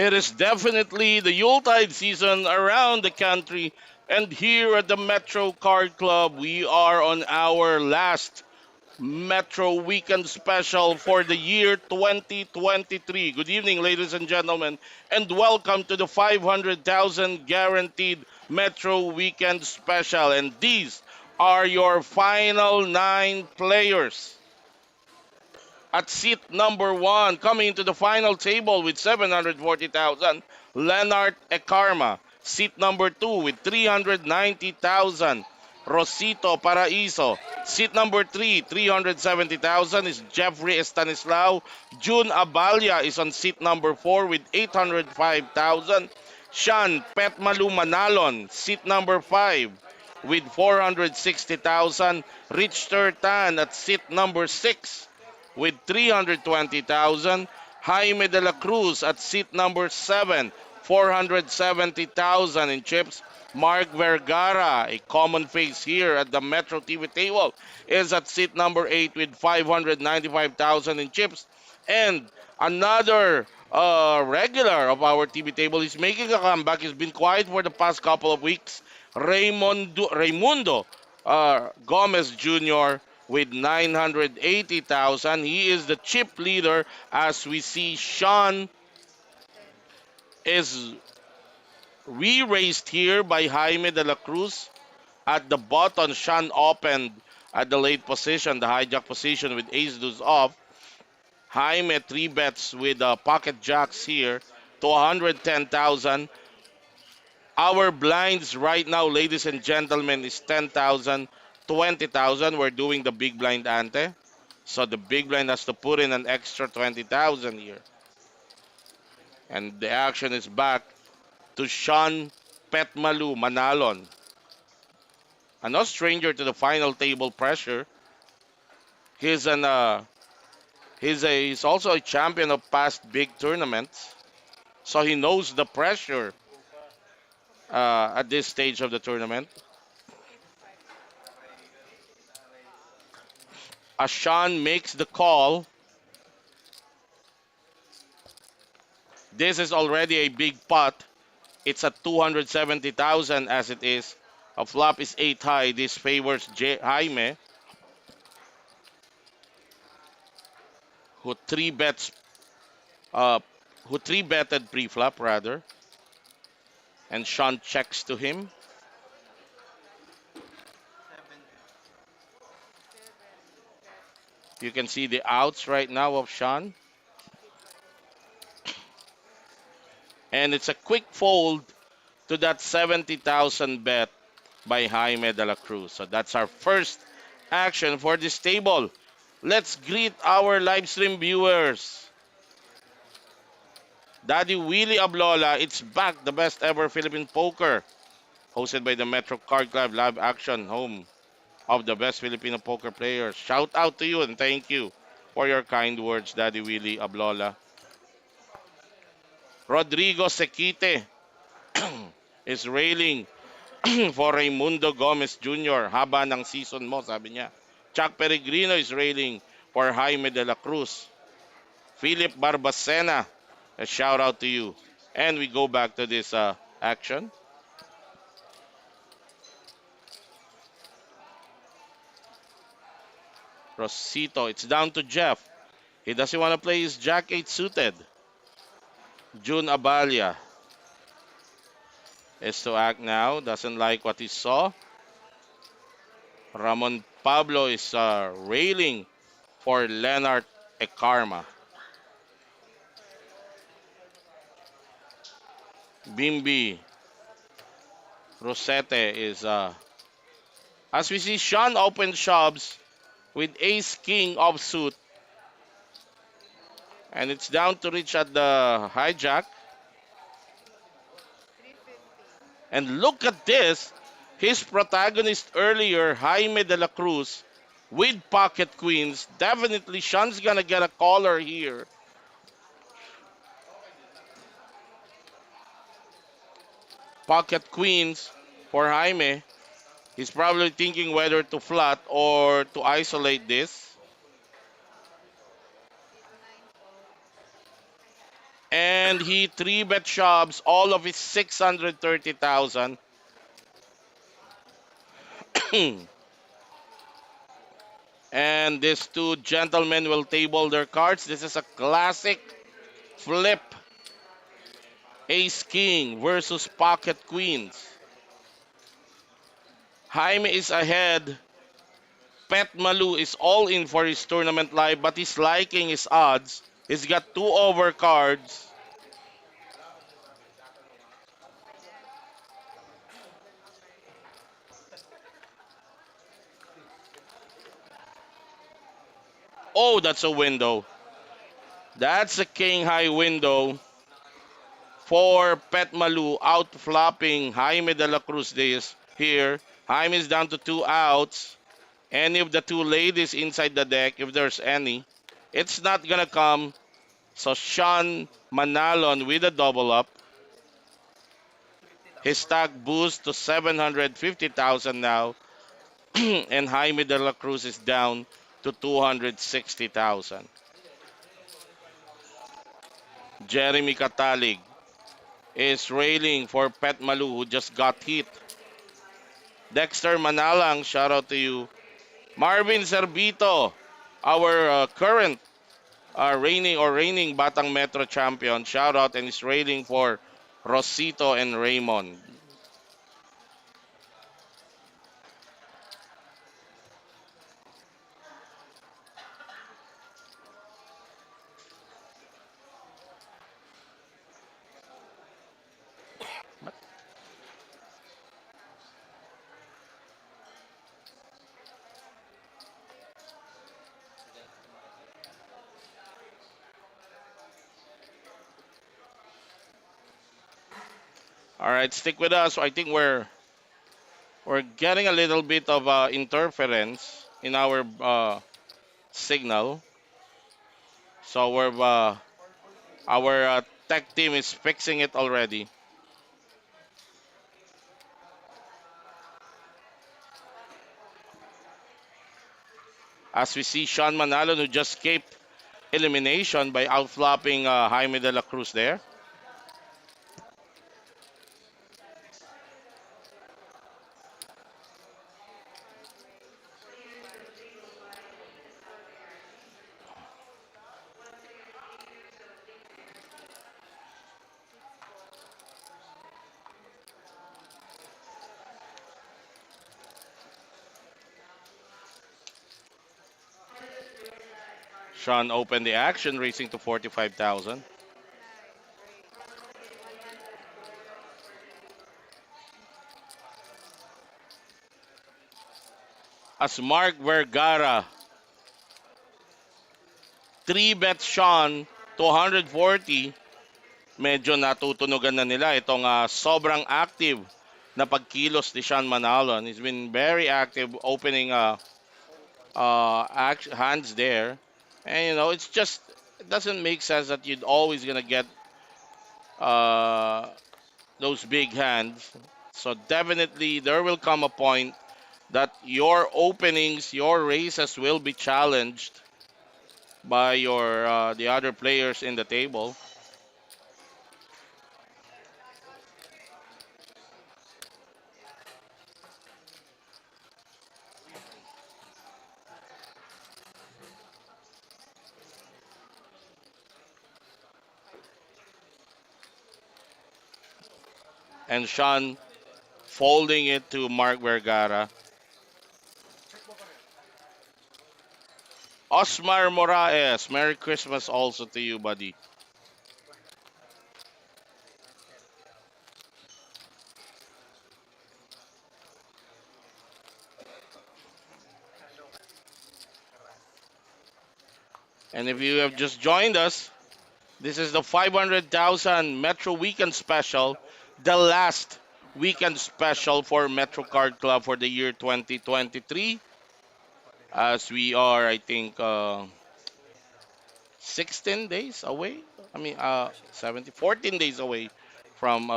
It is definitely the Yuletide season around the country, and here at the Metro Card Club, we are on our last Metro Weekend Special for the year 2023. Good evening, ladies and gentlemen, and welcome to the 500,000 guaranteed Metro Weekend Special. And these are your final nine players. At seat number one, coming into the final table with 740,000, Leonard Ekarma. Seat number two with 390,000, Rosito Paraiso. Seat number three, 370,000 is Jeffrey Estanislao. June Abalia is on seat number four with 805,000. Sean Petmalu Manalon, seat number five with 460,000. Rich Tan at seat number six with 320,000. Jaime de la Cruz at seat number 7, 470,000 in chips. Mark Vergara, a common face here at the Metro TV table, is at seat number 8 with 595,000 in chips. And another regular of our TV table is making a comeback. He's been quiet for the past couple of weeks. Raimundo Gomez Jr. with 980,000. He is the chip leader as we see Sean is re-raced here by Jaime de la Cruz. At the bottom, Sean opened at the late position, the hijack position with ace deuce off. Jaime three bets with pocket jacks here to 110,000. Our blinds right now, ladies and gentlemen, is 10,000, 20,000. We're doing the big blind ante. So the big blind has to put in an extra 20,000 here. And the action is back to Sean Petmalu Manalon. And no stranger to the final table pressure. He's he's also a champion of past big tournaments. So he knows the pressure at this stage of the tournament. As Sean makes the call, this is already a big pot. It's at 270,000 as it is. A flop is 8 high. This favors Jaime, who three bets, uh, who three betted pre-flop rather, and Sean checks to him. You can see the outs right now of Sean, and it's a quick fold to that 70,000 bet by Jaime de la Cruz. So that's our first action for this table. Let's greet our live stream viewers. Daddy Willie Ablola, it's back, the best ever Philippine poker, hosted by the Metro Card Club live action, home of the best Filipino poker players. Shout out to you and thank you for your kind words, Daddy Willie Ablola. Rodrigo Sequite is railing for Raimundo Gomez Jr. Haba ng season mo, sabi niya. Chuck Peregrino is railing for Jaime de la Cruz. Philip Barbacena, a shout out to you. And we go back to this action. Rosito, it's down to Jeff. He doesn't want to play his Jack 8 suited. June Abalia is to act now. Doesn't like what he saw. Ramon Pablo is railing for Leonard Ekarma. Bimbi Rosete is, as we see, Sean open shoves with ace king offsuit. And it's down to reach at the hijack. And look at this. His protagonist earlier, Jaime de la Cruz, with pocket queens. Definitely Sean's gonna get a caller here. Pocket queens for Jaime. He's probably thinking whether to flat or to isolate this. and he three bet shoves all of his 630,000. And these two gentlemen will table their cards. This is a classic flip ace king versus pocket queens. Jaime is ahead. Pet Malu is all in for his tournament live, but he's liking his odds. He's got two over cards. Oh, that's a window. That's a king high window for Pet Malu out flopping Jaime de la Cruz this here. Jaime is down to two outs. Any of the two ladies inside the deck, if there's any, it's not gonna come. So Sean Manalon with a double up. His stock boosts to 750,000 now, and Jaime de la Cruz is down to 260,000. Jeremy Catalig is railing for Pet Malu who just got hit. Dexter Manalang, shout out to you. Marvin Zerbito, our current reigning Batang Metro champion, shout out and is railing for Rosito and Raymond. All right, stick with us. I think we're getting a little bit of interference in our signal. So our tech team is fixing it already. As we see Sean Manalo who just escaped elimination by outflopping Jaime de la Cruz there. Sean opened the action, racing to 45,000. As Mark Vergara, 3 bet Sean, 240. Medyo natutunugan na nila itong sobrang active na pagkilos ni Sean Manalon. He's been very active opening hands there. And it's just, it doesn't make sense that you'd always gonna get uh, those big hands. So definitely there will come a point that your openings, your races will be challenged by your the other players in the table. And Sean folding it to Mark Vergara. Osmar Moraes, Merry Christmas also to you, buddy. And if you have just joined us, this is the 500,000 Metro Weekend Special, the last weekend special for Metro Card Club for the year 2023. As we are, I think, 16 days away. I mean, 14 days away from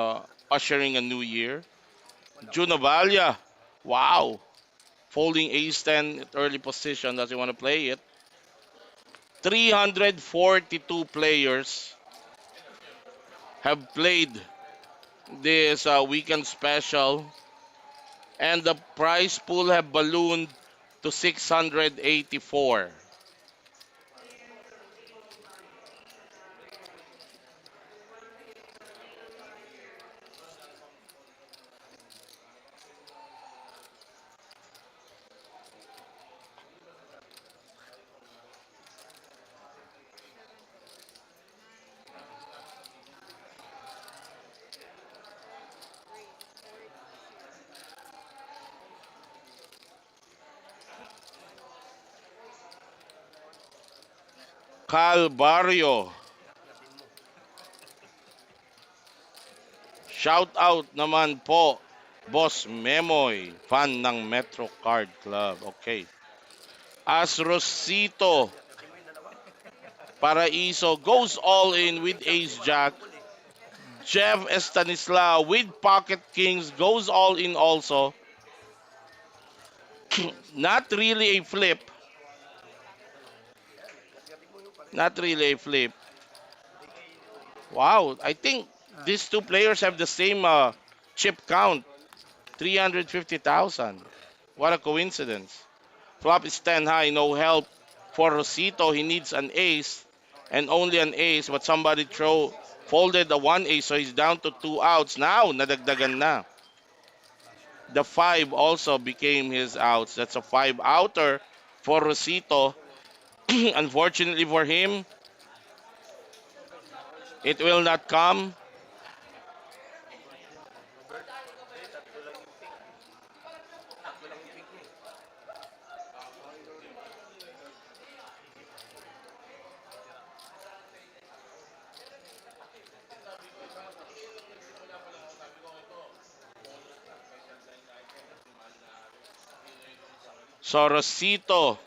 ushering a new year. Junavalia, wow, folding ace 10 at early position. Does he want to play it? 342 players have played this weekend special, and the prize pool have ballooned to 684. Calvario, shout out naman po, Boss Memoy, fan ng Metro Card Club. Okay. As Rosito Paraiso goes all in with Ace Jack, Jeff Estanislao with Pocket Kings goes all in also. Not really a flip. Not really a flip. Wow, I think these two players have the same chip count, 350,000. What a coincidence. Flop is 10 high, no help for Rosito. He needs an ace and only an ace, but somebody folded the one ace, so he's down to two outs. Now, nadagdagan na. The five also became his outs. That's a five outer for Rosito. Unfortunately for him, it will not come. So Rosito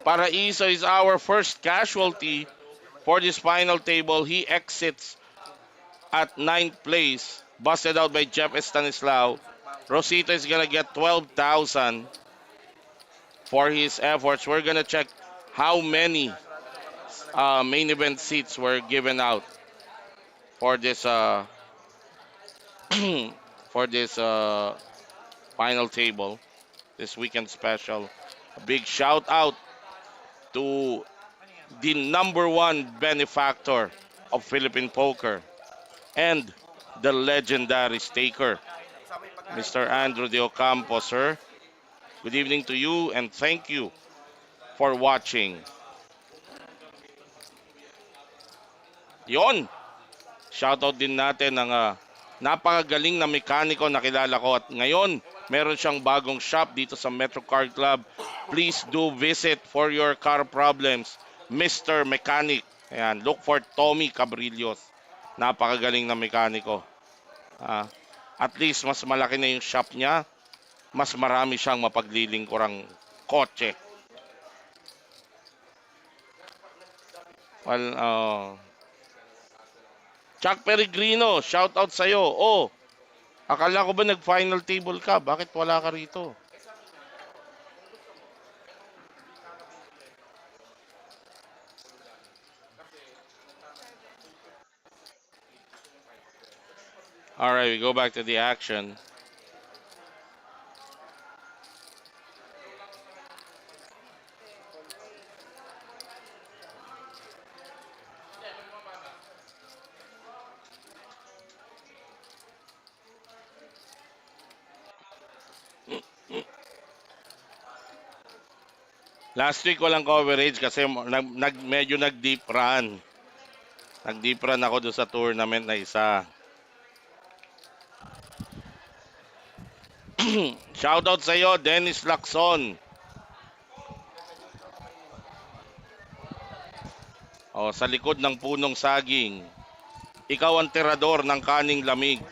Paraiso is our first casualty for this final table. He exits at ninth place, busted out by Jeff Stanislao. Rosito is gonna get 12,000 for his efforts. We're gonna check how many main event seats were given out for this for this final table, this weekend special. A big shout out to the number one benefactor of Philippine poker and the legendary staker, Mr. Andrew De Ocampo, sir. Good evening to you and thank you for watching. Yon, shoutout din natin ng napakagaling na mekaniko na kilala ko at ngayon meron siyang bagong shop dito sa Metro Card Club. Please do visit for your car problems, Mr. Mechanic. Ayan, look for Tommy Cabrillos. Napakagaling na mekaniko. Ah, at least mas malaki na yung shop niya, mas marami siyang mapaglilingkurang kotse. Well, Chuck Peregrino, shout out sa'yo. Oh, akala ko ba nag-final table ka? Bakit wala ka rito? Alright, we go back to the action. Last week walang coverage kasi medyo nag-deep run. Nag-deep run ako doon sa tournament na isa. Shoutout sa iyo, Dennis Lacson. Oh, sa likod ng punong saging. Ikaw ang tirador ng kaning lamig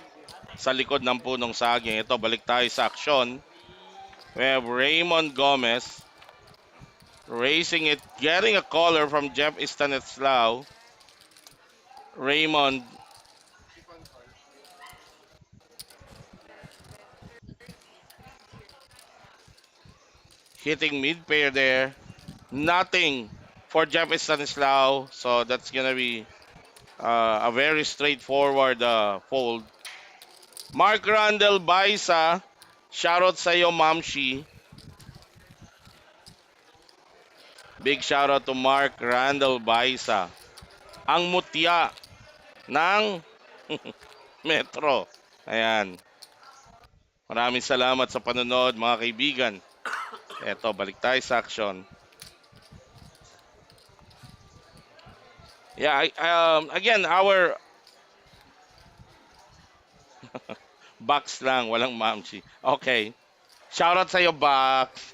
sa likod ng punong saging. Ito, balik tayo sa aksyon. We have Raymond Gomez racing it, getting a caller from Jeff Stanislao. Raymond hitting mid pair there. Nothing for Jeff Stanislao. So that's gonna be A very straightforward fold. Mark Randall Baisa, shoutout sa iyo, Mamshi. Big shoutout to Mark Randall Baisa. Ang mutya ng Metro. Ayan. Maraming salamat sa panonood, mga kaibigan. Eto, balik tayo sa action. Yeah, again, our box lang, walang Mamshi. Okay. Shoutout sa iyo, box.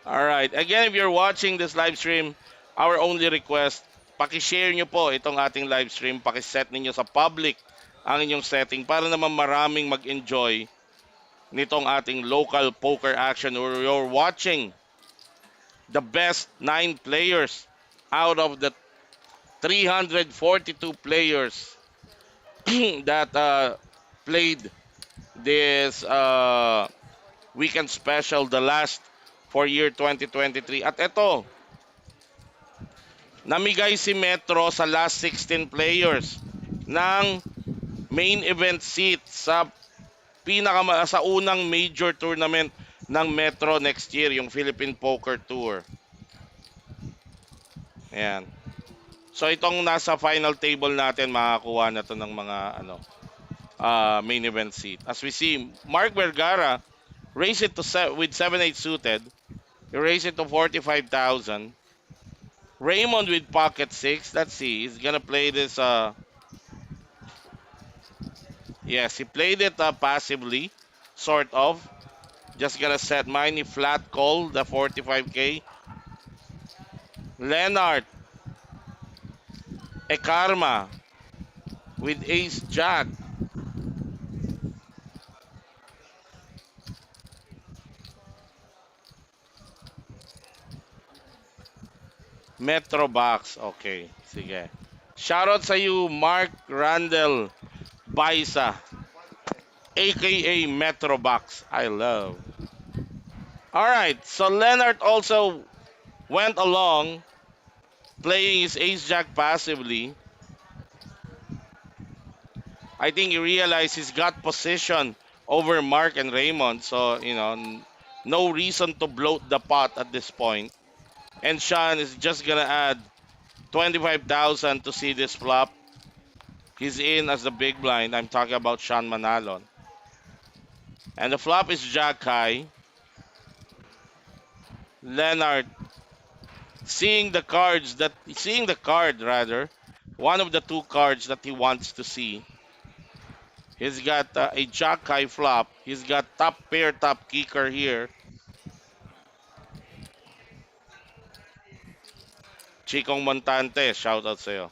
All right. Again, if you're watching this live stream, our only request, paki-share nyo po itong ating live stream. Paki-set ninyo sa public ang inyong setting para naman maraming mag-enjoy nitong ating local poker action where you're watching the best 9 players out of the 342 players that played this weekend special, the last for year 2023. At ito, namigay si Metro sa last 16 players ng main event seat sa unang major tournament ng Metro next year, yung Philippine Poker Tour. Ayan. So itong nasa final table natin, makakuha na to ng mga main event seat. As we see, Mark Vergara raised it to with 7-8 suited. He raised it to 45,000. Raymond with pocket 6. Let's see. He's gonna play this yes, he played it passively, sort of. Just gonna set mine. He flat call the 45k. Leonard Ekarma with ace jack. Metro box. Okay, sige. Shoutout sa you, Mark Randall Baisa, aka Metro box. I love. All right, so Leonard also went along playing his ace jack passively. I think he realized he's got position over Mark and Raymond, so no reason to bloat the pot at this point. And Sean is just gonna add 25,000 to see this flop. He's in as the big blind. I'm talking about Sean Manalon. And the flop is Jack High. Leonard seeing the card rather, one of the two cards that he wants to see. He's got a Jack High flop. He's got top pair, top kicker here. Chikong Montante, shout out sa'yo.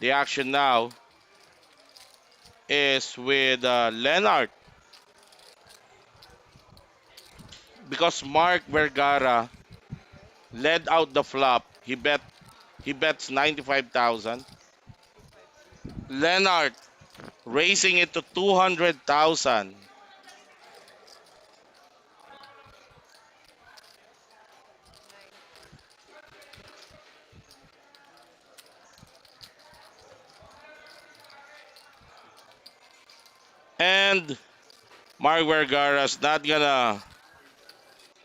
The action now is with Leonard. Because Mark Vergara led out the flop, he bets 95,000. Leonard raising it to 200,000. And Mark Vergara's not gonna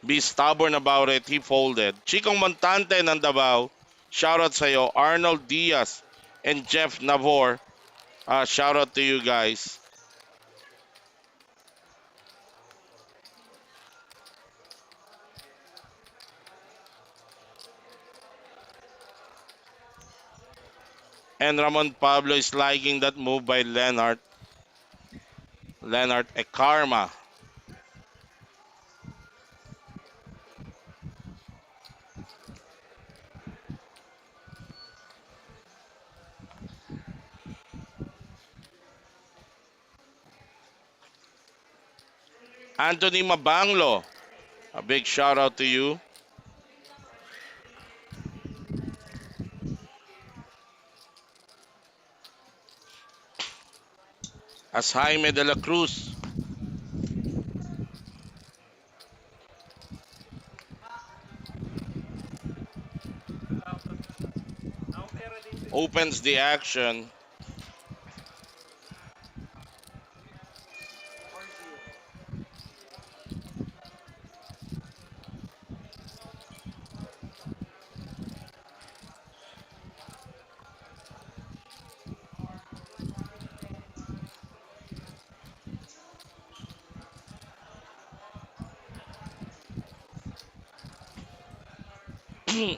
be stubborn about it. He folded. Chikong Montante ng Davao. Shoutout sa'yo. Arnold Diaz and Jeff Navor. Shoutout to you guys. And Ramon Pablo is liking that move by Leonard. Leonard Ekarma. Anthony Mabanglo. A big shout out to you. as Jaime de la Cruz opens the action.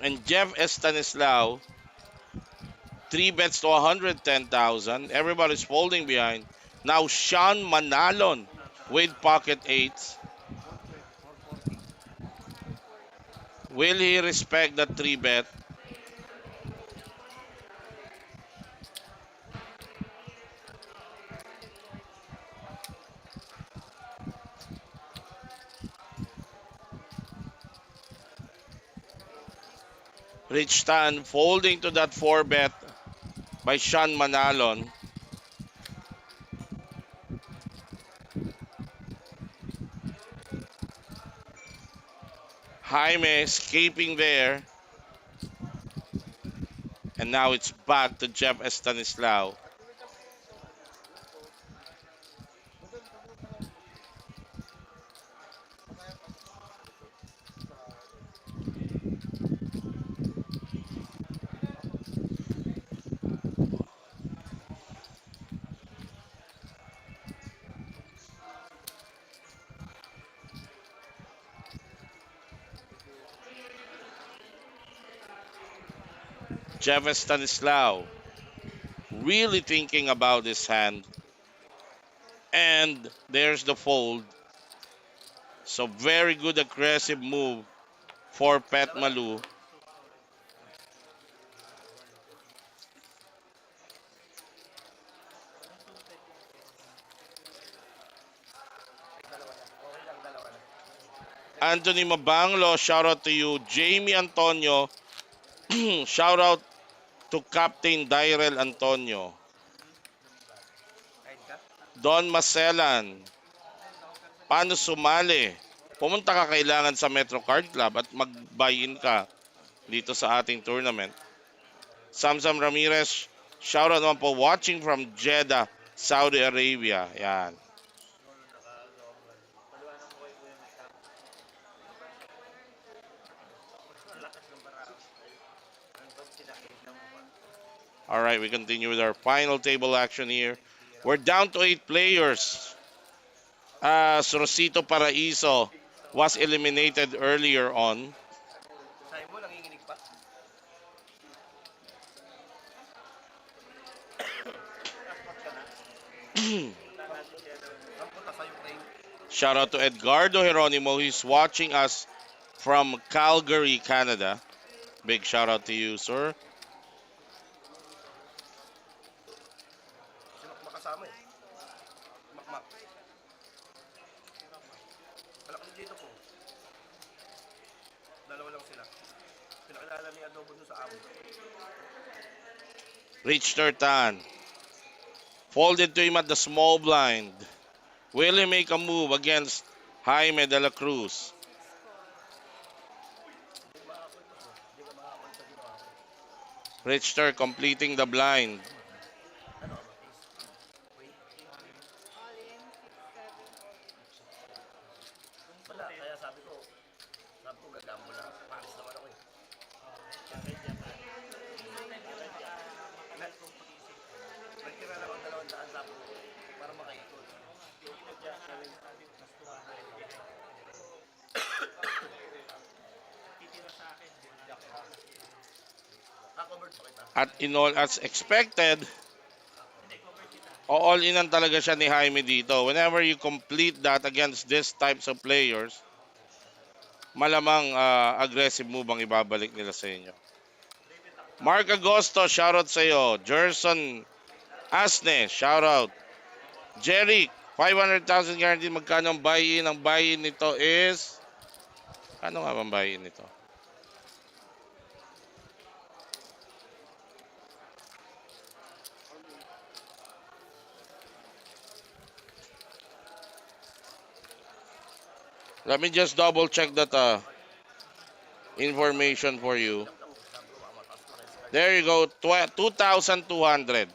And Jeff Estanislao, 3 bets to 110,000. Everybody's folding behind. Now Sean Manalon with pocket eights. Will he respect that 3 bet? Rich Tan folding to that 4 bet by Sean Manalon. Jaime escaping there. And now it's back to Jeff Estanislao. Jeff Estanislao really thinking about his hand. And there's the fold. So very good aggressive move for Pet Malu. Anthony Mabanglo, shout out to you. Jamie Antonio, shout out to Captain Dyrel Antonio. Don Maselan, paano sumali? Pumunta ka kailangan sa Metro Card Club at mag-buy-in ka dito sa ating tournament. Samsam Ramirez, shout out naman po watching from Jeddah, Saudi Arabia. Yan. All right, we continue with our final table action here. We're down to 8 players. As Rosito Paraiso was eliminated earlier on. Shout out to Edgardo Geronimo. He's watching us from Calgary, Canada. Big shout out to you, sir. Rich Turtan. Folded to him at the small blind. Will he make a move against Jaime de la Cruz? Richter completing the blind. At in all as expected, all inan talaga siya ni Jaime dito. Whenever you complete that against these types of players, malamang aggressive move ang ibabalik nila sa inyo. Mark Agosto, shoutout sa iyo. Jerson Asne, shoutout. Jerry, 500,000 guaranteed. Magkano ang buy-in? Ang buy-in nito is... Ano nga bang buy-in nito? Let me just double check that information for you. There you go, 2,200.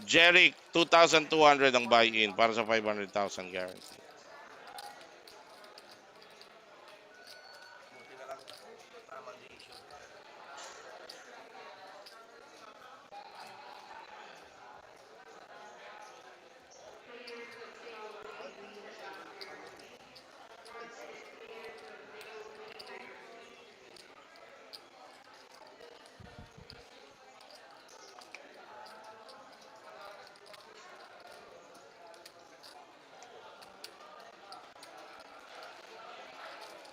Jeric, 2,200 ang buy-in para sa 500,000 guarantee.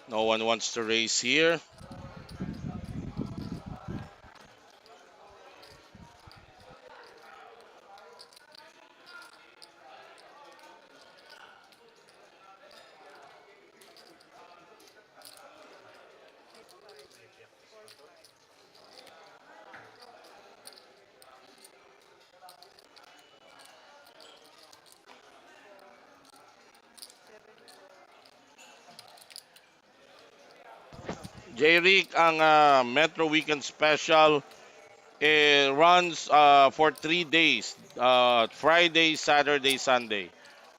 No one wants to race here. Jeric, ang Metro Weekend Special runs for 3 days. Friday, Saturday, Sunday.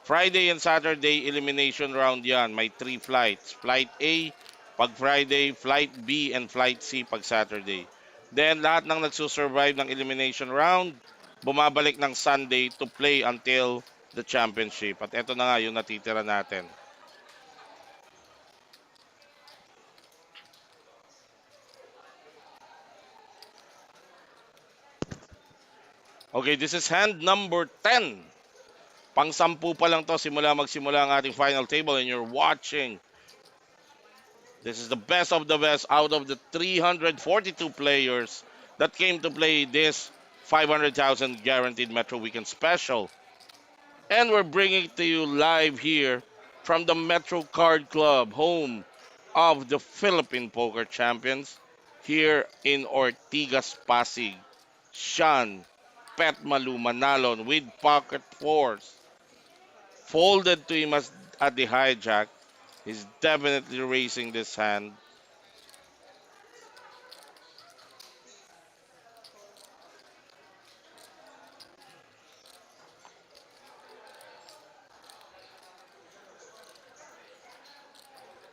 Friday and Saturday, elimination round yan. May 3 flights. Flight A, pag Friday, Flight B, and Flight C pag Saturday. Then, lahat ng nagsusurvive ng elimination round, bumabalik ng Sunday to play until the championship. At eto na nga yung natitira natin. Okay, this is hand number 10. Pang-sampu pa lang to simula magsimula ang ating final table and you're watching. This is the best of the best out of the 342 players that came to play this 500,000 guaranteed Metro Weekend Special. And we're bringing it to you live here from the Metro Card Club, home of the Philippine Poker Champions, here in Ortigas, Pasig. Sean Petmalu Manalon with pocket fours. Folded to him as at the hijack. He's definitely raising this hand.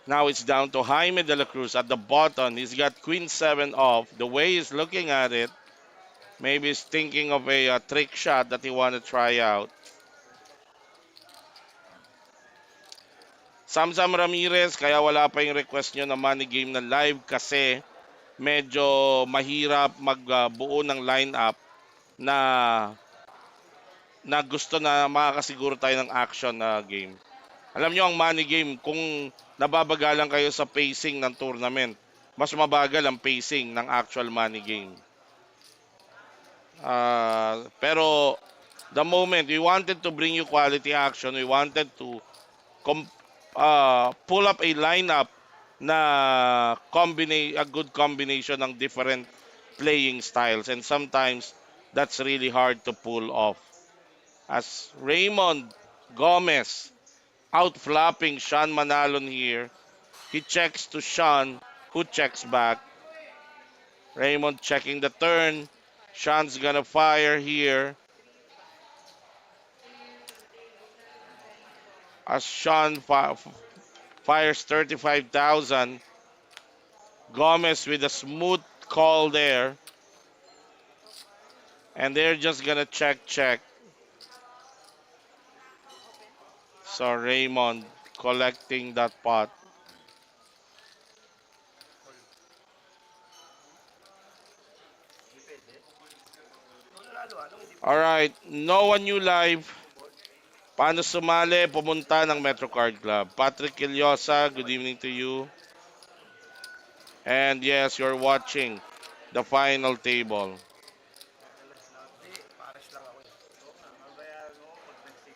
Now it's down to Jaime de la Cruz at the bottom. He's got Queen 7 off. The way he's looking at it, maybe he's thinking of a trick shot that he want to try out. Samsam Ramirez, kaya wala pa yung request nyo na money game na live kasi medyo mahirap magbuo ng lineup na na gusto na makakasiguro tayo ng action na game. Alam nyo ang money game, kung nababagalan kayo sa pacing ng tournament, mas mabagal ang pacing ng actual money game. Pero the moment we wanted to bring you quality action, we wanted to pull up a lineup na a good combination ng different playing styles and sometimes that's really hard to pull off. As Raymond Gomez outflapping Sean Manalon here, he checks to Sean who checks back. Raymond checking the turn. Sean's gonna fire here. As Sean fires 35,000. Gomez with a smooth call there. And they're just gonna check. So Raymond collecting that pot. Alright, no one new live. Paano sumali? Pumunta ng Metro Card Club. Patrick Iliosa, good evening to you. And yes, you're watching the final table.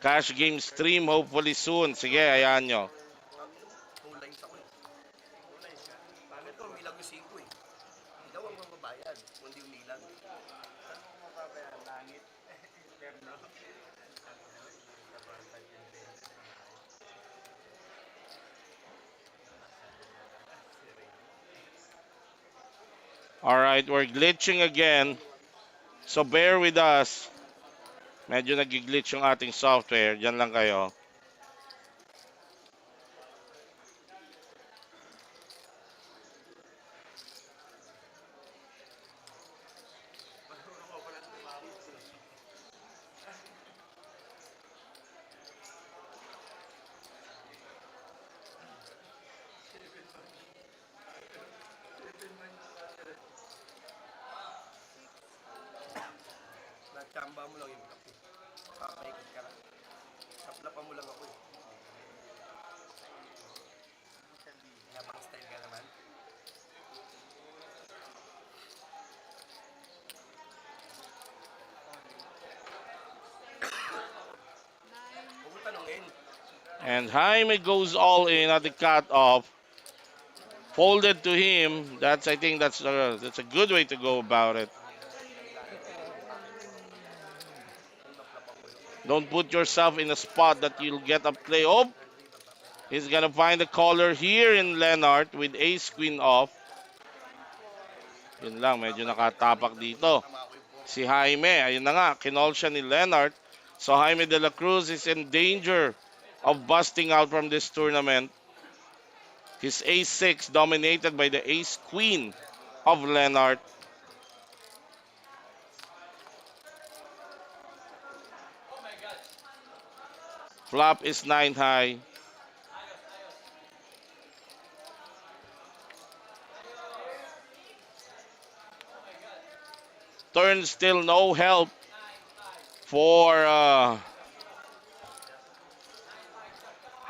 Cash game stream hopefully soon. Sige, ayan nyo. Alright, we're glitching again. So bear with us. Medyo nag-glitch yung ating software. Diyan lang kayo. Natamba mo lang yung kape. Papaikot ka lang. Saplapan mo lang ako eh. Labang style ka naman. Huwag mo tanongin. And Jaime goes all in at the cutoff. Folded to him. I think that's a good way to go about it. Don't put yourself in a spot that you'll get a play. Oh, he's gonna find the caller here in Leonard with ace queen off. Yun lang, medyo nakatapak dito. Si Jaime, ayun na nga, kinall siya ni Leonard. So Jaime de la Cruz is in danger of busting out from this tournament. His ace-6 dominated by the ace-queen of Leonard. Flop is 9 high. Turn still no help for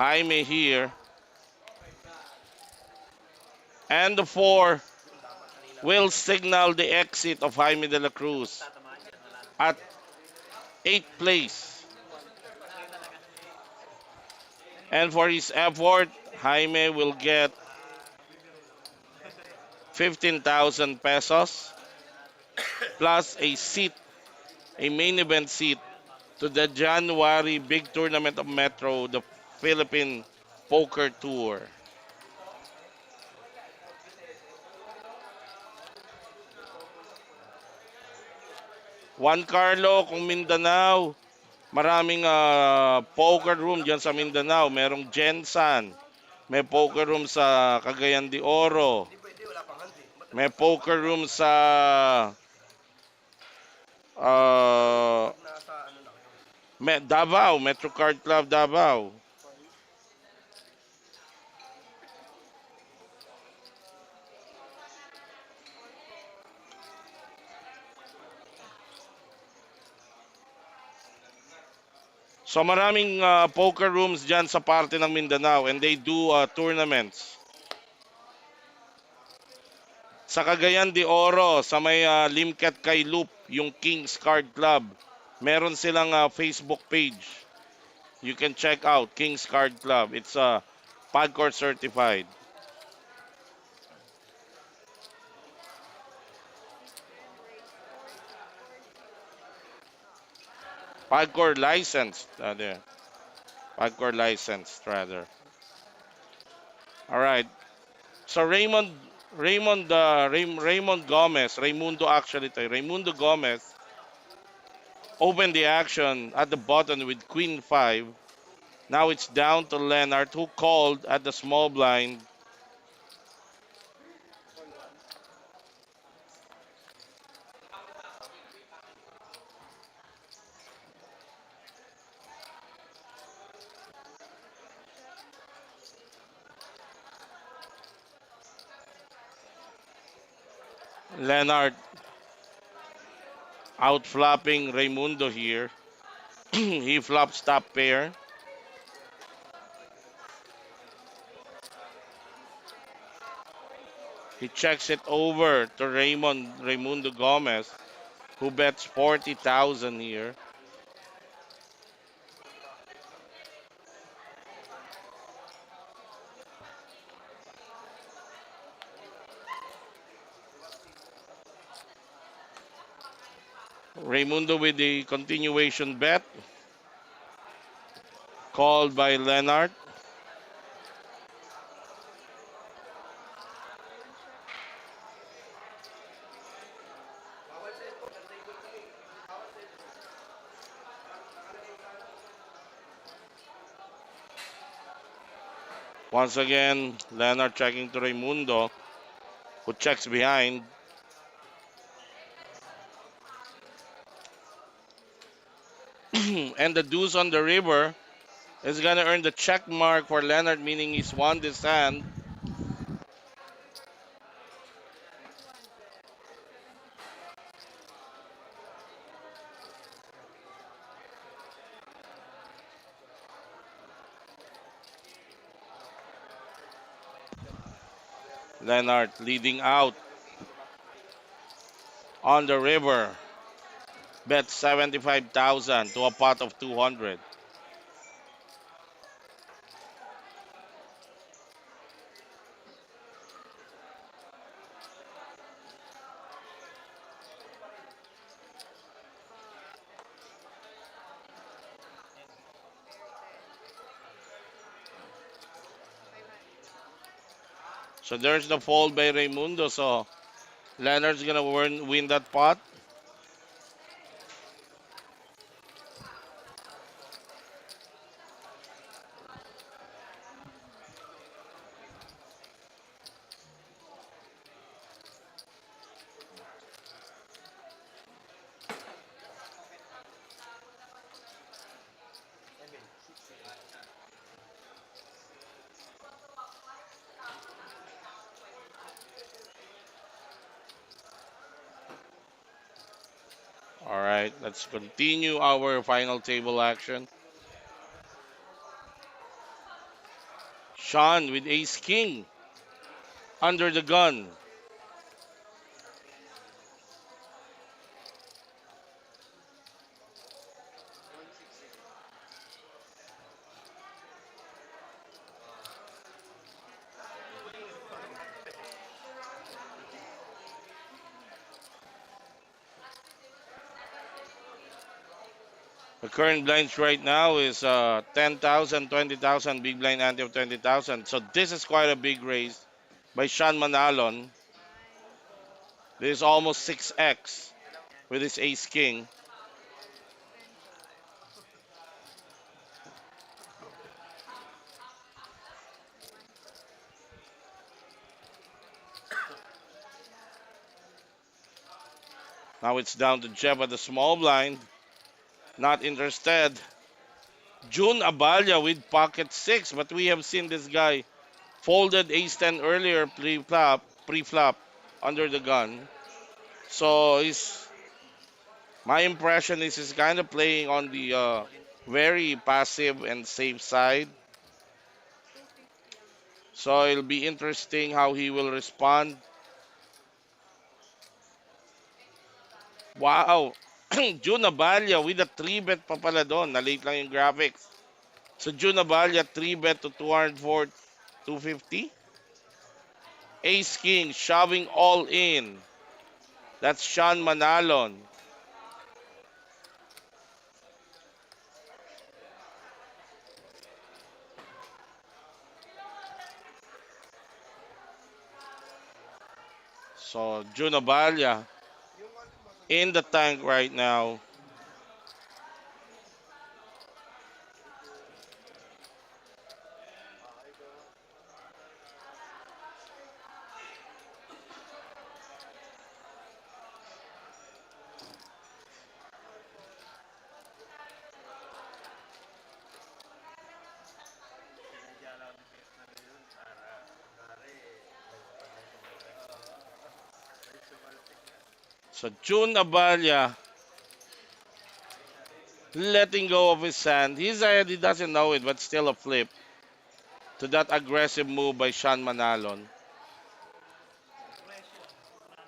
Jaime here. And the 4 will signal the exit of Jaime de la Cruz at 8th place. And for his effort, Jaime will get 15,000 pesos plus a seat, a main event seat to the January big tournament of Metro, the Philippine Poker Tour. Juan Carlo, kung Mindanao, maraming poker room dyan sa Mindanao. Merong Jensan, may poker room sa Cagayan de Oro, Hindi pwede, wala pang hand eh. may poker room sa uh, Nasa ano na kayo. Davao, Metro Card Club Davao. So maraming poker rooms dyan sa parte ng Mindanao and they do tournaments. Sa Cagayan de Oro, sa may Limcat kay Loop, yung Kings Card Club, meron silang Facebook page. You can check out Kings Card Club. It's Pagcor certified. Pagcor licensed. There. Pagcor licensed, rather. All right. So Raymond Gomez, Raimundo actually to Raimundo Gomez opened the action at the button with Queen 5. Now it's down to Leonard who called at the small blind. Leonard outflapping Raimundo here. He flops top pair. He checks it over to Raimundo Gomez, who bets 40,000 here. Raimundo with the continuation bet called by Leonard. Once again, Leonard checking to Raimundo, who checks behind. And the deuce on the river is gonna earn the check mark for Leonard, meaning he's won this hand. Leonard leading out on the river. Bet 75,000 to a pot of 200. So there's the fold by Raimundo. So Leonard's gonna win that pot. Emil. All right, let's continue our final table action. Sean with Ace King under the gun. The current blinds right now is 10,000, 20,000, big blind ante of 20,000. So this is quite a big raise by Sean Manalon. This is almost 6x with his Ace King. Now it's down to Jeff at the small blind. Not interested. June Abalya with pocket six, but we have seen this guy folded ace 10 earlier pre-flop under the gun. So my impression is he's kind of playing on the All in. very passive and safe side. So it'll be interesting how he will respond. Wow! June Abalya with a 3 bet pa pala doon. Na-late lang yung graphics. So June Abalya 3 bet to 204, 250. Ace King shoving all in. That's Sean Manalon. So June Abalya in the tank right now. Sinadya namin na yun para kunwari may sumaltik na. So June Abalya letting go of his hand. He's ahead, he doesn't know it, but still a flip to that aggressive move by Sean Manalon. Presyo, 100%.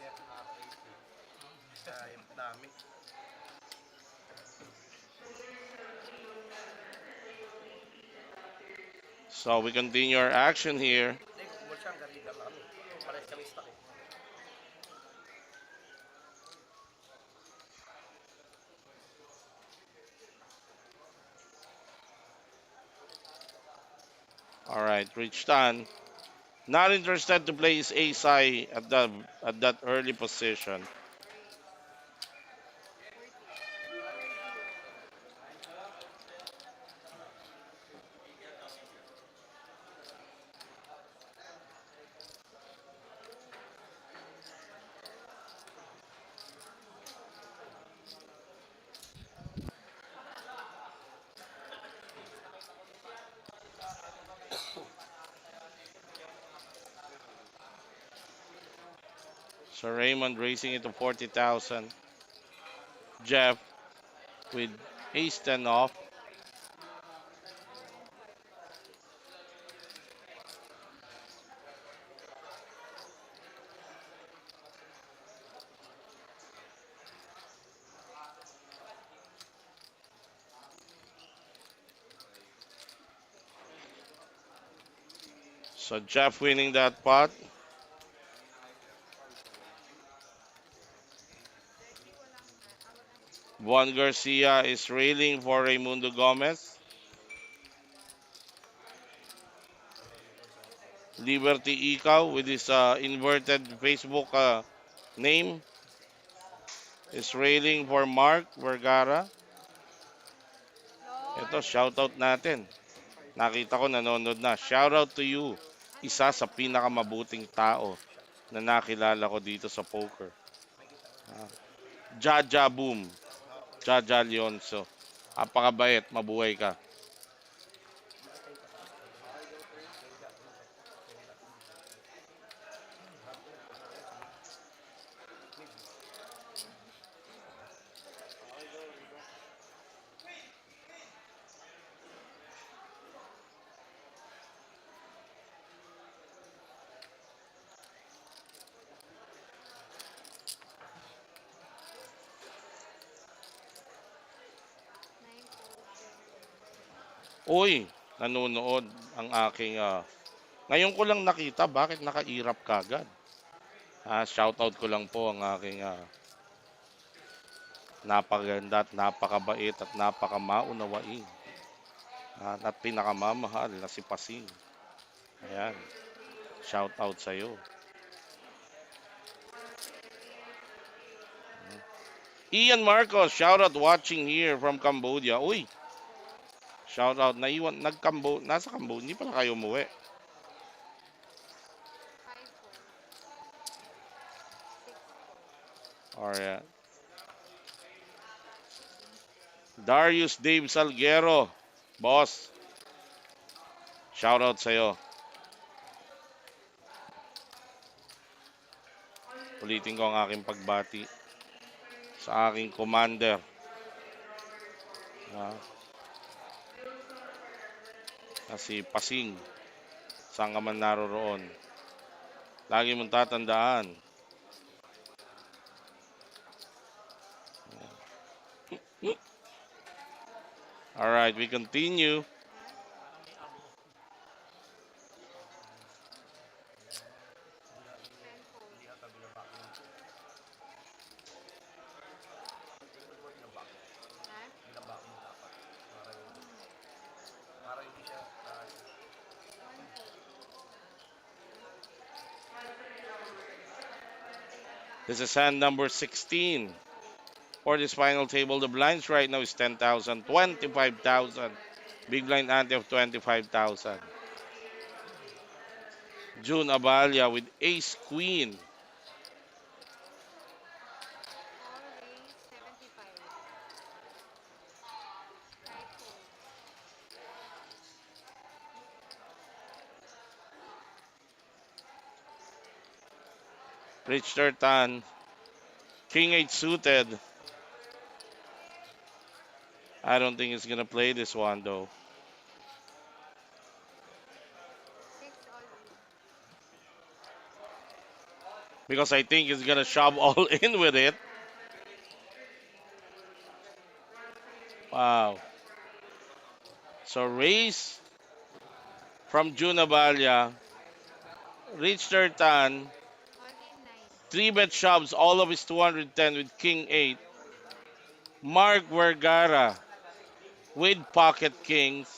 Left half AC. Sayang dami. So we continue our action here. Hindi, kung mo siyang garida lang. Pares kami stock eh. All right, Rich Tan. Not interested to play his ace high at that early position. So Raymond raising it to 40,000. Jeff with ace 10 off. So Jeff winning that pot. Juan Garcia is railing for Raimundo Gomez. Liberty Ikaw with his inverted Facebook name is railing for Mark Vergara. Ito, shoutout natin. Nakita ko nanonood na. Shoutout to you. Isa sa pinakamabuting tao na nakilala ko dito sa poker. Ah, Jaja Boom. Jaja Leonso. Apakabait. Mabuhay ka. Uy, nanonood ang aking... ngayon ko lang nakita bakit nakairap kagad. Shoutout ko lang po ang aking napaganda at napakabait at napakamaunawain at pinakamamahal na si Pasing. Ayan, shoutout sa'yo. Ian Marcos, shoutout watching here from Cambodia. Uy, shoutout, naiwan, nasa Cambodia, hindi pala kayo umuwi. Alright. Darius Dave Salguero, boss, shoutout sa'yo. Ulitin ko ang aking pagbati sa aking commander. ah, na si Pasing. Saan ka man naroroon. Lagi mong tatandaan. Alright, we continue. This is hand number 16. For this final table, the blinds right now is 10,000, 25,000. Big blind ante of 25,000. June Abalia with ace queen. Richard Tan, king 8 suited. I don't think he's gonna play this one though. Because I think he's gonna shove all in with it. Wow. So raise from June Abalia. Richard Tan, 3-bet shoves all of his 210 with king 8. Mark Vergara with pocket kings.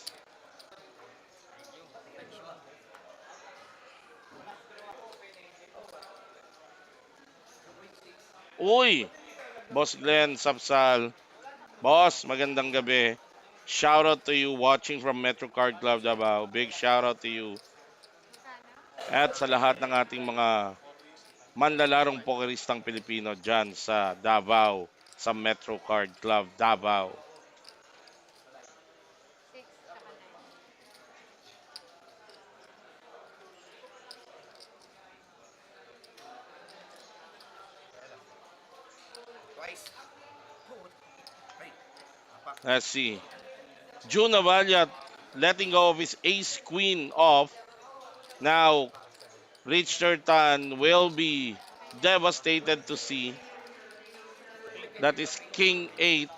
Uy, Boss Glenn Sapsal. Boss, magandang gabi. Shout out to you watching from Metro Card Club Davao. Big shout out to you. At sa lahat ng ating mga manlalarong pokeristang Pilipino dyan sa Davao, sa Metro Card Club Davao. Let's see. June Avalia letting go of his ace queen off. Now, Richard Tan will be devastated to see that his king 8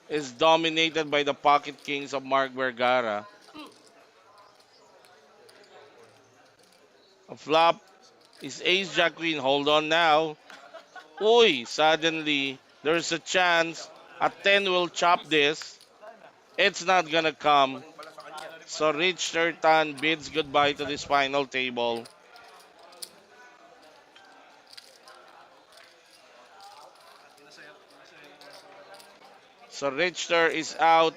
is dominated by the pocket kings of Mark Vergara. A flop is ace jack queen. Hold on now. Uy, suddenly there's a chance a 10 will chop this. It's not gonna come. Pala sa kanya. So Richard Tan bids goodbye to this final table. So Richter is out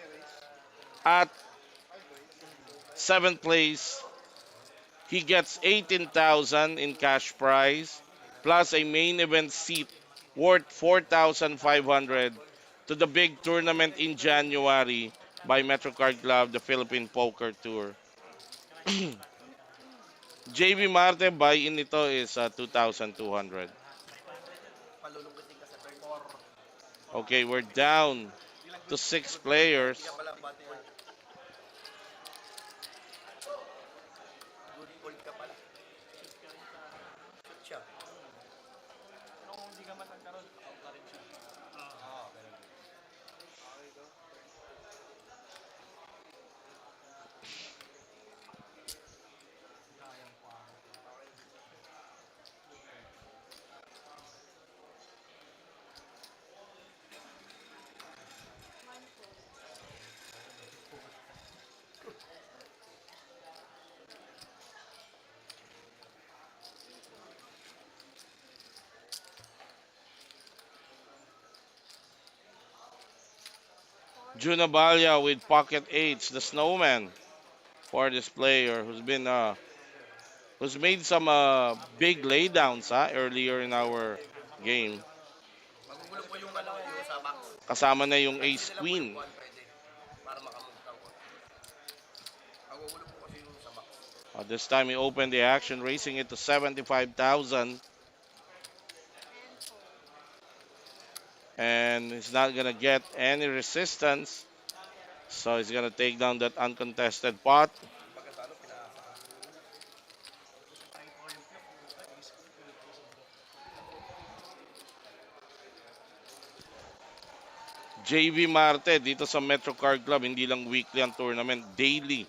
at 7th place. He gets 18,000 in cash prize plus a main event seat worth 4,500 to the big tournament in January by MetroCard Club, the Philippine Poker Tour. JB Marte buy-in nito is 2,200. Palulungkutin ka sa third. Okay, we're down to 6 players. Kaya pala bad point. Good point ka pala. Shoot siya. Junabalia with pocket eights, the snowman for this player who's made some big laydowns earlier in our game. Magugulo po yung ano, yung sa box. Kasama na yung Kahit ace sila po queen. nagkuhan pwede. Para makamove lang po. Magugulo po kasi yung sa box. This time he opened the action, raising it to 75,000. And he's not gonna get any resistance. So he's gonna take down that uncontested pot. Pagka sa ano, pinaasa. JV Marte dito sa Metro Card Club, hindi lang weekly ang tournament, daily.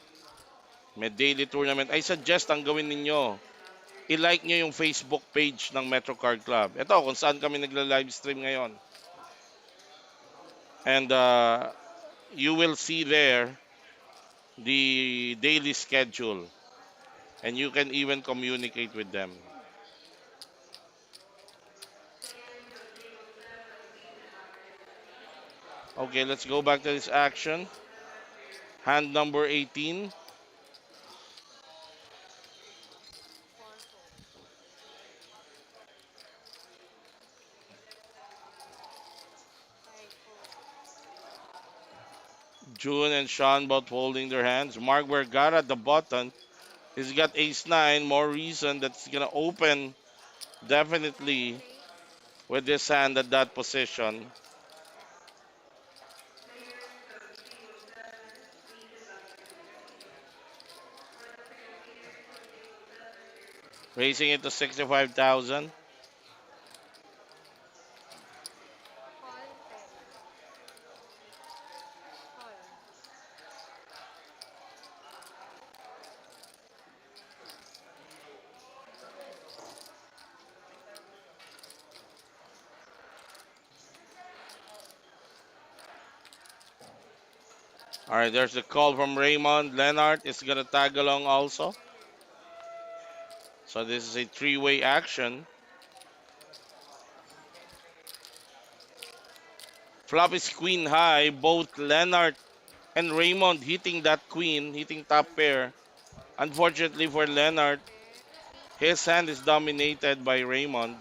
May daily tournament. I suggest ang gawin ninyo, i-like nyo yung Facebook page ng Metro Card Club. Ito, kung saan kami nagla-live stream ngayon. And you will see there the daily schedule. And you can even communicate with them. Okay, let's go back to this action. Hand number 18. June and Sean both holding their hands. Mark Vergara at the button. He's got ace 9. More reason that's going to open definitely with this hand at that position. Raising it to 65,000. All right, there's a call from Raymond. Leonard is going to tag along also. So this is a three-way action. Flop is queen high. Both Leonard and Raymond hitting that queen, hitting top pair. Unfortunately for Leonard, his hand is dominated by Raymond.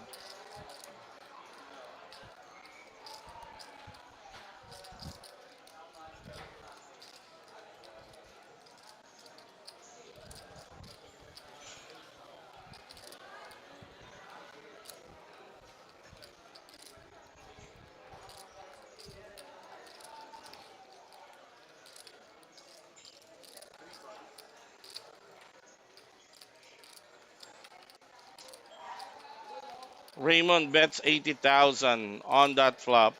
Raymond bets 80,000 on that flop,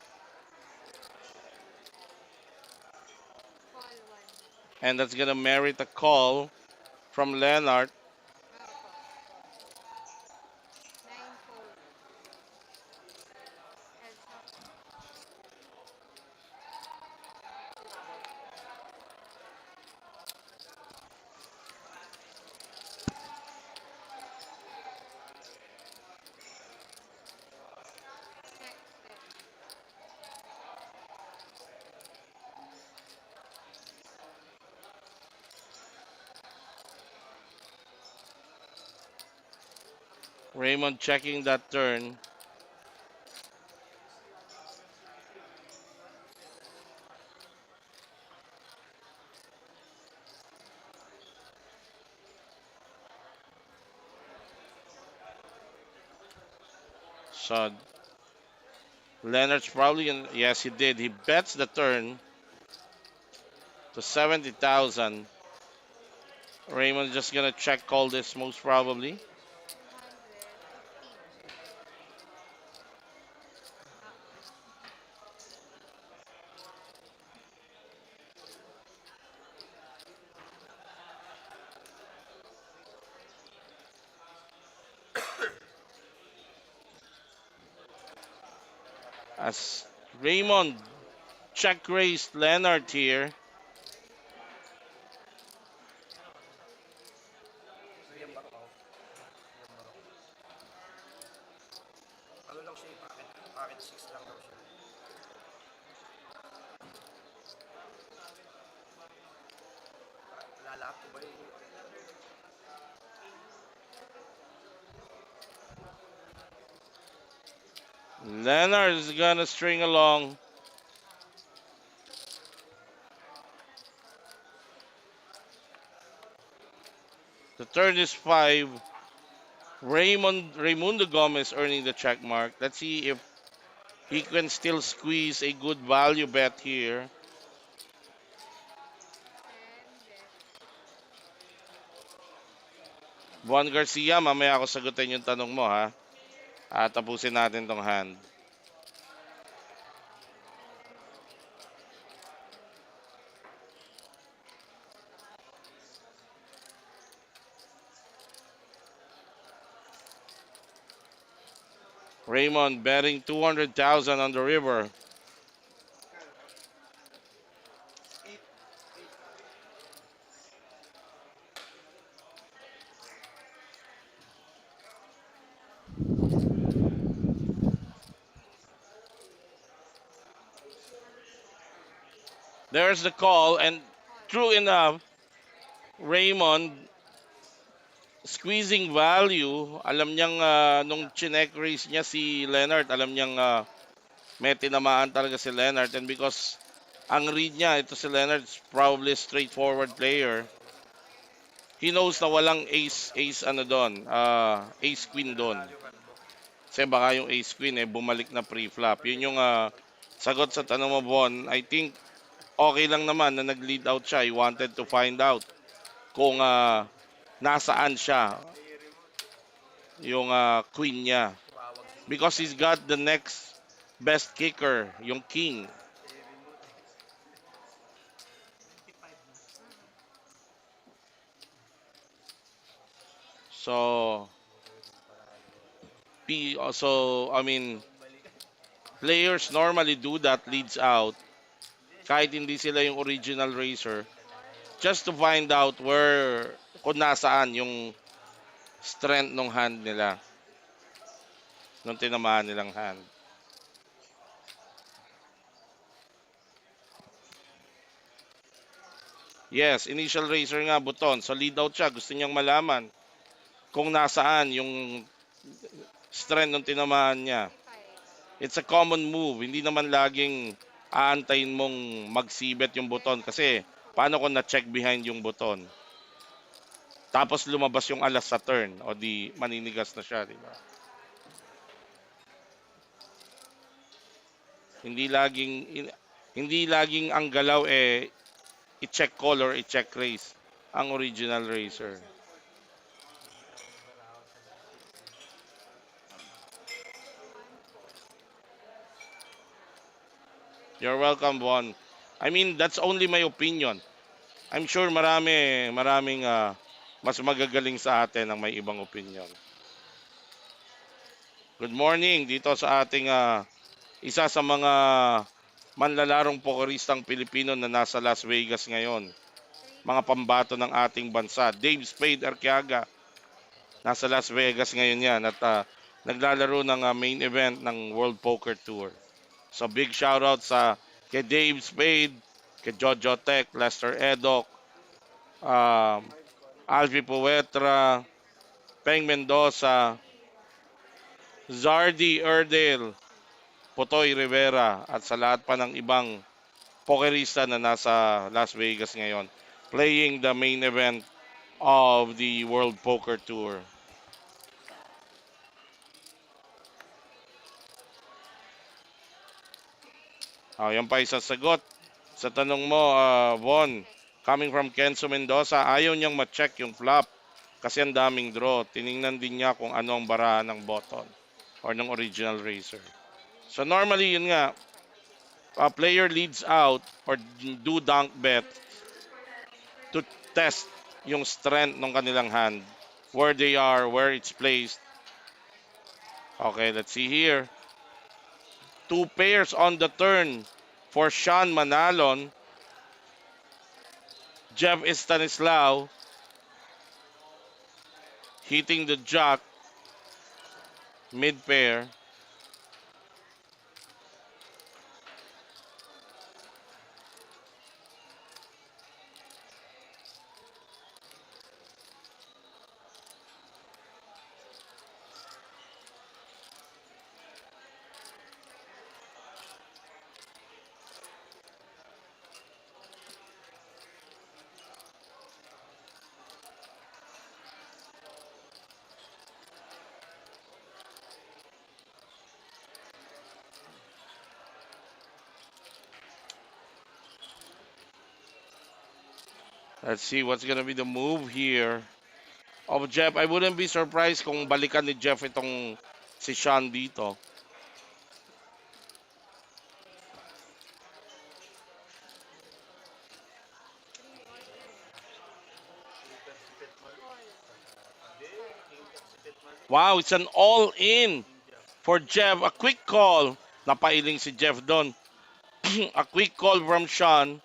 Call one. and that's gonna merit a call from Leonard. Opo. 9-4. Heads up. Check 10. Raymond checking that turn. So Leonard's probably gonna, yes, he did. He bets the turn to 70,000. Raymond's just gonna check call this most probably. 250. Ah, As Raymond check raised Leonard here. William Barok. William Barok. Ano lang siya, packet 6 lang daw siya. Lalap ko ba yung Leonard is gonna string along. The turn is 5. Raimundo Gomez earning the check mark. Let's see if he can still squeeze a good value bet here. 10 bet. Juan Garcia, mamaya ako sagutin yung tanong mo ha. At tapusin natin tong hand. Raymond betting 200,000 on the river. There's the call, and Call. true enough, Raymond squeezing value. Alam niyang nung chinek race niya si Leonard, alam niyang may tinamaan talaga si Leonard. And because ang read niya, ito si Leonard, is probably a straightforward player. He knows na walang ace ano doon, ace queen doon. value kan mo? Kasi baka yung ace queen bumalik na pre-flop. Yun yung sagot sa tanong mo, Bon. I think okay lang naman na nag-lead out siya. He wanted to find out kung nasaan siya, yung queen niya. Tumawag si Because he's got the next best kicker, yung king. Mm. So, I mean, players normally do that, leads out, kahit hindi sila yung original racer, just to find out where, kung nasaan yung strength ng hand nila, nung tinamaan nilang hand. Yes, initial racer nga, buton. So, lead out siya. Gusto niyang malaman kung nasaan yung strength ng tinamaan niya. 25. It's a common move. Hindi naman laging aantayin mong magsibet yung buton kasi paano kung na-check behind yung buton? Tapos lumabas yung alas sa turn o di maninigas na siya, di ba? Hindi laging hindi laging ang galaw i-check call or i-check race ang original racer. You're welcome, Bon. I mean, that's only my opinion. I'm sure maraming mas magagaling sa atin ang may ibang opinion. Good morning dito sa ating isa sa mga manlalarong pokeristang Pilipino na nasa Las Vegas ngayon. Mga 3 pambato ng ating bansa. Dave Spade Arqueaga, nasa Las Vegas ngayon yan at naglalaro ng main event ng World Poker Tour. So big shoutout sa kay Dave Spade, kay Jojo Tech, Lester Edok, um, Alfie Puetra, Peng Mendoza, Zardy Erdel, Potoy Rivera at sa lahat pa ng ibang pokerista na nasa Las Vegas ngayon playing the main event of the World Poker Tour. Yan pa isang sagot sa tanong mo, Von. check. Coming from Kenzo Mendoza, ayaw niyang ma-check yung flop kasi ang daming draw. Tiningnan din niya kung ano ang barahan ng button or ng original racer. So normally, yun nga, a player leads out or do dunk bet to test yung strength ng kanilang hand, where they are, where it's placed. Okay, let's see here. Two pairs on the turn for Sean Manalon. Jeff Stanislaw hitting the jack mid pair. Let's see what's gonna be the move here of Jeff. I wouldn't be surprised kung balikan ni Jeff itong si Sean dito. 3 all in. Call. 5. Wow, it's an all-in for Jeff. A quick call. Napailing si Jeff doon. A quick call from Sean.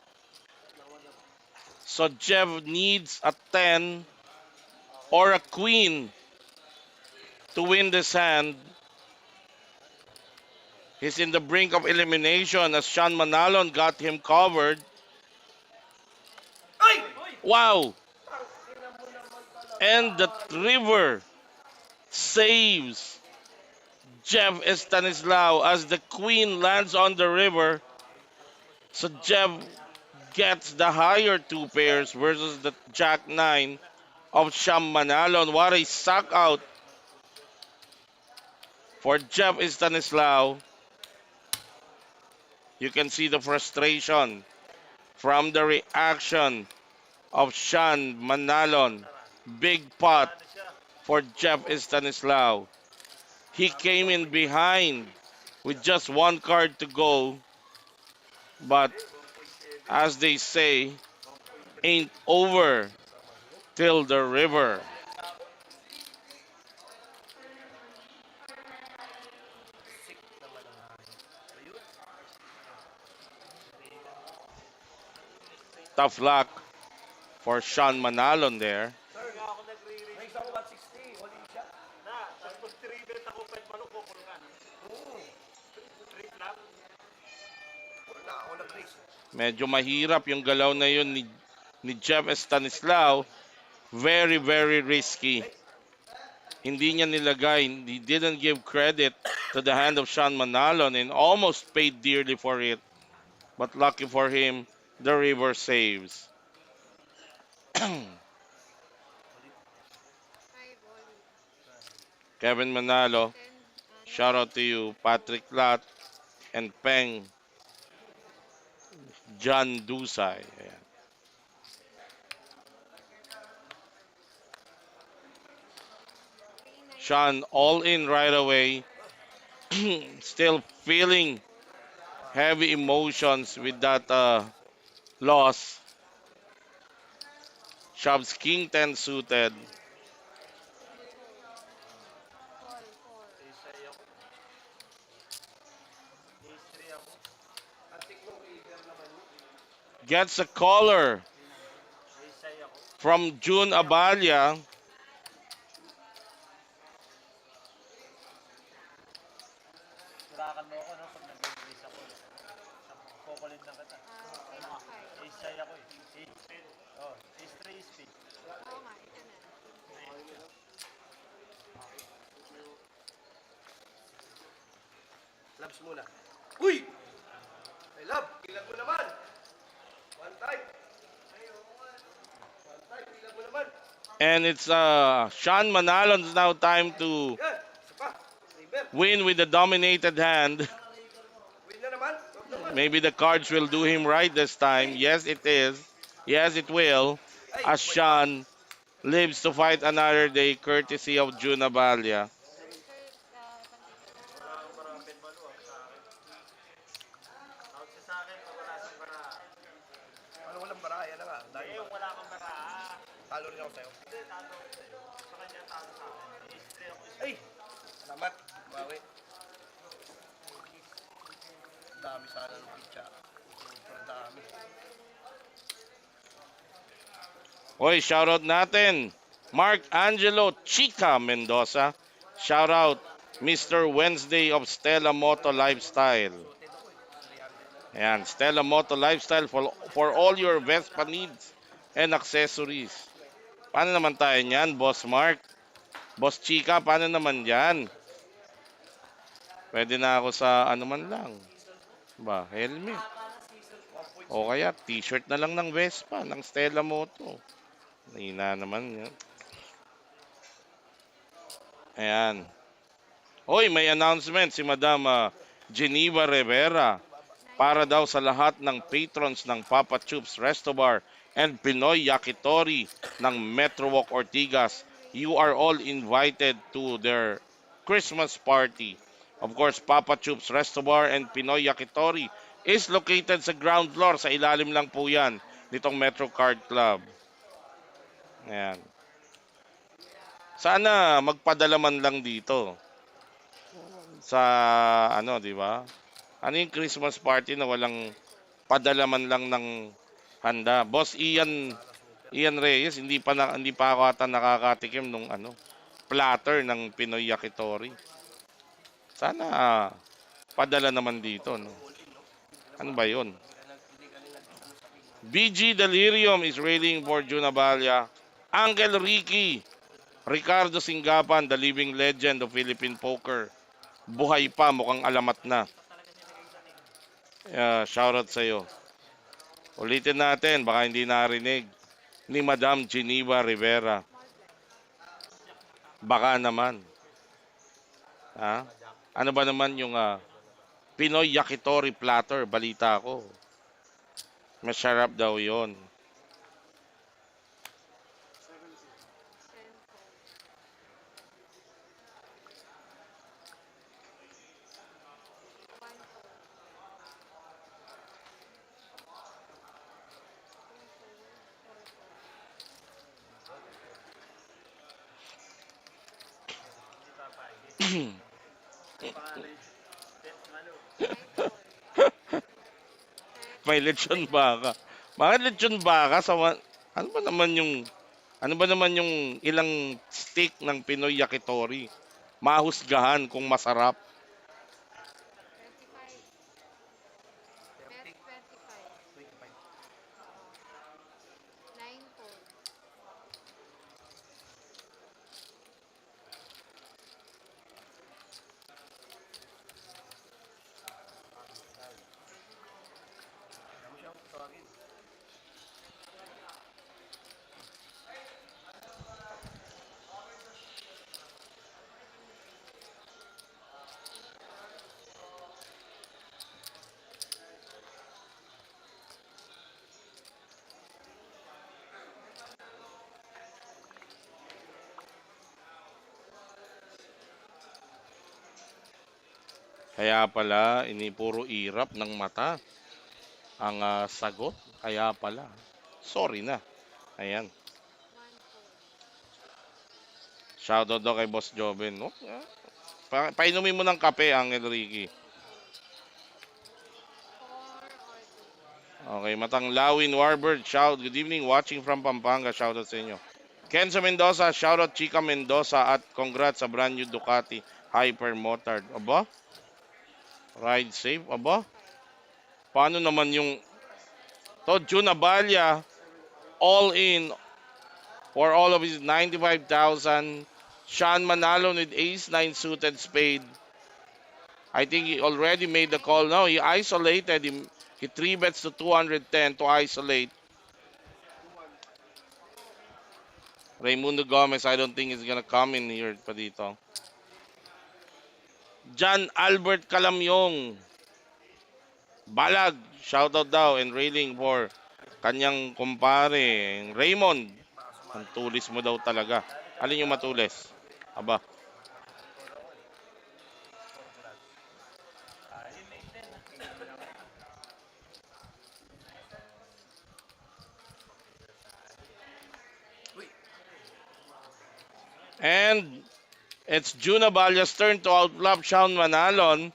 So Jeff needs a 10 or a queen to win this hand. He's in the brink of elimination as Sean Manalon got him covered. Ay! Wow! Tangina mo naman And the talaga. river saves Jeff Stanislaw as the queen lands on the river. So Jeff gets the higher two pairs versus the Jack 9 of Sham Manalon. What a suck out for Jeff Stanislaw. You can see the frustration from the reaction of Shan Manalon. Big pot Ano siya? for Jeff Stanislaw. He came in behind with just one card to go, but Hindi, 1.7. as they say, 1.3. ain't over till the river. Sick naman ang hangin. Ayun. Tough luck for Sean Manalon there. Sir, nga ako nagre-range. Range ako 160. Huli siya. Na, pag mag-3-bet ako, pwede manok ko ka na. Oo. Trip lang. Wala ako nag-raise. Medyo mahirap yung galaw na yun ni Jeff Stanislaw. Very, very risky. Hindi niya nilagay. He didn't give credit to the hand of Sean Manalon and almost paid dearly for it. But lucky for him, the river saves. 5 all in. Kevin Manalo, 10 shout out negative. to you. Patrick Lat and Peng John Dusay. Ayan. Sean 390. all in right away. Still feeling heavy emotions with that loss. Shoves King 10 suited. Fold. Four. Isay ako. Ace 3 ako. Antik mo, either naman yun. Gets a caller Isay ako. from June Isay ako. Abalia. Sirakan mo ako, no? Pag nag-increase ako. Kukulin na kita. 25. Isay ako eh. Ace. Oh, ace 3 is speed. Oo nga, ito na. Labs muna. Uy! Ay, love! Ilag mo naman! One time! One time, ilag mo naman! And it's Sean Manalon's now time to Yan! Isa pa! River! win with the dominated hand. Win na naman! Wag naman! Maybe the cards will do him right this time. Yes, it is. Yes, it will. Ay! As May pa! Sean lives to fight another day courtesy of June Abalia. Kurt, pang-ticket na. Wala akong marapin maluwag sa akin. Out siya sa akin pag wala siyang bara. Ano walang bara? Yan na nga. Eh, wala kang bara. Talo rin ako sa'yo. Hindi, talo ako sa'yo. Sa kanya talo sa akin. Ace 3 ako. Ay! Salamat. Bawi. Dami sana ng pitcha. Super dami. Hoy, shoutout natin. Mark Angelo Chica Mendoza. Shoutout Mr. Wednesday of Stella Moto Lifestyle. Ayan, Stella Moto Lifestyle for all your Vespa needs and accessories. Paano naman tayo niyan, Boss Mark? Boss Chica, paano naman yan? Pwede na ako sa ano man lang. Ba, helmet. O kaya t-shirt na lang ng Vespa, ng Stella Moto. Nahina naman yan. Ayan. Hoy, may announcement si Madam Geneva Rivera para daw sa lahat ng patrons ng Papa Chups Resto Bar and Pinoy Yakitori ng Metro Walk Ortigas. You are all invited to their Christmas party. Of course, Papa Chups Resto Bar and Pinoy Yakitori is located sa ground floor. Sa ilalim lang po yan nitong Metro Card Club. Ayan. Sana magpadala man lang dito sa ano, di ba? Ano yung Christmas party na walang padala man lang ng handa? Boss Ian Reyes, hindi pa ako ata nakakatikim nung ano, platter ng Pinoy Yakitori. Sana padala naman dito, no? Ano ba 'yon? BG Delirium is railing for Junabalia. Uncle Ricky, Ricardo Singapan, the living legend of Philippine poker. Buhay pa, mukhang alamat na. Shoutout sa iyo. Ulitin natin, baka hindi narinig ni Madam Geneva Rivera. Small blind. Baka naman. Ha? Ano ba naman yung Pinoy Yakitori platter? Balita ko. Masarap daw yon. 10 fold. One fold. Three fold. Four fold. Hindi papayag. Pangalan. Pet Manu. Nine fold. May lechon baka. Bakit lechon baka ano ba naman yung ilang stick ng Pinoy Yakitori? Mahusgahan kung masarap. 25. Met 25. 25. Oo. Nine fold. Alam mo siya, tawagin. Kaya pala, ini puro irap ng mata ang sagot. Kaya pala. Sorry na. Ayan. 1 fold. Shoutout daw kay Boss Joven. No? Painumin mo ng kape, Angel Ricky. 3 fold. 4 or 2. Okay, Matanglawin Warbird, shout. Good evening, watching from Pampanga. Shoutout sa inyo. Kenzo Mendoza, shoutout Chica Mendoza at congrats sa brand new Ducati Hyper Motard. Aba, ride safe. Aba, 25. paano naman yung June Abalya all in for all of his 95,000. Sean Manalo with ace 9 suited spade. I think he already made the call. No, he isolated him. He 3 bets to 210 to isolate. Raymundo Gomez, I don't think he's gonna come in here pa dito. John Albert Calamyong. Balag, shoutout daw and railing for kanyang kumpare, Raymond. Ang tulis mo daw talaga. Alin yung matulis? Aba, Uy! and it's Juna Balya's turn to outflop Sean Manalon.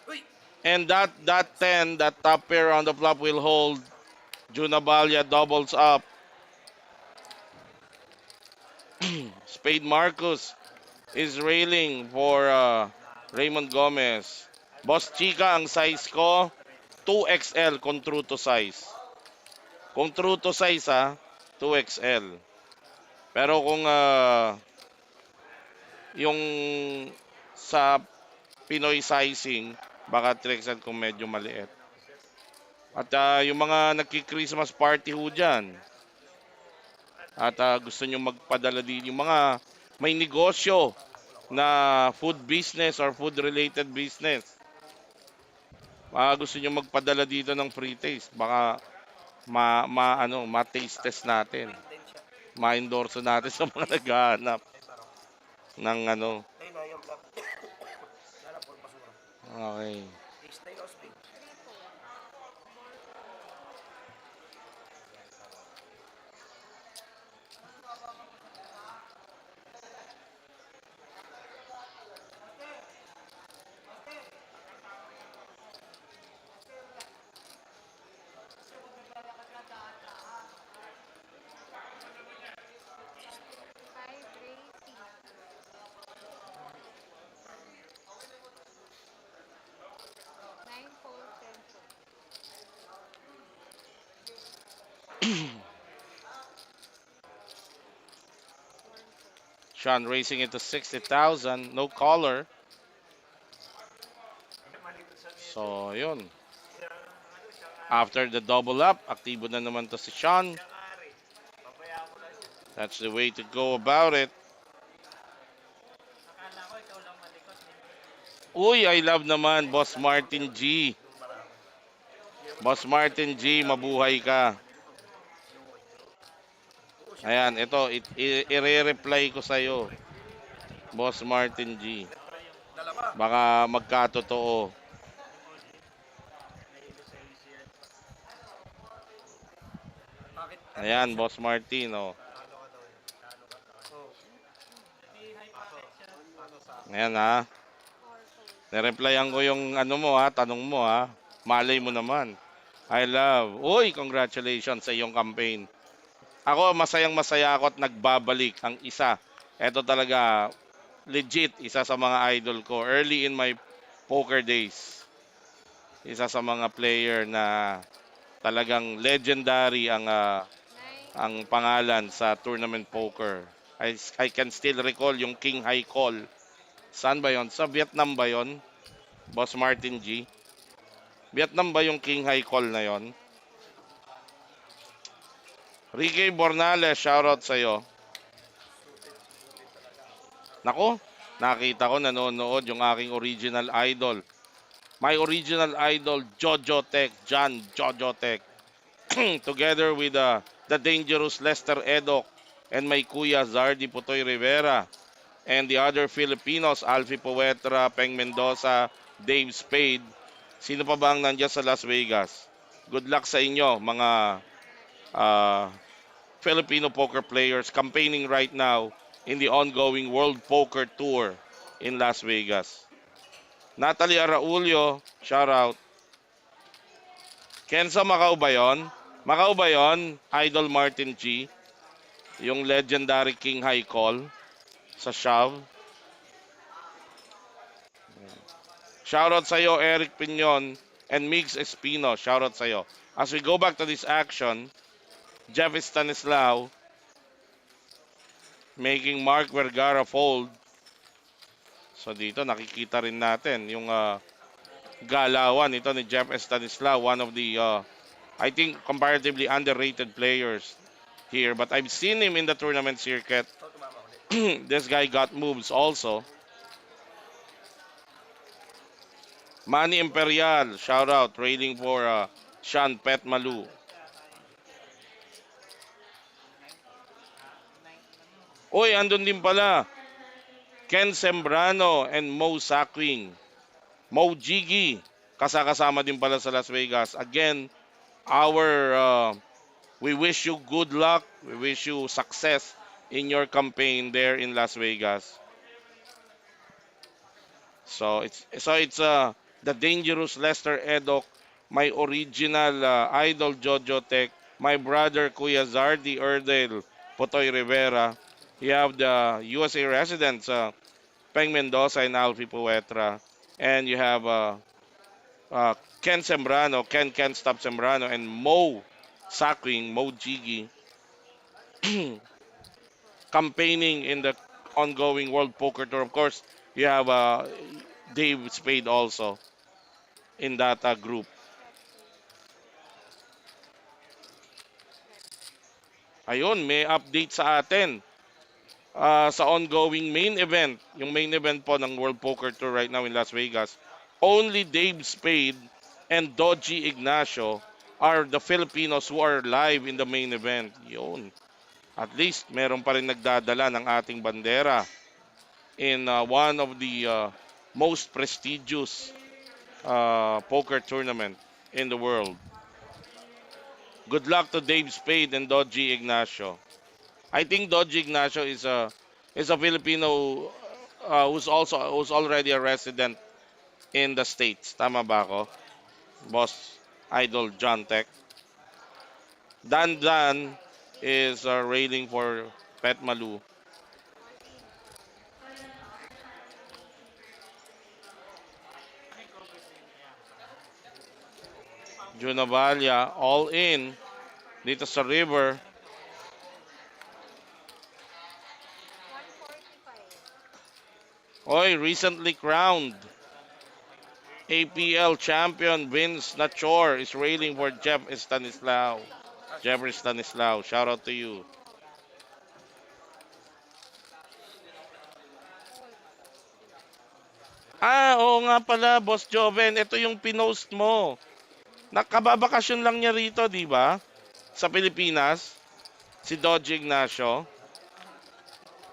Uy! And that 10, that top pair on the flop will hold. Juna Balya doubles up. Spade Marcus is railing for Raymond Gomez. Boss Chica, ang size ko, 2XL kung true to size. Kung true to size ha, 2XL. Pero kung yung sa Pinoy sizing, baka 3XL kung medyo maliit. At yung mga nagki-Christmas party ho dyan, at gusto nyo magpadala din, yung mga may negosyo na food business or food related business, gusto nyo magpadala dito ng free taste, baka ma-taste test natin. Intention. Ma-endorse natin sa mga naghahanap Ay, parang. ng ano. Ayun na yung black. Lala po, basura. Okay. Stay o spade. 3 fold. 4 fold. Five raising. 9 fold. 10 fold. One fold. Sean racing it to 60,000. No caller. So, yun. After the double up, aktibo na naman to si Sean. That's the way to go about it. Uy, I love naman, Boss Martin G. Boss Martin G, mabuhay ka. Ayan, ito, i-reply ko sa'yo, Boss Martin G. Dalawa. Baka magkatotoo. Bakit? Ayan, Boss Martin, oh. Talo ka daw eh. Talo ka daw. Oo. Ayan, ha. 4 fold. Nireplyan ko yung ano mo, ha, tanong mo, ha. Malay mo naman. I love. Uy, congratulations sa iyong campaign. Ako, masayang masaya ako at nagbabalik ang isa. Ito talaga, legit, isa sa mga idol ko. Early in my poker days. Isa sa mga player na talagang legendary ang 9 pangalan sa tournament poker. I can still recall yung King High Call. Saan ba yon? Sa Vietnam ba yon? Boss Martin G? Vietnam ba yung King High Call na yon? Ricky Bornales, shoutout sa'yo. Nako, nakita ko nanonood yung aking original idol. My original idol, Jojo Tech, John Jojo Tech. Together with the dangerous Lester Edok and my kuya Zardi Putoy Rivera and the other Filipinos, Alfie Poetra, Peng Mendoza, Dave Spade. Sino pa ba ang nandiyan sa Las Vegas? Good luck sa inyo, mga uh, Filipino poker players campaigning right now in the ongoing World Poker Tour in Las Vegas. Natalie Araulio, shout out. Kenzo, Macau ba yun? Macau ba yun? Idol Martin G. Yung legendary King High Call sa shove. Shoutout sa'yo, Eric Piñon and Migs Espino. Shoutout sa'yo. As we go back to this action, Jeff Stanislao making Mark Vergara fold. So dito nakikita rin natin yung galawan ito ni Jeff Stanislao, one of the I think comparatively underrated players here. But I've seen him in the tournament circuit. Ito, tumama ulit. This guy got moves also. Manny Imperial, shout out, trading for Sean Pet Malu. Uy, andun din pala. Ken Sembrano and Mo Sakwing. Mo Jiggy, kasama din pala sa Las Vegas. Again, our we wish you good luck. We wish you success in your campaign there in Las Vegas. So it's the dangerous Lester Edok, my original idol Jojo Tech, my brother Kuya Zardi Erdel Potoy Rivera. You have the USA residents Peng Mendoza and Alfie Puetra, and you have Ken Sembrano, Ken Can't Stop Sembrano, and Mo Sakwing, Mo Jigi, campaigning in the ongoing World Poker Tour. Of course, you have Dave Spade also in that group. Ayun, may update sa atin sa ongoing main event. Yung main event po ng World Poker Tour right now in Las Vegas. Only Dave Spade and Dodgy Ignacio are the Filipinos who are live in the main event. Yun. At least meron pa rin nagdadala ng ating bandera in one of the most prestigious poker tournament in the world. Good luck to Dave Spade and Dodgy Ignacio. I think Dodgy Ignacio is a Filipino who's already a resident in the States. Tama ba ako? Boss Idol John Tech. Dan Dan is railing for Pet Malu. All in. Junavalia all in dito sa River. 145. Oy, recently crowned APL champion Vince Nachor is railing for Jeff Stanislao. Jeffrey Stanislao, shout out to you. Fold. Oo nga pala, Boss Joven, ito yung pinost mo. Nakababakasyon lang niya rito, di ba? Sa Pilipinas, si Dodge Ignacio.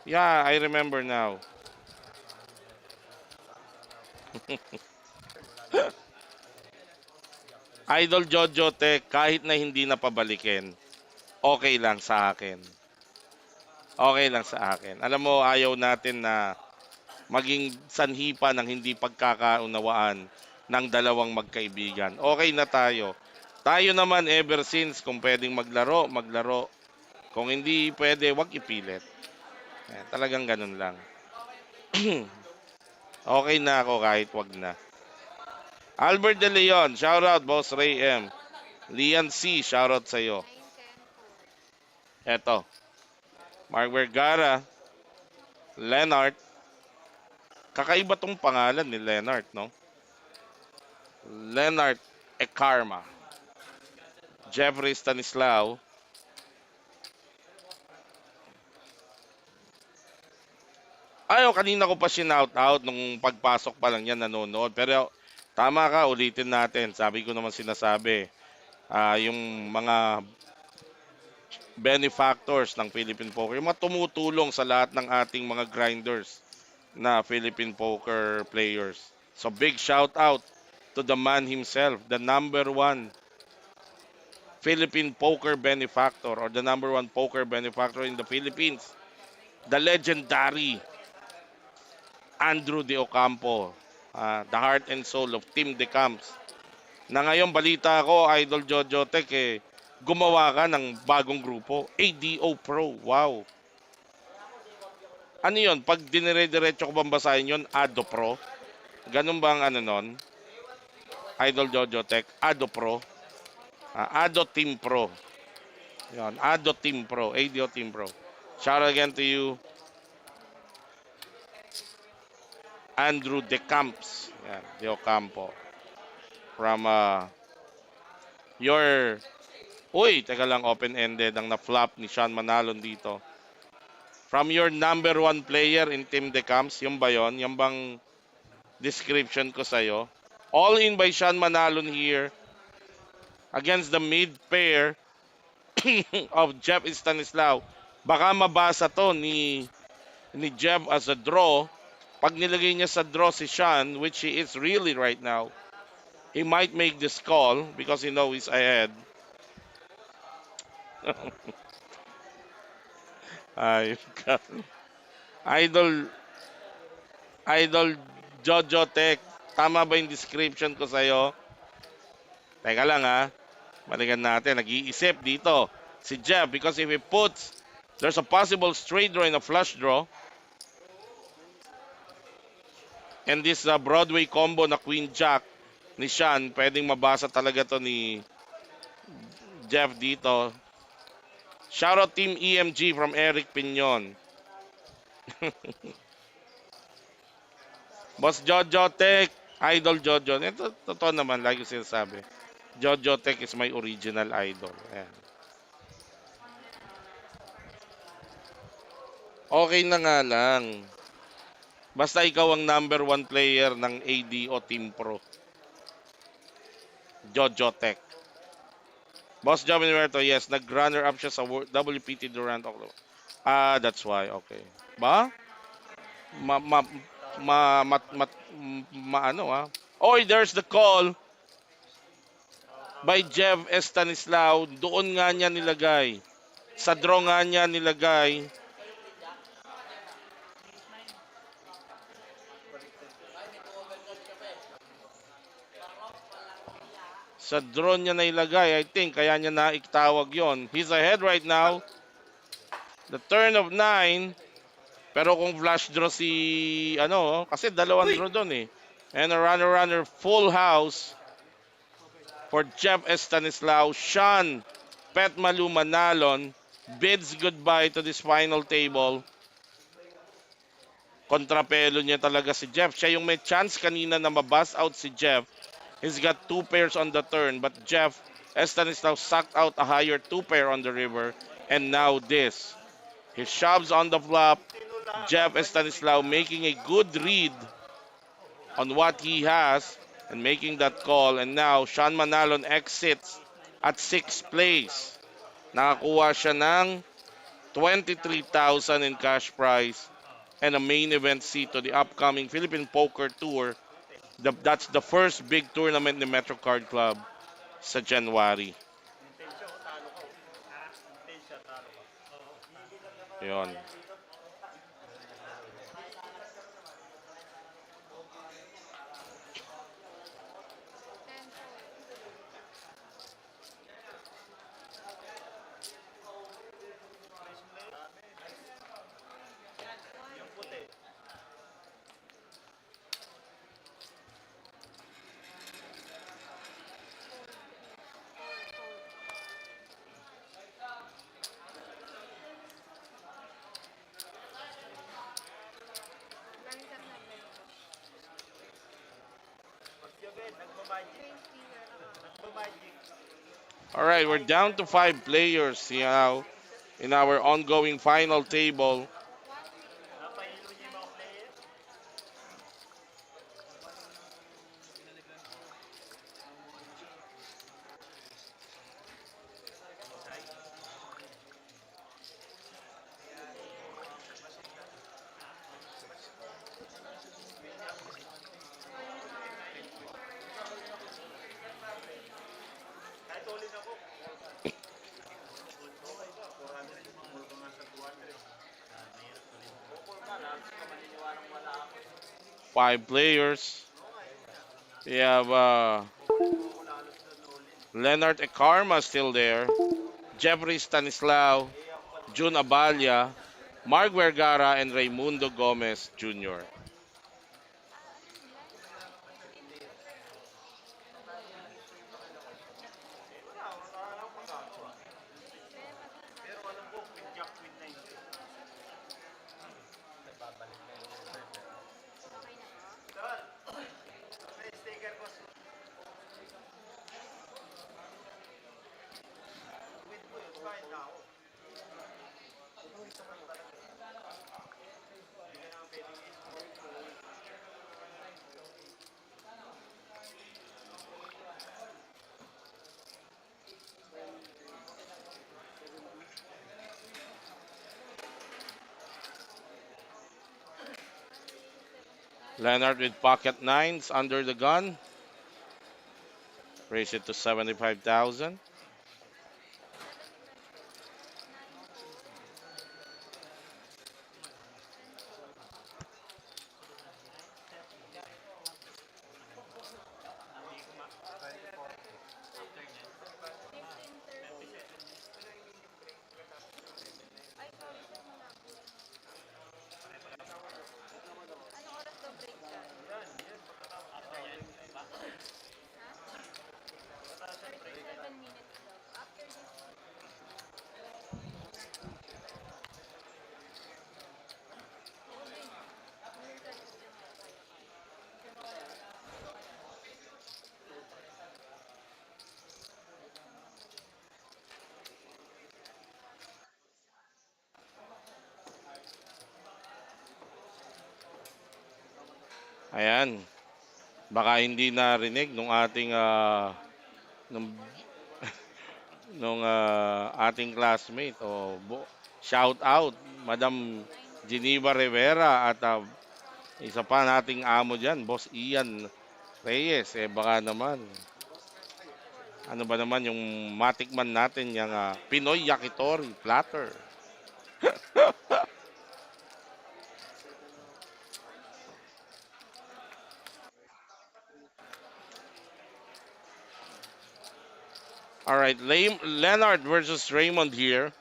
Yeah, I remember now. Idol Jojo Tech, kahit na hindi na pabalikin, okay lang sa akin. Okay lang sa akin. Alam mo, ayaw natin na maging sanhi pa ng hindi pagkakaunawaan ng dalawang magkaibigan. Okay na tayo. Tayo naman ever since, kung pwedeng maglaro, maglaro. Kung hindi pwede, wag ipilit. Talagang ganun lang. Okay na ako kahit wag na. Albert De Leon, shoutout Boss Ray M. Lian C, shoutout sa'yo. 910 fold. Eto, Mark Vergara, Leonard. Kakaiba tong pangalan ni Leonard, no? Leonard Ekarma. Jeffrey Stanislao. Ayo, kanina ko pa shinout out nung pagpasok pa lang yan nanonood. Pero tama ka, ulitin natin. Sabi ko naman sinasabi, yung mga benefactors ng Philippine Poker, yung mga tumutulong sa lahat ng ating mga grinders na Philippine Poker players. So big shout out to the man himself, the number one Philippine poker benefactor or the number one poker benefactor in the Philippines, the legendary Andrew De Ocampo, the heart and soul of Team De Camps. Na ngayon balita ko, Idol Jojo Tech, gumawa ka ng bagong grupo, ADO Pro. Wow. Ano yun? Pag dinire-diretso ko bang basahin yun, ADO Pro? Ganun bang ano nun? Idol Jojo Tech, ADO Pro. ADO Team Pro. Yun, ADO Team Pro, ADO Team Pro. Shout out again to you, Andrew De Camps. Yan, De Ocampo. From your... Uy, teka lang, open-ended ang na-flop ni Sean Manalon dito. From your number one player in Team De Camps, yung ba yun? Yung bang description ko sa'yo? All in by Sean Manalon here against the mid pair of Jeff Stanislaw. Baka mabasa to ni Jeff as a draw. Pag nilagay niya sa draw si Sean, which he is really right now, he might make this call because he knows he's ahead. Ay, Idol, Idol Jojo Tech, tama ba yung description ko sa'yo? Teka lang ha, balikan natin, nag-iisip dito si Jeff because if he puts, there's a possible straight draw and a flush draw. And this Broadway combo na Queen Jack ni Sean, pwedeng mabasa talaga to ni Jeff dito. Shoutout Team EMG from Eric Piñon. Boss Jojo Tech, Idol Jojo. Ito, totoo naman, like yung sinasabi. Jojo Tech is my original idol. Ayan. Okay na nga lang. Basta ikaw ang number one player ng AD o Team Pro. Jojo Tech. Boss Job Univerto, yes, nag-runner up siya sa WPT Durant. That's why, okay. Ba? Ma, ma, ano Oy, there's the call by Jeff Estanislao. Doon nga niya nilagay. Sa draw nga niya nilagay. Sa draw niya na ilagay, I think, kaya niya naiktawag yon. He's ahead right now. The turn of 9. Pero kung flash draw si, kasi dalawang draw doon eh. And a runner-runner full house for Jeff Estanislao. Sean Petmalu Manalon bids goodbye to this final table. Kontrapelo niya talaga si Jeff. Siya yung may chance kanina na mabust out si Jeff. He's got two pairs on the turn, but Jeff Estanislao sucked out a higher two pair on the river. And now this. He shoves on the flop. Jeff Estanislao making a good read on what he has and making that call. And now, Sean Manalon exits at 6th place. Nakakuha siya ng 23,000 in cash prize and a main event seat to the upcoming Philippine Poker Tour. That's the first big tournament in the Metro Card Club sa January. Yun. All right, we're down to 5 players now in our ongoing final table. Five players. We have Leonard Ekarma still there. Jeffrey Stanislao, June Abalya, Mark Vergara, and Raimundo Gomez Jr. Ano yun? Last 15? Kaya Pero pag-usapan. alam ko, Queen Jack, Queen 9. Okay na po? Tol, may sticker ko. Queen mo yun, bakit na ako? Leonard with pocket nines under the gun. Raise it to 75,000. 9-4. 10-4. Fifteen 30. Ay, sorry. Set mo na ako. Anong oras ba break dyan? Ha? 37 minutes daw. After this, ako din. Minsan, Ayan. Baka hindi narinig nung ating nung, nung ating classmate shout out Madam 9-4. Geneva Rivera at isa pa nating amo diyan, Boss Ian Reyes. Baka naman ano ba naman yung matikman natin yung Pinoy Yakitori platter. All right, Leonard versus Raymond here.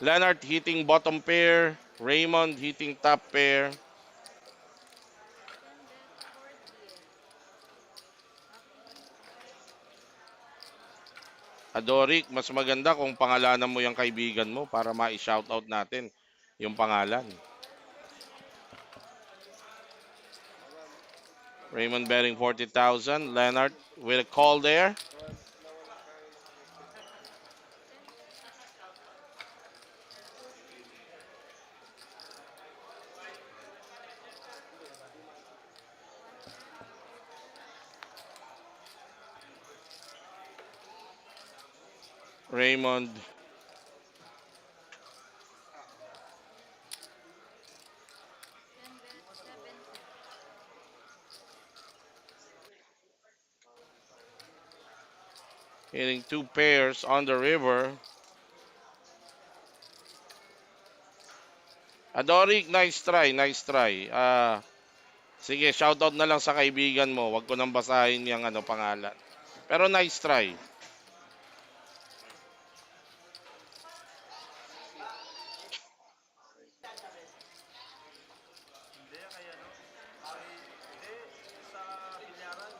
Leonard hitting bottom pair, Raymond hitting top pair. Send it 40th. Okay. Adorik, mas maganda kung pangalanan mo yung kaibigan mo para ma-shoutout natin yung pangalan. Raymond betting 40,000. Leonard with a call there. Send it. One ten. Raymond Send it 70. hitting two pairs on the river. Adorik, nice try, nice try. Sige, shoutout na lang sa kaibigan mo. Huwag ko nang basahin yung pangalan. Pero nice try. Hindi, kaya ano? Ay, hindi, sa bilyaran.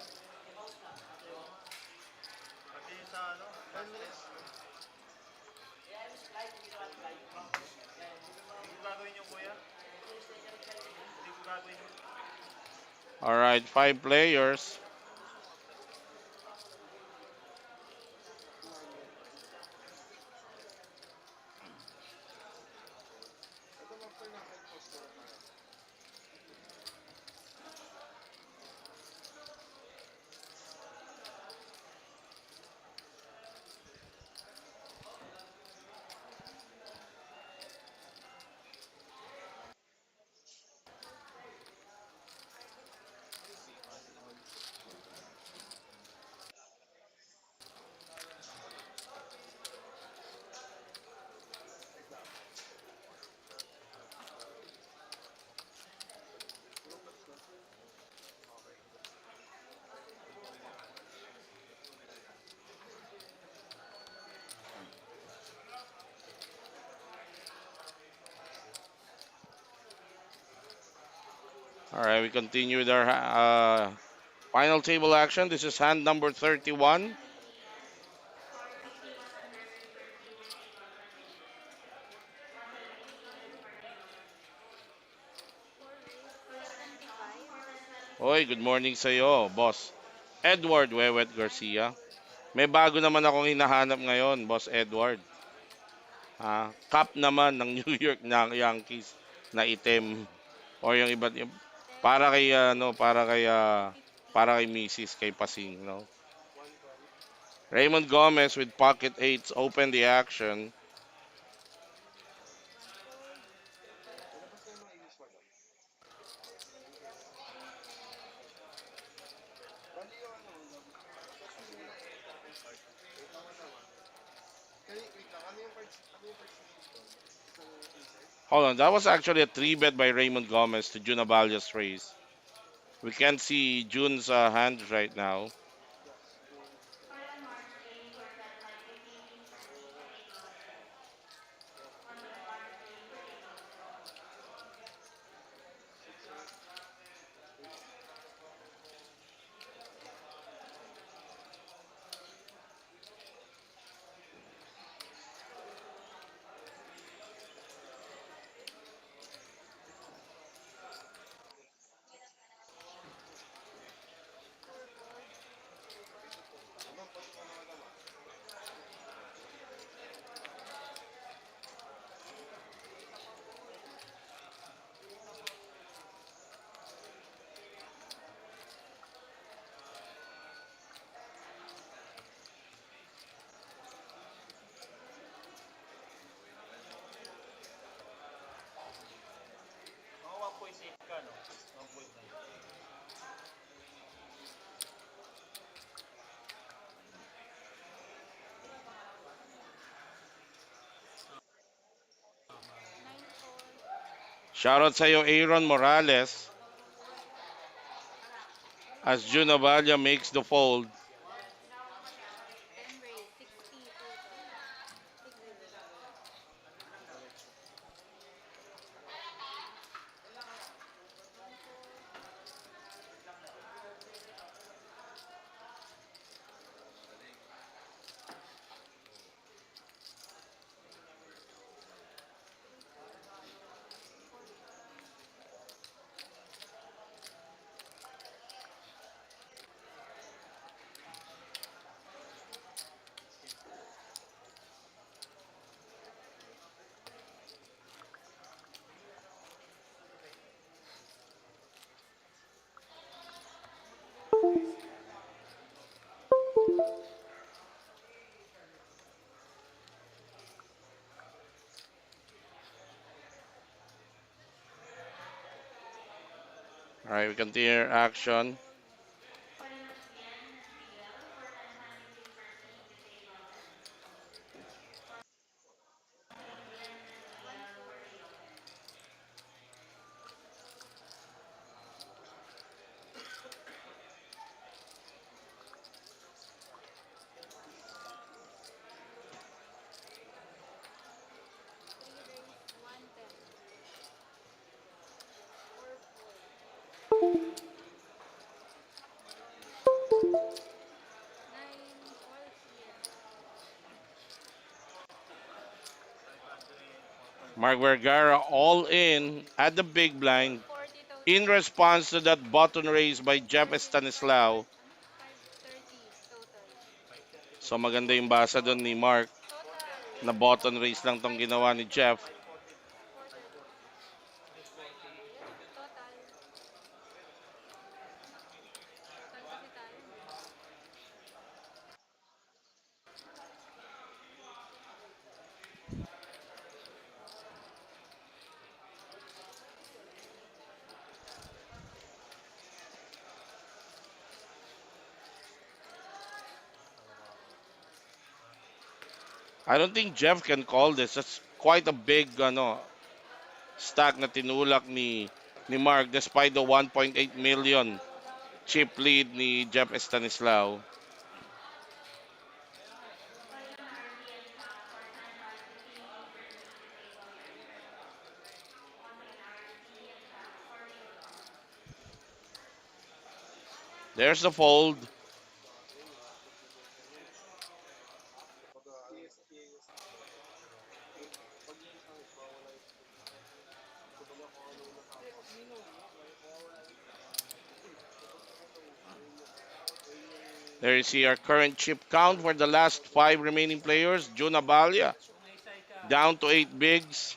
Pati sa ano? Hindi ko gagawin yung kuya. Hindi ko gagawin yung... All right, five players. All right, we continue with our final table action. This is hand number 31. Four race, 75. Hoy, good morning sa iyo, boss. Edward Wewet Garcia. May bago naman akong hinahanap ngayon, boss Edward. Cup naman ng New York na Yankees na itim or yung iba't yung 10, para kay para kay 50. para kay Mrs. kay Pasing, no. Raymond Gomez with pocket eights open the action. One fold. 3 and Hold on, that was actually a three bet by Raymond Gomez to Juna Valles raise. We can't see June's hands right now. four fold. Mga 1.8 ka, no? 1.9. 9 fold. Shoutout sa iyo Aaron Morales as Juna Valle makes the fold. 10 race, 60 total. 60. One fold. Three fold. 40. All right, we continue action. Fold. One fold. Three race, 110. Four fold. 9 all in. Mark Vergara all in at the big blind 540 in total. response to that button raise by Jeff 5, Stanislao. ano? 530 total. So maganda yung basa doon ni Mark Total. na button raise lang tong ginawa ni 540. Jeff. 430. Yun, total. Total kasi tayo, no? I don't think Jeff can call this. That's quite a big stack na tinulak ni Mark despite the 1.8 million chip lead ni Jeff Stanislao. There's the fold. There you see our current chip count for the last five remaining players. Jun Abalia down to eight bigs.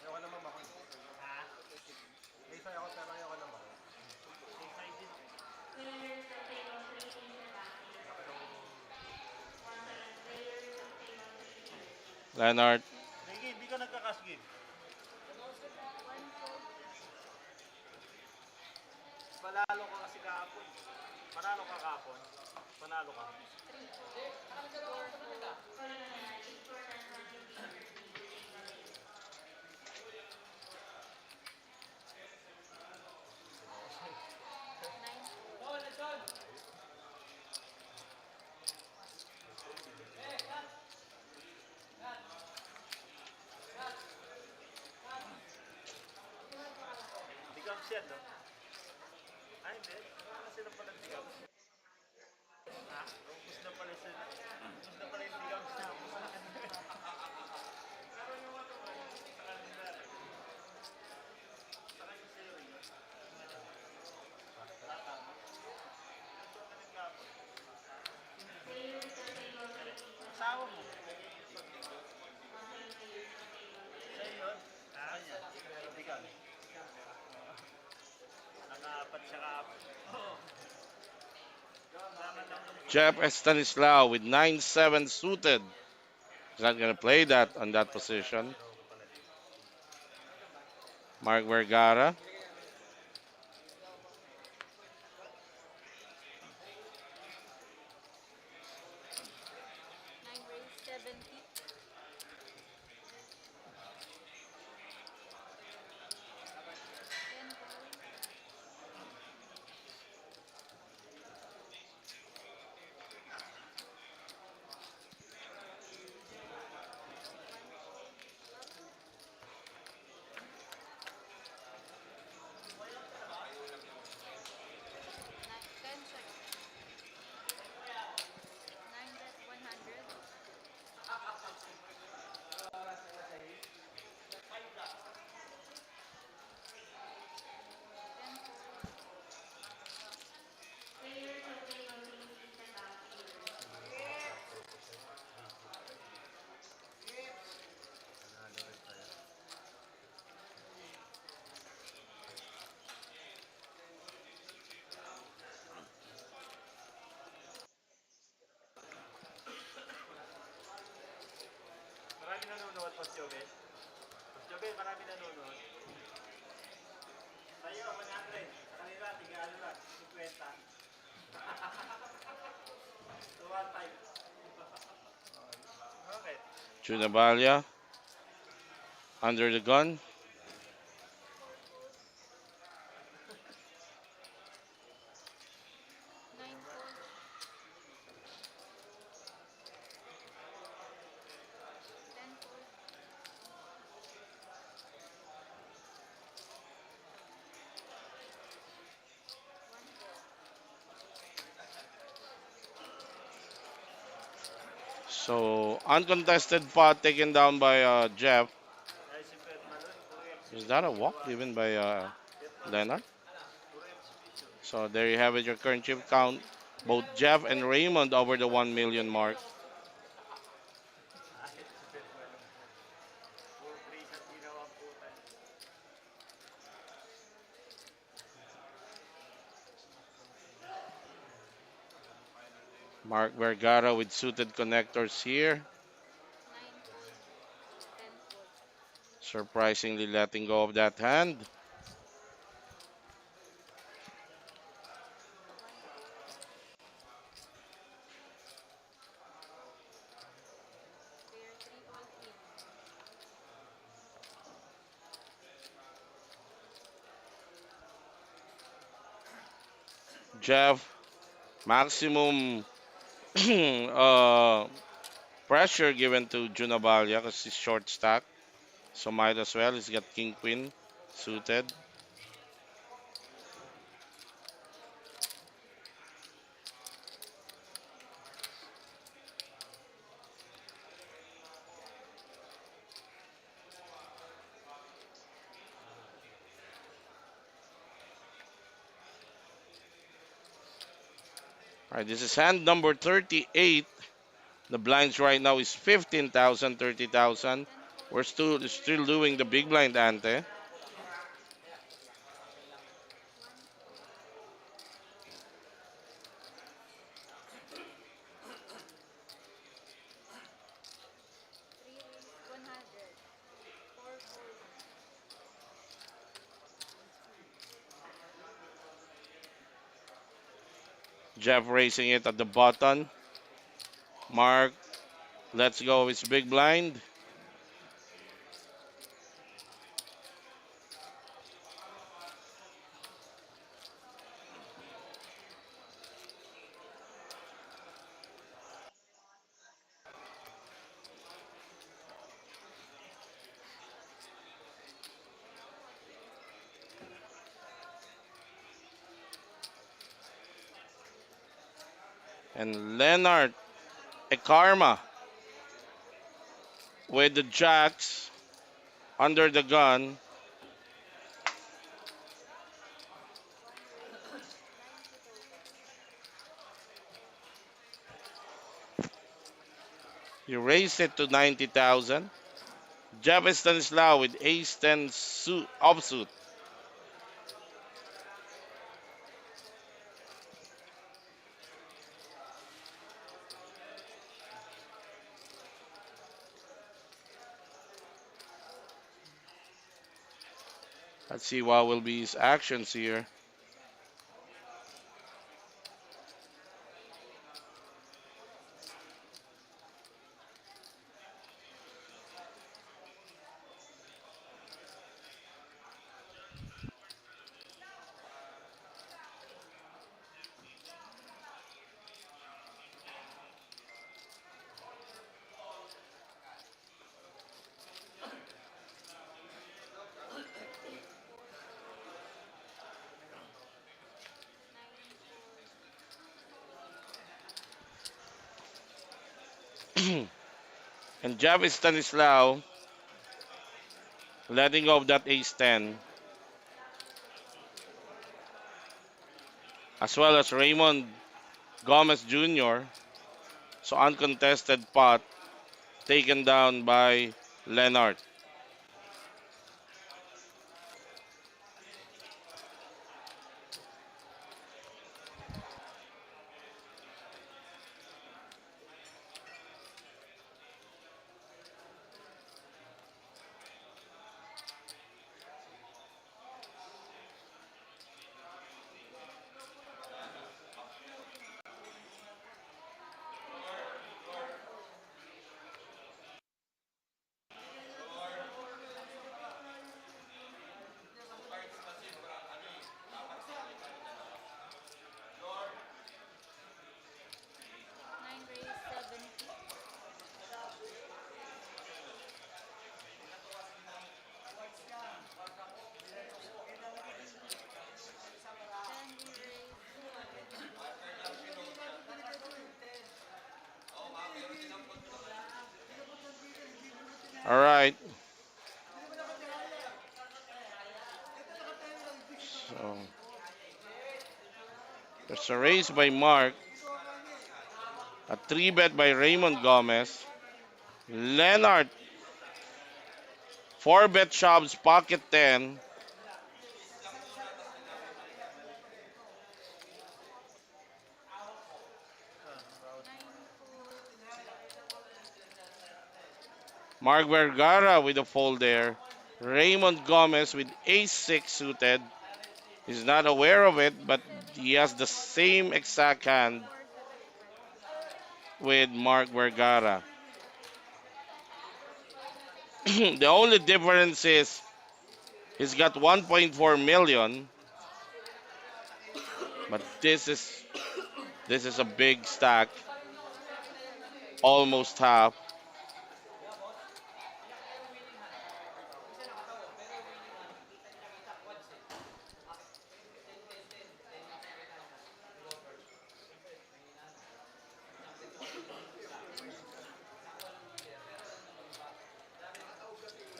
Ayoko naman makoy. Ha? May isa ako pero ayoko naman. May side din ako. Laki nung... Leonard. Sige, hindi ka nagkakasgib. One fold. Panalo ka kasi kahapon. Panalo ka kahapon. Panalo ka. Three fold. Four fold. Nine fold. Bigams yan, no? Ay, hindi. Ano sila pala bigams? Ha? Ubus na pala sila. Ubus na pala yung bigams na. Ubus na kanila. Pero yung ano, sa kanila. Sa kanila series. Asawa mo. Siya yun. Ah, yan. Bigams. Nakaapat siya kahapon. Oo. Naman lang nung Jeff Estanislao with 9-7 suited. He's not going to play that on that position. Mark Vergara. Nine raise. 70. Ten fold. One fold. Up. Nine. 10 seconds. Nine bet. 100. Ten fold. marami nanonood, Post Jobe. Post Jobe, marami nanonood. Sa'yo, 100. Sa kanila, tiga ano lang, 50. 215. Okay. Junabalia under the gun. Four fold. Nine fold. Ten fold. One fold. So uncontested pot taken down by Jeff. Ay, si Fred Malone, puro Is that a exhibition walk ginawa. given by Fred Malone, Leonard? puro exhibition. So there you have it, your current chip count. Both Jeff and Raymond over the 1 million mark. Ay, si Fred Malone. Puro free shot ginawa ang putan. Mark Vergara with suited connectors here. Nine fold. Ten fold. Surprisingly letting go of that hand. One fold. Pair. Three all in. Jeff, maximum uh, pressure given to Junabalia because he's short stack. So might as well. He's got King Queen suited. All right, this is hand number 38. The blinds right now is 15,000, 30,000. Ten We're fold. still doing the big blind ante. One fold. Three raise. 100. Four fold. Jeff racing it at the button. Mark, let's go. It's big blind. And Leonard, a karma with the jacks under the gun. One raise. 90,000. He raised it to 90,000. Jeff Stanislaw with ace 10 offsuit. Let's see what will be his actions here. Nine fold. And Jeff Stanislaw letting go of that ace 10, as well as Raymond Gomez Jr. So uncontested pot taken down by Leonard. Nine raise. 70. Ten re-raise. 100. All right. So there's a raise by Mark, a three bet by Raymond Gomez. Leonard, four bet shoves pocket 10. Nine fold. Mark Vergara with a fold there. Raymond Gomez with ace 6 suited. He's not aware of it, but he has the same exact hand 475. with Mark Vergara. The only difference is he's got 1.4 million, but this is a big stack, almost half.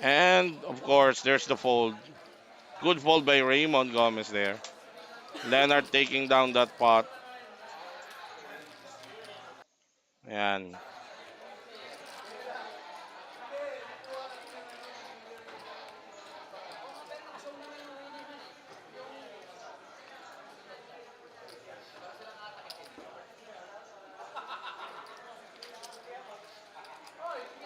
And of course, there's the fold. Good fold by Raymond Gomez there. Leonard taking down that pot. Ayan. Nine, four, six.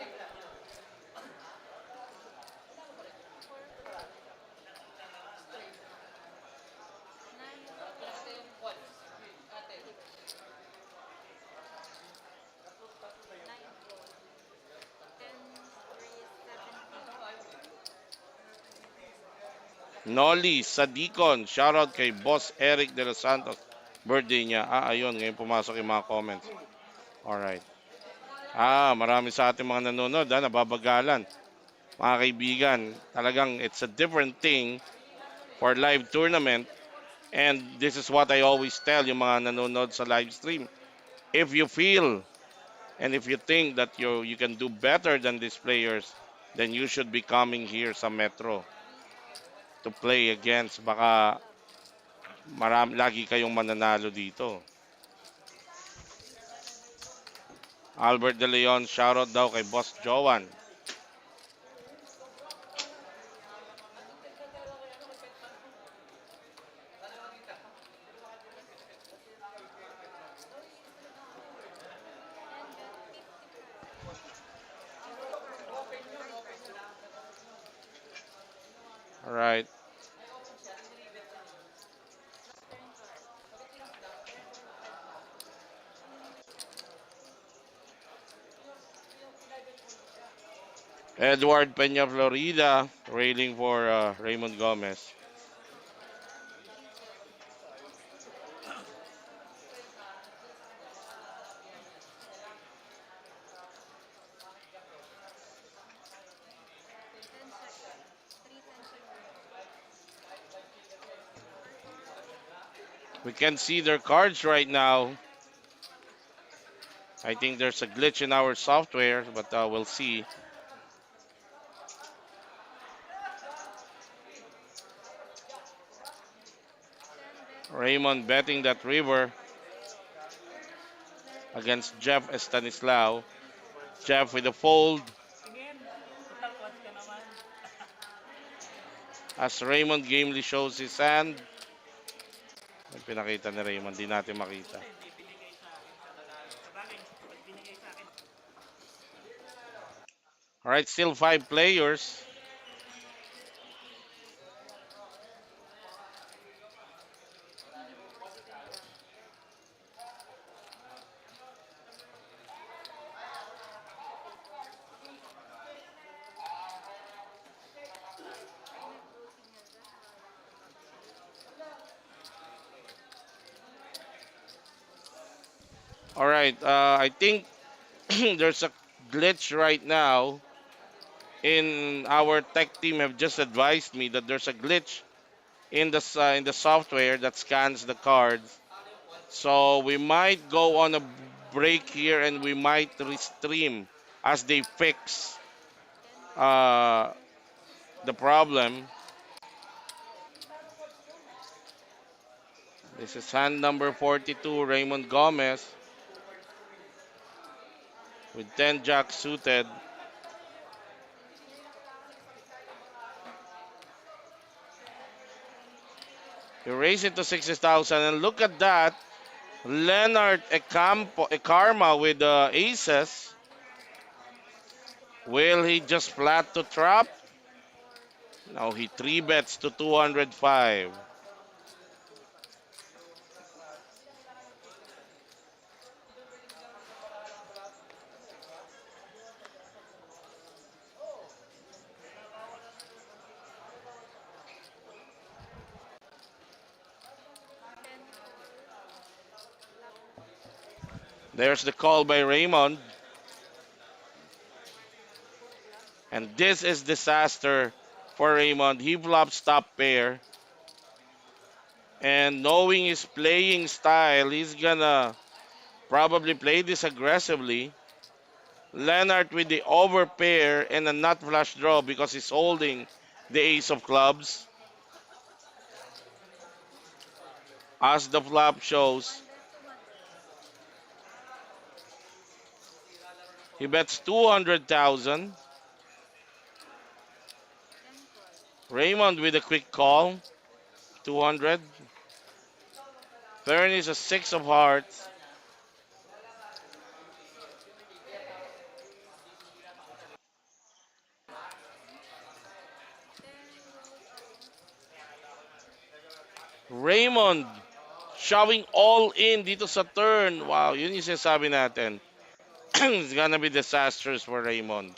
Nine, four. 10 raise 17. Nolly Sadicon. Shoutout kay Boss Eric De Los Santos. Birthday niya. Ayun. Ngayon pumasok yung mga comments. Alright. Marami sa ating mga nanonood. Nababagalan. Mga kaibigan. Talagang it's a different thing for live tournament. And this is what I always tell yung mga nanonood sa live stream. If you feel and if you think that you can do better than these players, then you should be coming here sa Metro to play against. Baka lagi kayong mananalo dito. Albert De Leon, shoutout daw kay Boss Joan. 10 bet 55. 55%. Alright. Turn card. Edward Peña Florida, railing for Raymond Gomez. 10 seconds. 3 10 seconds. We can see their cards right now. I think there's a glitch in our software, but we'll see. 10 bet Raymond betting that river against Jeff Estanislao. Jeff with a fold. As Raymond gamely shows his hand. May pinakita ni Raymond, di natin makita. Alright, still 5 players. Nag-voting na lahat. Alright, I think there's a glitch right now. In our tech team have just advised me that there's a glitch in the software that scans the cards. So we might go on a break here and we might restream as they fix 10 bet uh, the problem. This is hand number 42, Raymond Gomez, with 10 jacks suited. He raised it to 60,000 and look at that. Leonard Ekarma with the aces. Will he just flat to trap? No, he 3 bets to 205. ten call. Flop. There's the call by Raymond. And this is disaster for Raymond. He flops top pair. And knowing his playing style, he's gonna probably play this aggressively. Leonard with the overpair and a nut flush draw because he's holding the ace of clubs. As the flop shows, 10 bet 200. He bets 200,000. 10 call. Raymond with a quick call, 200. Turn is a six of hearts. 10 roll out. Raymond showing all in dito sa turn. Wow, yun yung sinasabi natin. It's gonna be disastrous for Raymond.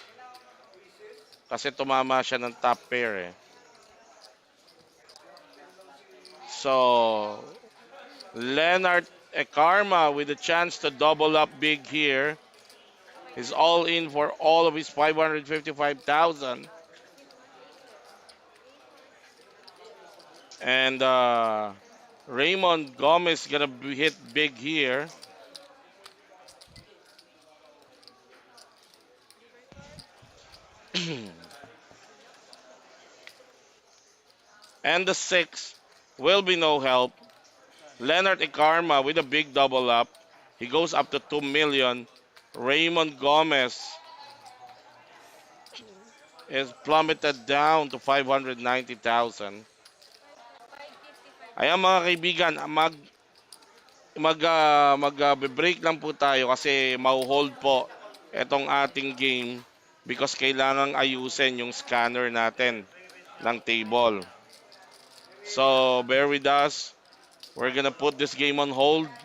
Kasi tumama siya ng top pair eh. So, Leonard Ekarma with a chance to double up big here. Is all in for all of his 555,000. And Raymond Gomez gonna be hit big here. River card. And the six will be no help. Leonard Ikarma with a big double up. He goes up to 2 million. Raymond Gomez is plummeted down to 590,000. 555 Ayan call. mga kaibigan, break lang po tayo kasi mau-hold po itong ating game because kailangang ayusin yung scanner natin ng table. So, bear with us. We're gonna put this game on hold Wait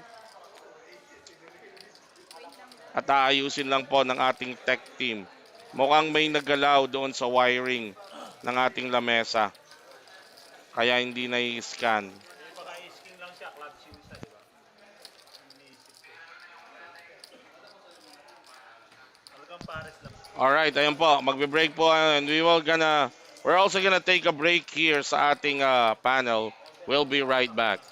lang daw. at aayusin lang po ng ating tech team. Mukhang may nagalaw doon sa wiring ng ating lamesa. Kaya hindi na-scan. Hindi, baka isking lang siya, club shoes, di ba? Iniisip ko. Talagang pares lang. Alright, ayun po. Magbe-break po and we're also gonna take a break here sa ating panel. We'll be right back.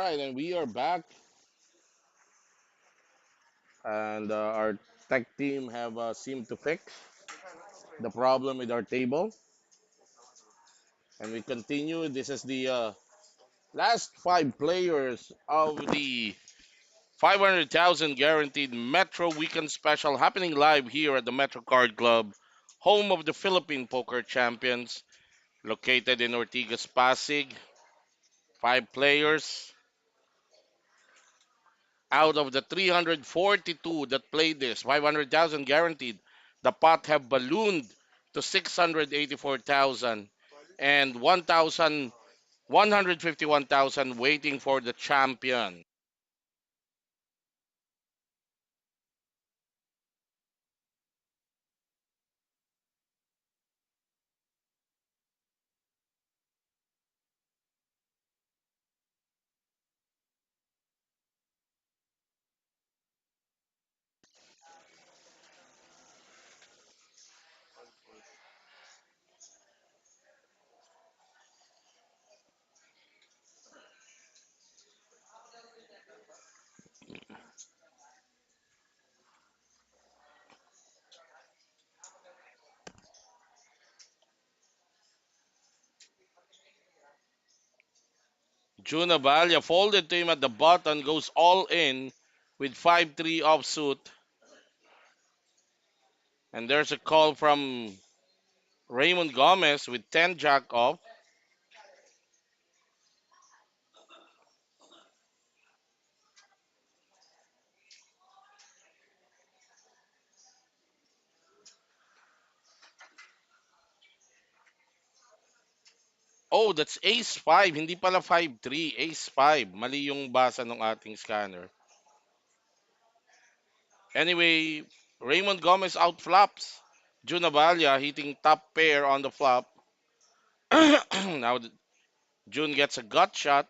right, and we are back, and our tech team have seemed to fix the problem with our table, and we continue. This is the last five players of the 500,000 guaranteed Metro Weekend Special happening live here at the Metro Card Club, home of the Philippine Poker Champions, located in Ortigas, Pasig. Five players out of the 342 that played this, 500,000 guaranteed. The pot have ballooned to 684,000 and 151,000 waiting for the champion. Juna Valia folded to him at the button, goes all in with 5-3 offsuit. And there's a call from Raymond Gomez with 10 jack off. Oh, that's ace 5, hindi pala 5-3, ace 5. Mali yung basa ng ating scanner. Anyway, Raymond Gomez outflops. Junavalia hitting top pair on the flop. Now June gets a gut shot,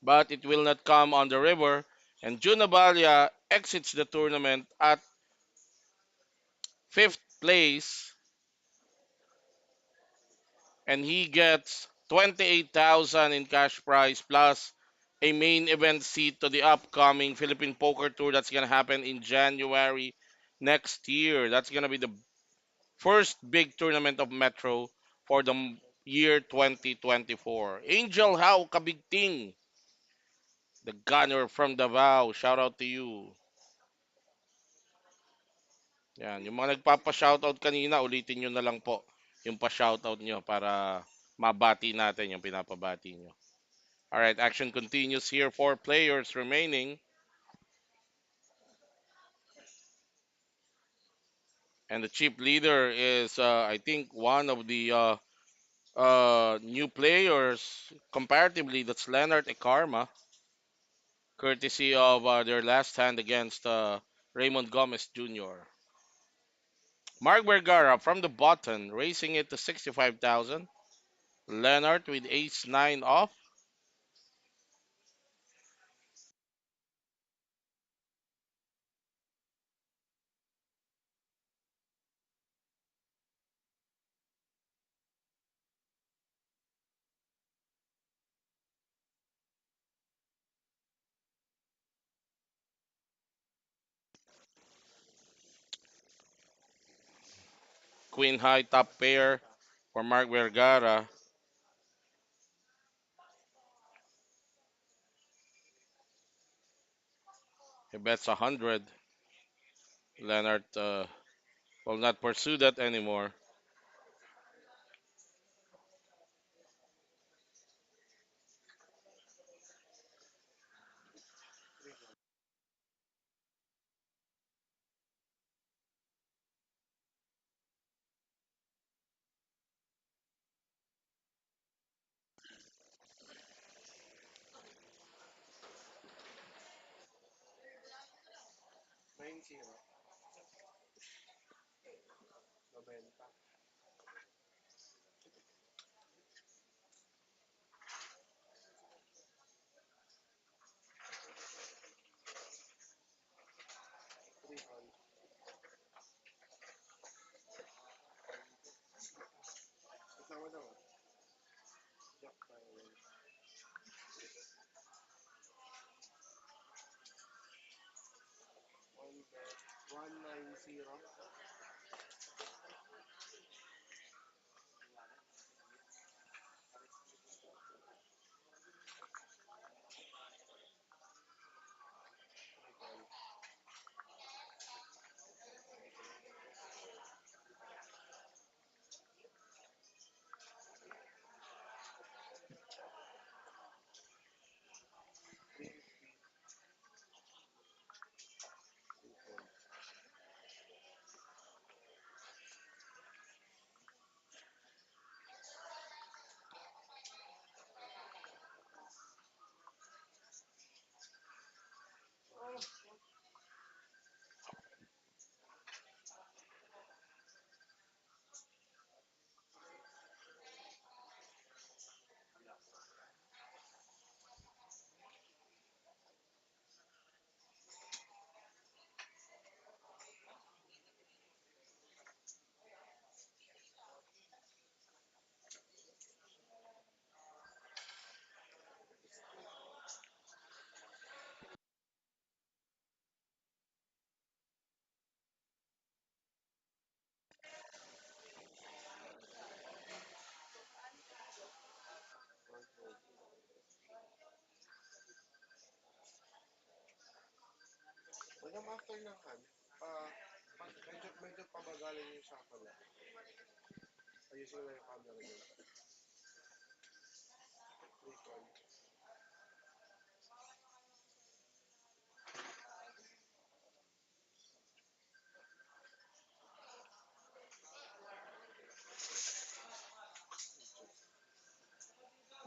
but it will not come on the river. And Junavalia exits the tournament at fifth place, and he gets 28,000 in cash prize plus a main event seat to the upcoming Philippine Poker Tour that's gonna happen in January next year. That's gonna be the first big tournament of Metro for the year 2024. Angel How Kabigting, the gunner from Davao. Shout out to you. Yan, yung mga nagpapa-shoutout kanina, ulitin nyo na lang po yung pa-shoutout nyo para mabati natin yung pinapabati nyo. Alright, action continues here. Four players remaining. And the chip leader is, I think, one of the new players comparatively. That's Leonard Ekarma, courtesy of their last hand against Raymond Gomez Jr. Mark Vergara from the button, raising it to 65,000. Leonard with ace 9 off. Queen high top pair for Mark Vergara. He bets 100. Leonard will not pursue that anymore.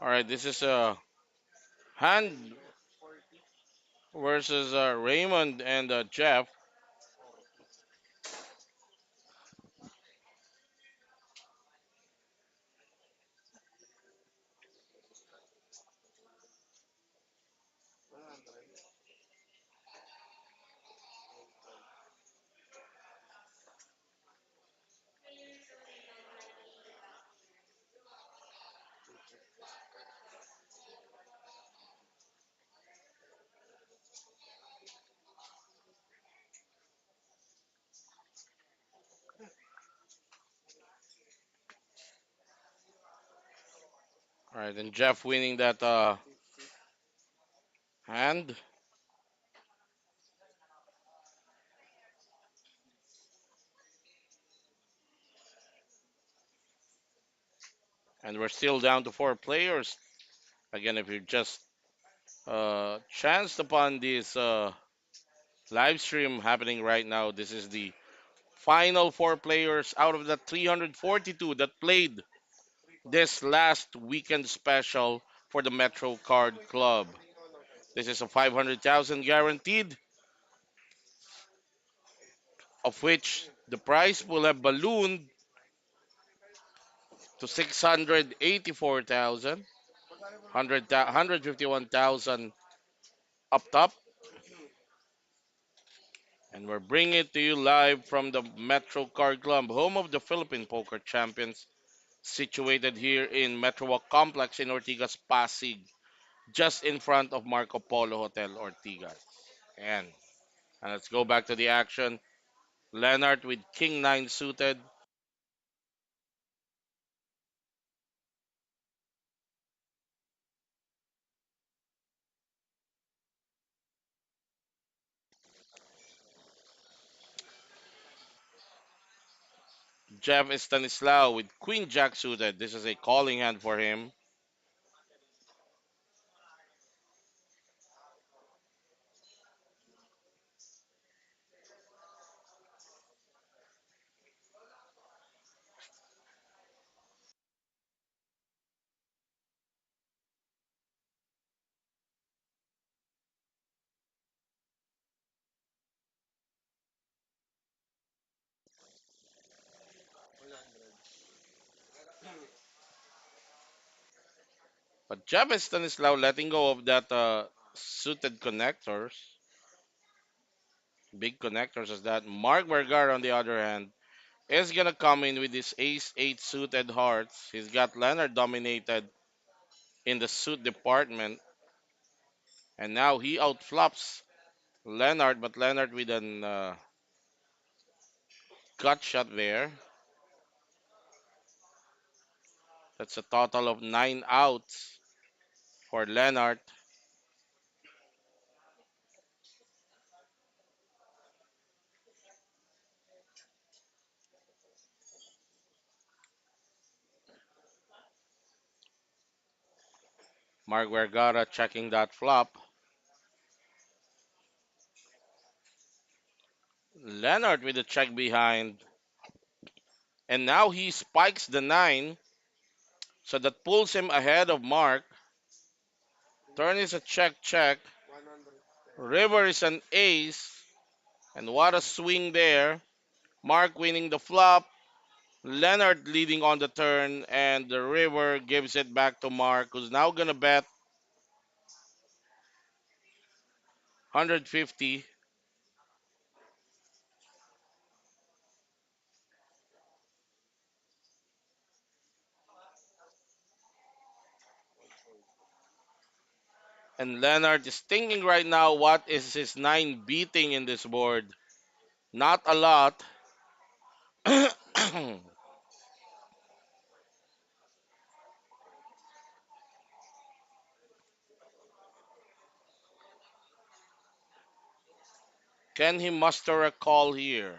All right, this is Hand versus Raymond and Jeff. All right, and Jeff winning that hand. And we're still down to four players. Again, if you just chanced upon this live stream happening right now, this is the final four players out of the 342 that played this last weekend special for the Metro Card Club. This is a 500,000 guaranteed, of which the price will have ballooned to 684,000, 151,000 up top. And we're bringing it to you live from the Metro Card Club, home of the Philippine Poker Champions, situated here in Metro Walk Complex in Ortigas, Pasig, just in front of Marco Polo Hotel Ortigas. And let's go back to the action. Leonard with King 9 suited. Jeff Stanislao with Queen Jack suited. This is a calling hand for him. But Jeff Stanislao letting go of that suited connectors. Big connectors as that. Mark Vergara, on the other hand, is going to come in with his ace 8 suited hearts. He's got Leonard dominated in the suit department. And now he outflops Leonard, but Leonard with an gut shot there. That's a total of 9 outs for Leonard. Mark Vergara checking that flop. Leonard with a check behind. And now he spikes the 9. So that pulls him ahead of Mark. Turn is a check check. River is an ace. And what a swing there. Mark winning the flop. Leonard leading on the turn. And the River gives it back to Mark, who's now going to bet 150. And Leonard is thinking right now what is his 9 beating in this board. Not a lot. Can he muster a call here?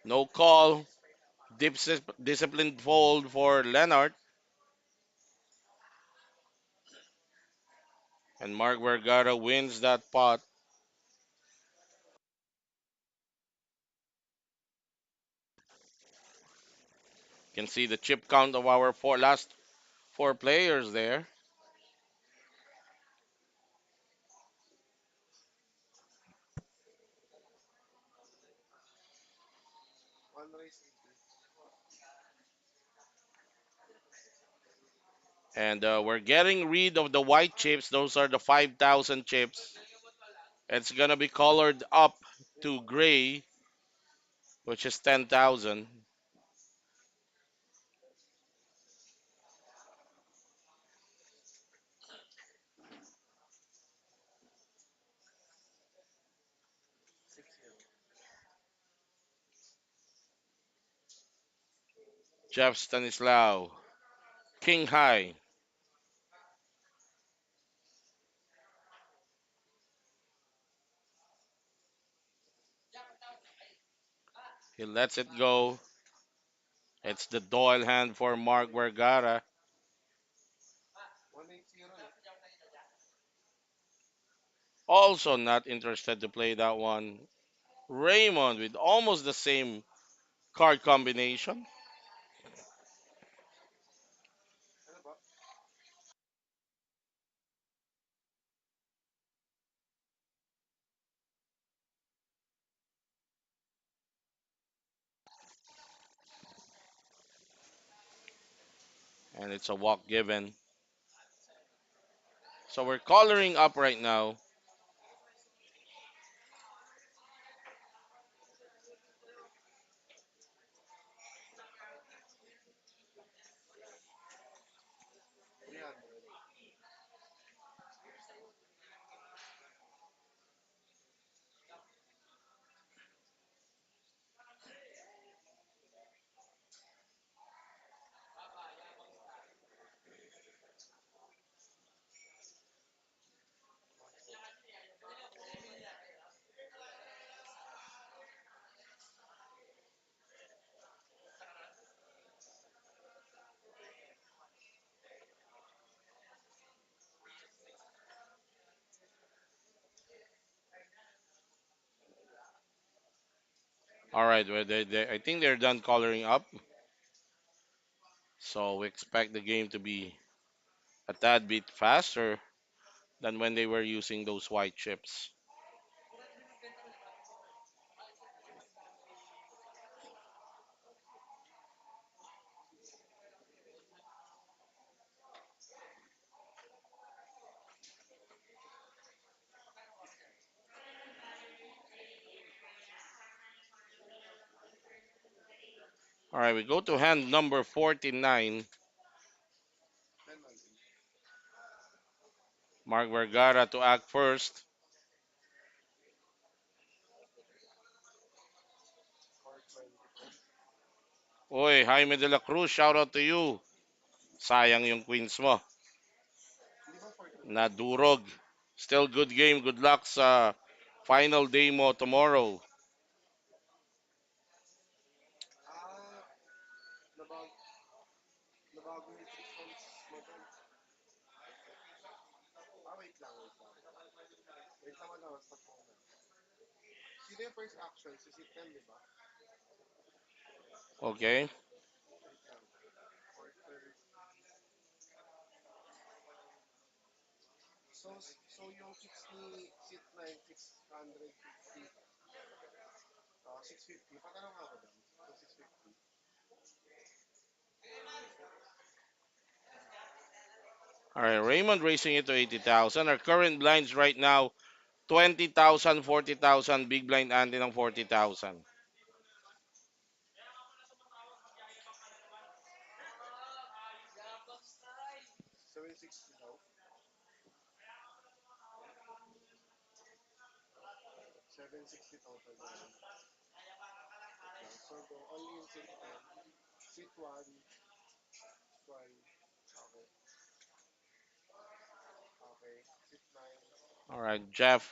No call. Disciplined fold for Leonard. And Mark Vergara wins that pot. You can see the chip count of our last four players there. And we're getting rid of the white chips. Those are the 5,000 chips. It's going to be colored up to gray, which is 10,000. Jeff Stanislaw, King High. He lets it go. It's the Doyle hand for Mark Vergara. Also not interested to play that one. Raymond with almost the same card combination. And it's a walk given. So we're coloring up right now. All right, well, I think they're done coloring up. So we expect the game to be a tad bit faster than when they were using those white chips. All right, we go to hand number 49. Mark Vergara to act first. Core 22. Uy, Jaime de la Cruz, shout out to you. Sayang yung queens mo. Hindi ba 4-2 yun? Nadurog. Still good game. Good luck sa final day mo tomorrow. Ah, nabag, nabago yung sections mo doon. Ah, wait lang, wait lang. Wait lang, wala, hotspot muna. Sino yung first action? Si Sitnel, di ba? Okay? Wait lang. Quarter. So yung kicks ni Sit9, 650. 650. Patanong nga ako doon. So 650. All right, Raymond raising it to 80,000. Our current blinds right now, 20,000, 40,000. Big blind ante ng 40,000. 760 daw. 760 total na yun. Wait lang. So go all in sit 10. Sit 1. 1. Okay. Okay. Sit 9. All right, Jeff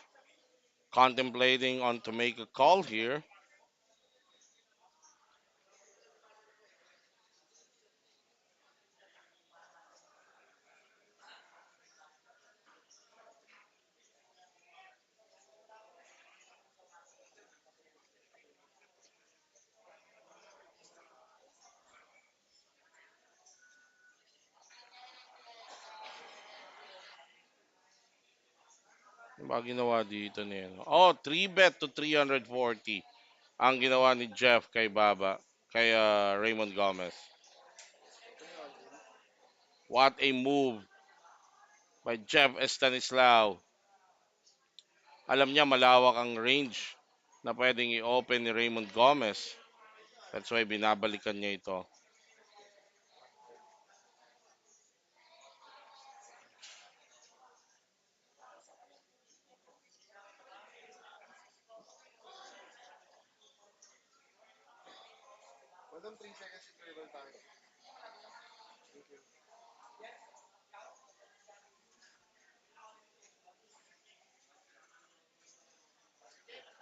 contemplating on to make a call here. Ano ba ginawa dito niya? Oh, 3 bet to 340 ang ginawa ni Jeff kay Baba, kay Raymond Gomez. Okay, all in. What a move by Jeff Estanislao. Alam niya malawak ang range na pwedeng i-open ni Raymond Gomez. That's why binabalikan niya ito. 110. Madam, 3 seconds interval tayo. Thank you.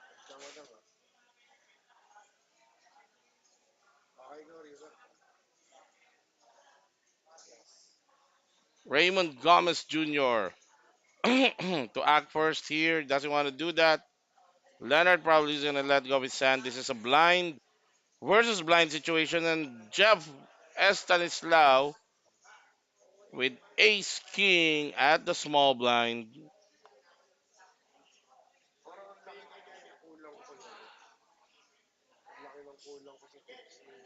Wait lang, madam ah. Okay, go, River. Yes. Raymond Gomez Jr. to act first here. Doesn't want to do that. Leonard probably is going to let go of his hand. This is a blind versus blind situation. And Jeff Estanislao with ace king at the small blind. Parang ang laki ng kulang ko yan. Ang laki ng kulang ko sa kicks ni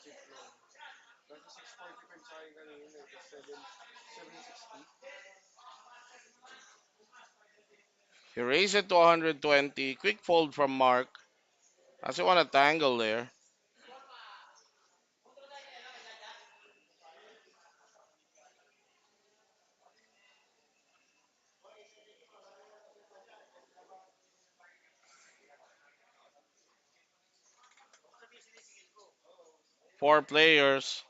Sit 9. Nasa 645 sa akin kanina eh. Tapos 760. He raised it to 120. Quick fold from Mark. Doesn't want to tangle there. Four players.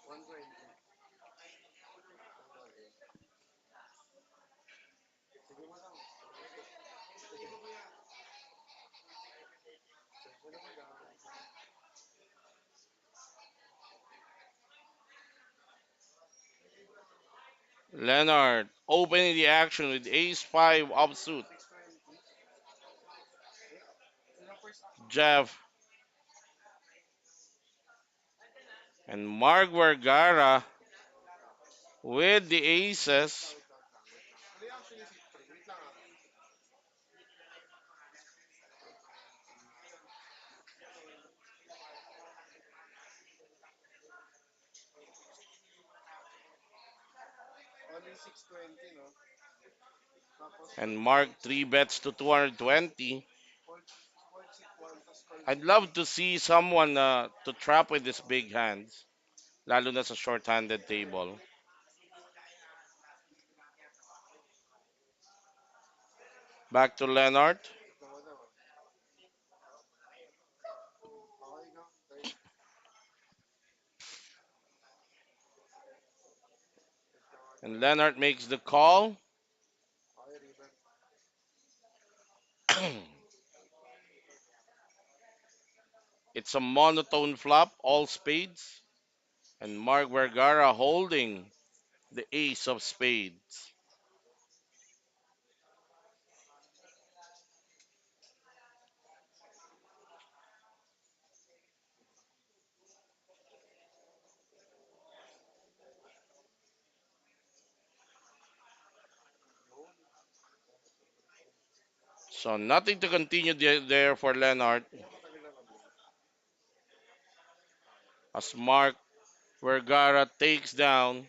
One twenty. And all in. Sige mo lang. Pasensya na madam. Leonard opening the action with ace 5 offsuit. 620. Eh, ilang first action mo? Jeff and Mark Vergara with the Wait lang, aces. wait lang, wait lang, wait lang. Ano yung action ni Sit 3? Wait lang ah. 120. And Mark 3 bets to 220. I'd love to see someone to trap with his big hands. Lalo na sa short-handed table. Back to Leonard. And Leonard makes the call. It's a monotone flop, all spades. And Mark Vergara holding the ace of spades. So nothing to continue there for Leonard as Mark Vergara takes down.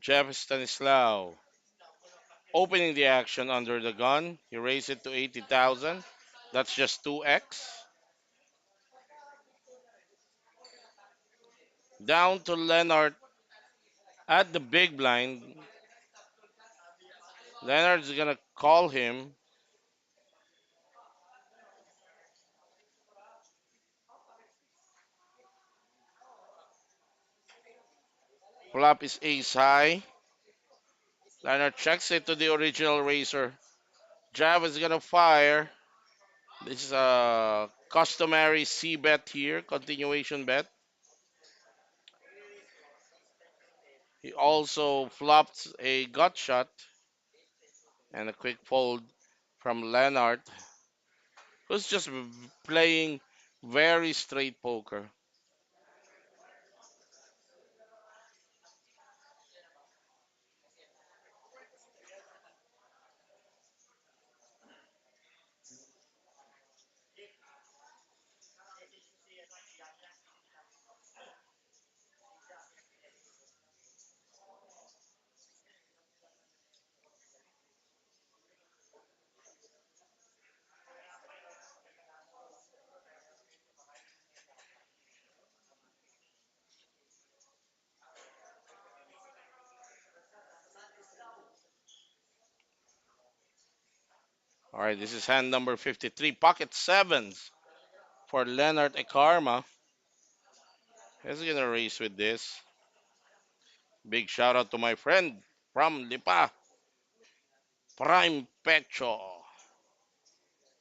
Jeff Stanislaw opening the action under the gun. He raised it to 80,000. That's just 2x. Down to Leonard at the big blind. Leonard's gonna call him. Flop is ace high. Leonard checks it to the original raiser. Jav is gonna fire. This is a customary C bet here, continuation bet. He also flops a gut shot and a quick fold from Leonard, who's just playing very straight poker. All right, this is hand number 53, pocket sevens for Leonard Ekarma. He's gonna race with this. Big shout out to my friend from Lipa, Prime Pecho.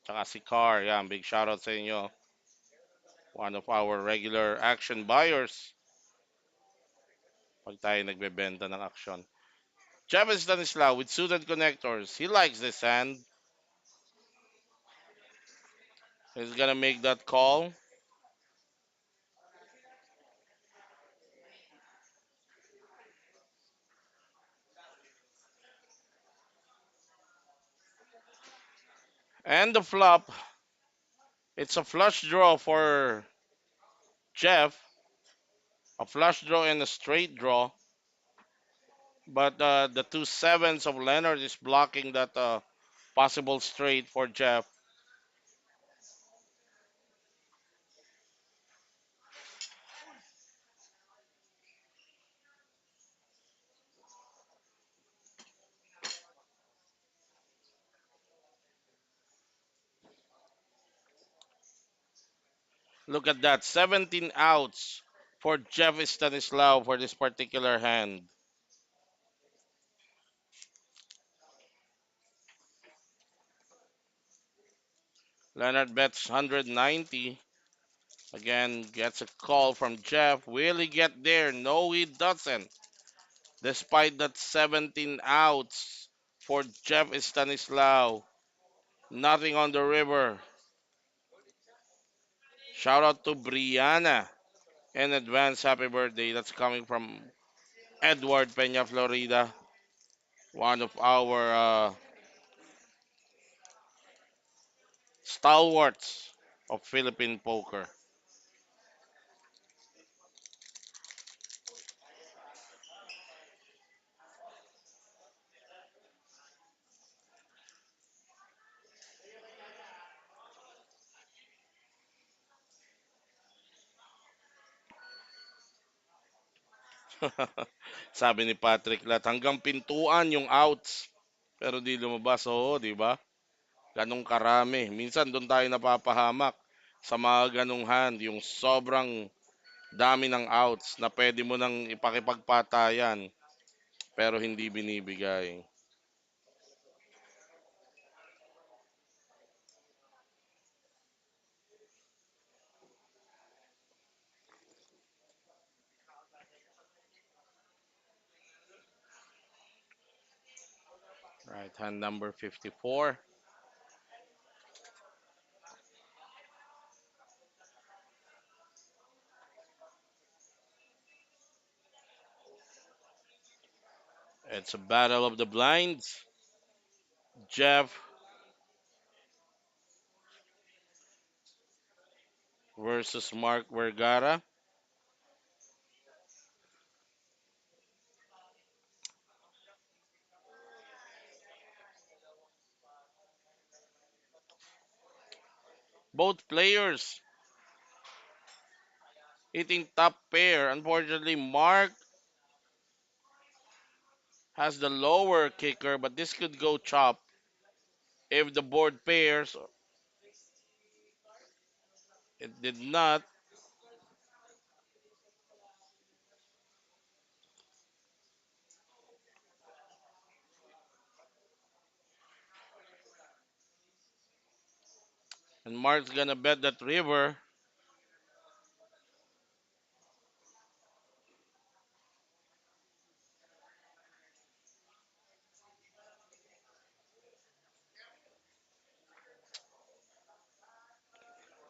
Tsaka si Car, yan, big shout out sa inyo. One of our regular action buyers pag tayo nagbebenta ng action. Chavez Stanislaw with suited connectors. He likes this hand. He's gonna make that call. And the flop, it's a flush draw for Jeff. A flush draw and a straight draw. But the two sevens of Leonard is blocking that possible straight for Jeff. Look at that, 17 outs for Jeff Stanislaw for this particular hand. Leonard bets 190. Again, gets a call from Jeff. Will he get there? No, he doesn't. Despite that 17 outs for Jeff Stanislaw. Nothing on the river. Shout out to Brianna. In advance, happy birthday. That's coming from Edward Peña, Florida. One of our stalwarts of Philippine poker. Sabi ni Patrick Lat, hanggang pintuan yung outs. Pero di lumabas. Oo, di ba? Ganong karami. Minsan doon tayo napapahamak sa mga ganong hand. Yung sobrang dami ng outs na pwede mo nang ipakipagpatayan pero hindi binibigay. Right, hand number 54. It's a battle of the blinds. Jeff versus Mark Vergara. Both players hitting top pair. Unfortunately, Mark has the lower kicker, but this could go chop if the board pairs. It did not. And Mark's gonna bet that river.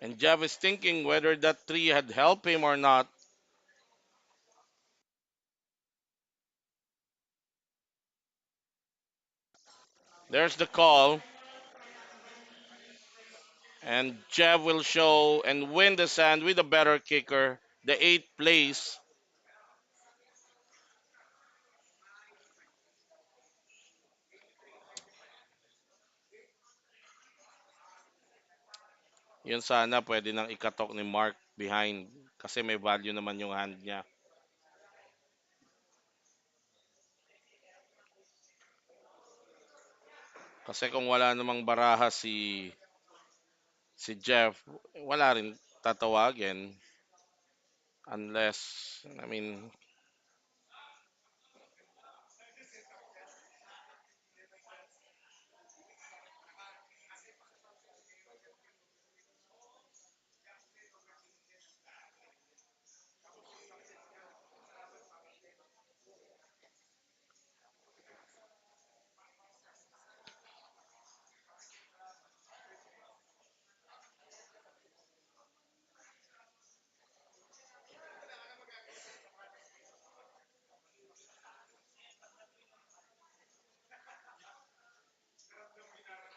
And Jeff is thinking whether that tree had helped him or not. There's the call. And Jeff will show and win the sand with a better kicker. The eighth place. Yun sana pwede nang ikatok ni Mark behind. Kasi may value naman yung hand niya. Kasi kung wala namang baraha si Jeff, wala rin tatawagin. Unless, I mean,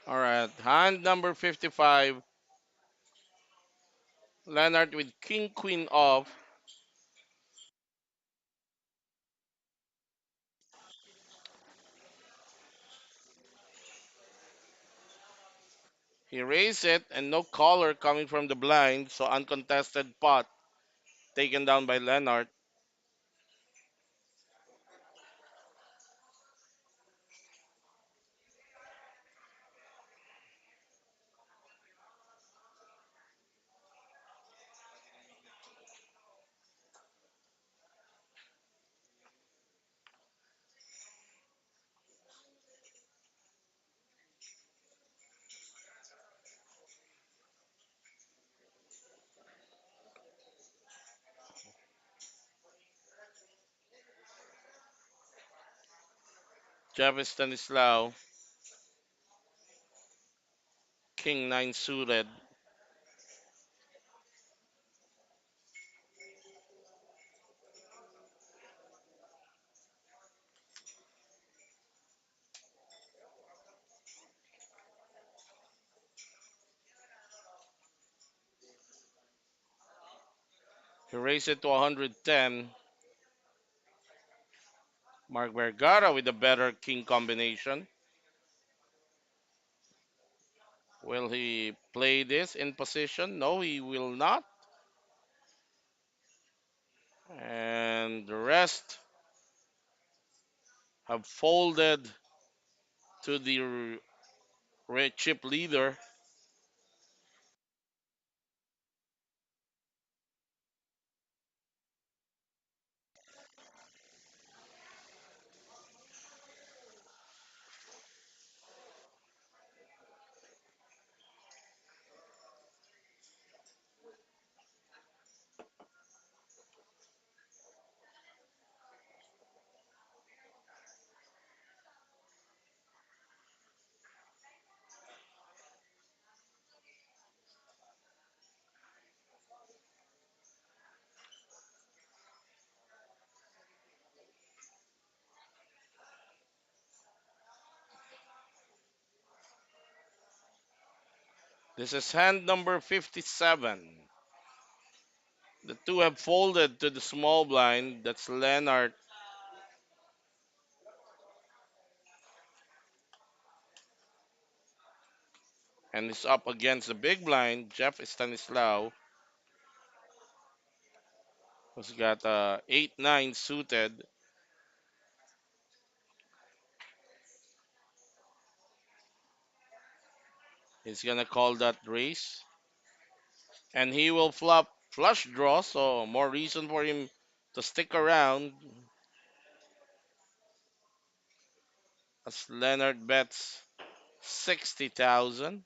alright. Hand number 55. Leonard with King Queen off. He raised it and no caller coming from the blind. So uncontested pot taken down by Leonard. Jeff Stanislaw, King 9 suited. He raised it to 110. Mark Vergara with a better king combination. Will he play this in position? No, he will not. And the rest have folded to the red chip leader. This is hand number 57. The two have folded to the small blind. That's Leonard. And is up against the big blind, Jeff Stanislaw, who's got 8-9 suited. He's gonna call that race. And he will flop flush draw, so more reason for him to stick around as Leonard bets 60,000.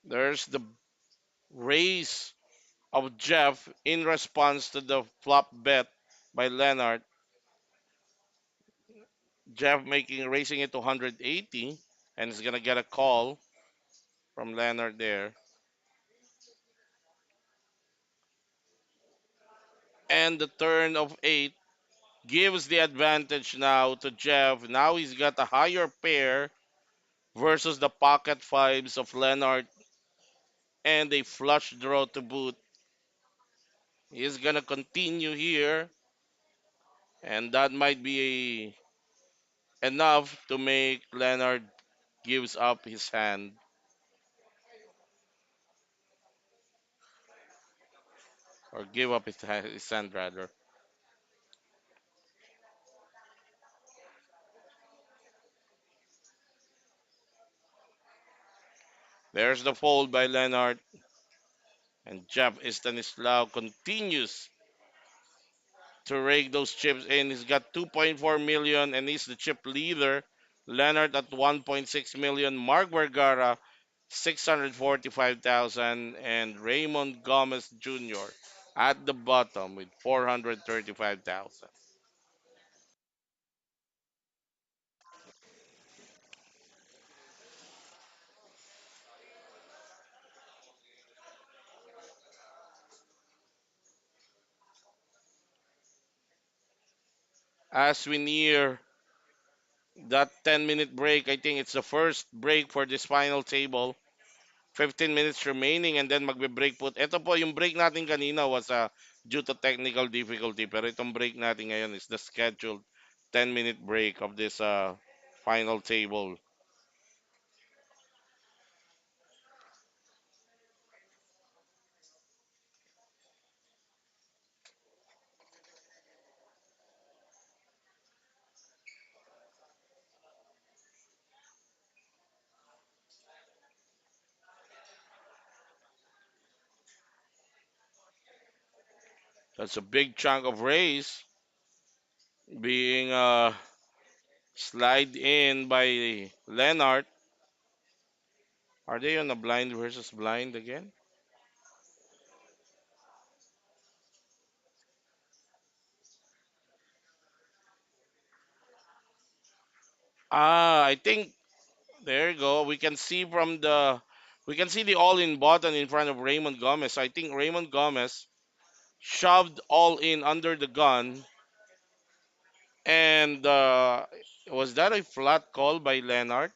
There's the raise of Jeff in response to the flop bet by Leonard. Jeff making raising it to 180 and is gonna get a call from Leonard there. And the turn of 8 gives the advantage now to Jeff. Now he's got a higher pair versus the pocket fives of Leonard and a flush draw to boot. He's gonna continue here, and that might be enough to make Leonard gives up his hand or give up his hand rather. There's the fold by Leonard, and Jeff Stanislaw continues to rake those chips in. He's got 2.4 million and he's the chip leader. Leonard at 1.6 million. Mark Vergara 645,000 and Raymond Gomez Jr. at the bottom with 435,000. As we near that 10-minute break, I think it's the first break for this final table. 15 minutes remaining and then magbe-break po. Ito po, yung break natin kanina was due to technical difficulty. Pero itong break natin ngayon is the scheduled 10-minute break of this final table. That's a big chunk of raise being slide in by Leonard. Are they on a blind versus blind again? I think there you go. We can see the all-in button in front of Raymond Gomez. I think Raymond Gomez shoved all in under the gun, and was that a flat call by Leonard?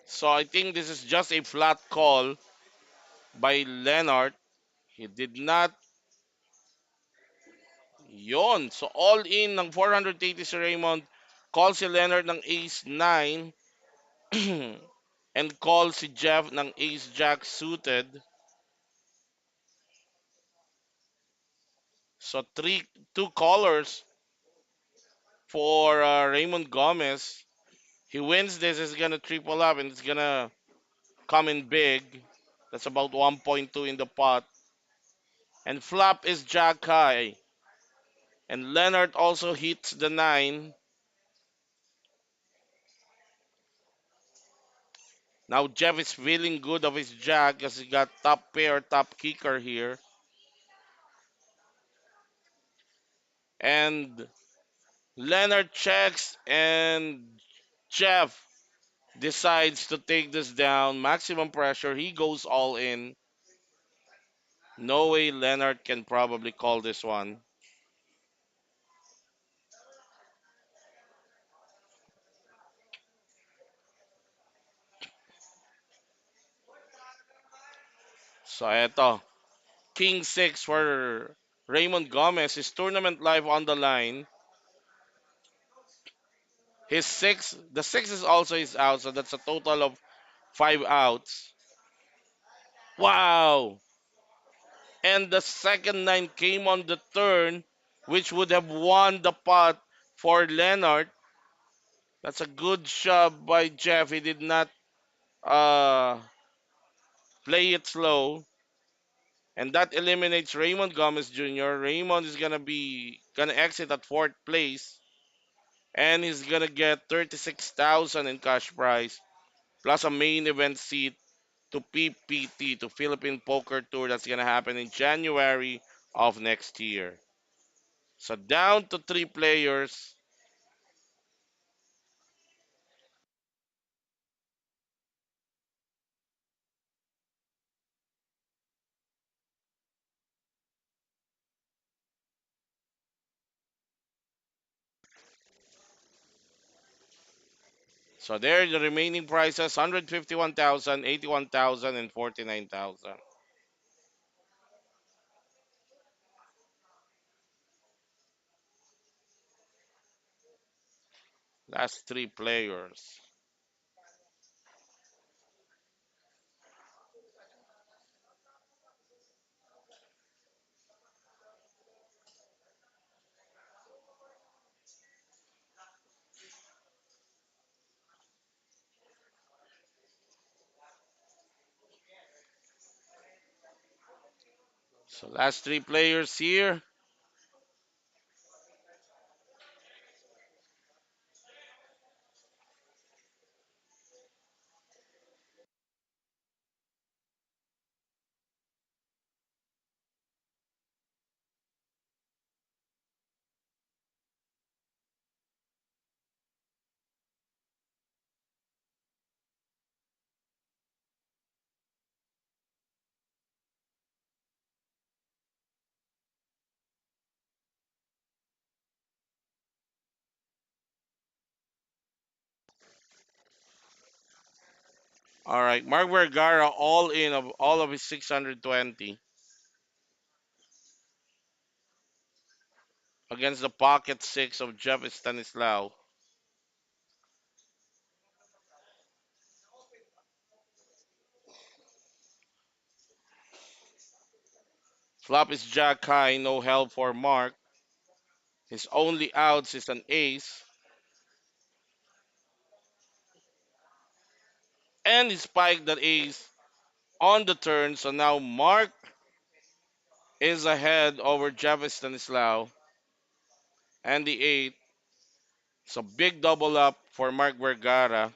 So I think this is just a flat call by Leonard. He did not yon. So all in ng 480 si Raymond. Call si Leonard ng ace 9 and call si Jeff ng ace jack suited. So two callers for Raymond Gomez. He wins this, is gonna triple up and it's gonna come in big. That's about 1.2 in the pot. And flop is jack high. And Leonard also hits the 9. Now Jeff is feeling good of his jack because he got top pair, top kicker here. And Leonard checks and Jeff decides to take this down. Maximum pressure. He goes all in. No way Leonard can probably call this one. So eto, King 6 for Raymond Gomez. His tournament life on the line. His 6, the 6 is also his out, so that's a total of 5 outs. Wow! And the second 9 came on the turn, which would have won the pot for Leonard. That's a good shove by Jeff. He did not uh, play it slow. And that eliminates Raymond Gomez Jr. Raymond is gonna exit at fourth place, and he's gonna get 36,000 in cash prize plus a main event seat to PPT, to Philippine Poker Tour, that's gonna happen in January of next year. So down to three players. So there are the remaining prizes: 151,000, 81,000, and 49,000. Last three players. So last three players here. All right, Mark Vergara all in of all of his 620 against the pocket six of Jeff Stanislao. Flop is jack high, no help for Mark. His only outs is an ace. And he spiked that ace on the turn. So now Mark is ahead over Jeff Stanislao and the eight. So big double up for Mark Vergara.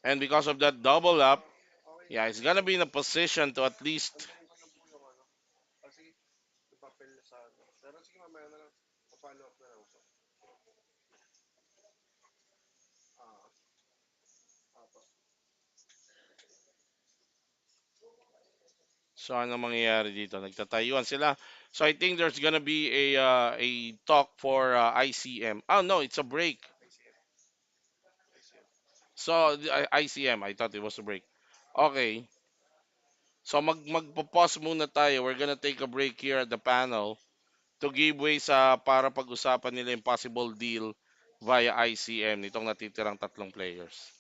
And because of that double up, Okay yeah, lang. he's gonna be in a position to at least. Alisin ko na po yung ano. Kasi yung papel na sa ano. Pero sige mamaya na lang. Pa-follow up na lang po. Ah, apo. So ano mangyayari dito? Nagtatayuan sila. So I think there's gonna be a talk for ICM. Oh no, it's a break. ICM. ICM. So ICM, I thought it was a break. Okay. So magpo-pause muna tayo. We're gonna take a break here at the panel to give way sa para pag-usapan nila yung possible deal via ICM nitong natitirang tatlong players.